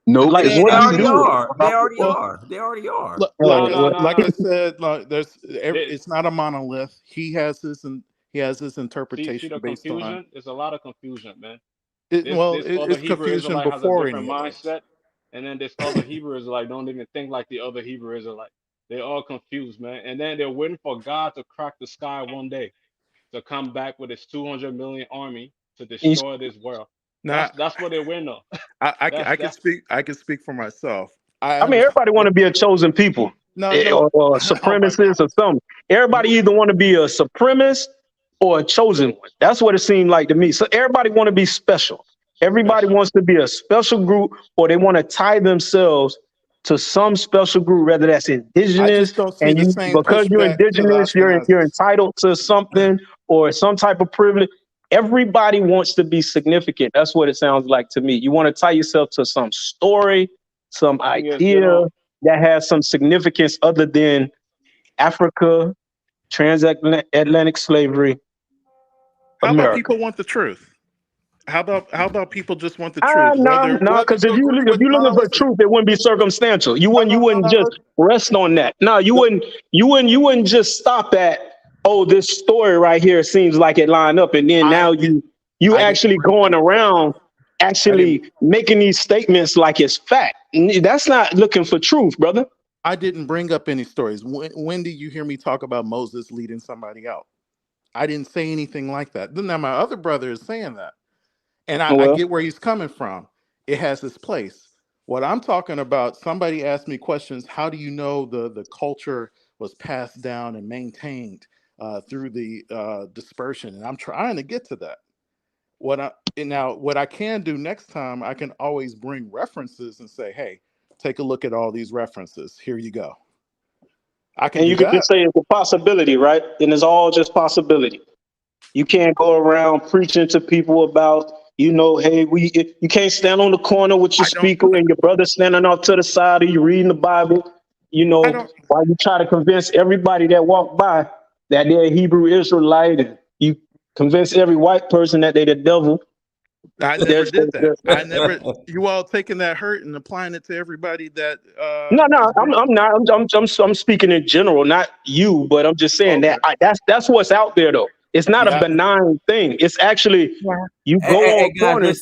Nope. Like They what do you already do with it? are. They already Well, are. They already are. like No. like I said, there's They, it's not a monolith. He has his see interpretation the based on confusion? There's a lot of confusion, man. it. Well, This other it's Hebrew confusion Israelite has a before different any of this. mindset, and then this other Hebrew Israelite don't even think like the other Hebrew Israelite. They're all confused, man. And then they're waiting for God to crack the sky one day to come back with his 200 million army to destroy this world. Now, That's what they win on. I can speak. I can speak for myself. I I mean, understand. everybody want to be a chosen people, No. or a Oh my supremacist or something. Everybody either want to be a supremacist or a chosen one. That's what it seemed like to me. So everybody want to be special. Everybody wants to be a special group, or they want to tie themselves to some special group, whether that's I indigenous, just don't see and the you same because you're pushback to the indigenous, you're Ashkenazis. entitled to something or some type of privilege. Everybody wants to be significant. That's what it sounds like to me. You want to tie yourself to some story, some Thing is, they idea don't. that has some significance other than Africa, transatlantic slavery, How about America. people want the truth? How about people just want the truth? No, Whether because if you agree if with you're looking for listen. truth, it wouldn't be circumstantial. You No, wouldn't just rest on that. No, you wouldn't just stop at, oh, this story right here seems like it lined up, and then now you I didn't actually bring going around I didn't actually making these statements like it's fact. That's not looking for truth, brother. I didn't bring up any stories. When did you hear me talk about Moses leading somebody out? I didn't say anything like that. Then now my other brother is saying that. And I Well, get where he's coming from. It has its place. What I'm talking about, somebody asked me questions. How do you know the culture was passed down and maintained through the dispersion? And I'm trying to get to that. What I can do next time, I can always bring references and say, hey, take a look at all these references. Here you go. I can and do you could just that. say it's a possibility, right? And it's all just possibility. You can't go around preaching to people about, hey, you can't stand on the corner with your speaker and your brother standing off to the side of you reading the Bible, while you try to convince everybody that walk by that they're a Hebrew Israelite, and you convince every white person that they're the devil. I never did that. You all taking that hurt and applying it to everybody that No, is I'm wrong. not. I'm speaking in general, not you, but I'm just saying Okay. that's what's out there though. It's not a Yeah. benign thing. It's actually you go on Hey, guys, corners.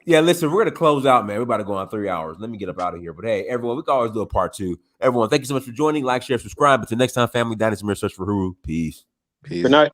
listen, we're gonna close out, man. We're about to go on 3 hours. Let me get up out of here. But hey, everyone, we can always do a part 2. Everyone, thank you so much for joining. Like, share, subscribe. Until next time, family, Dynasty Mirror, search for Huru. Peace. Peace. Good night.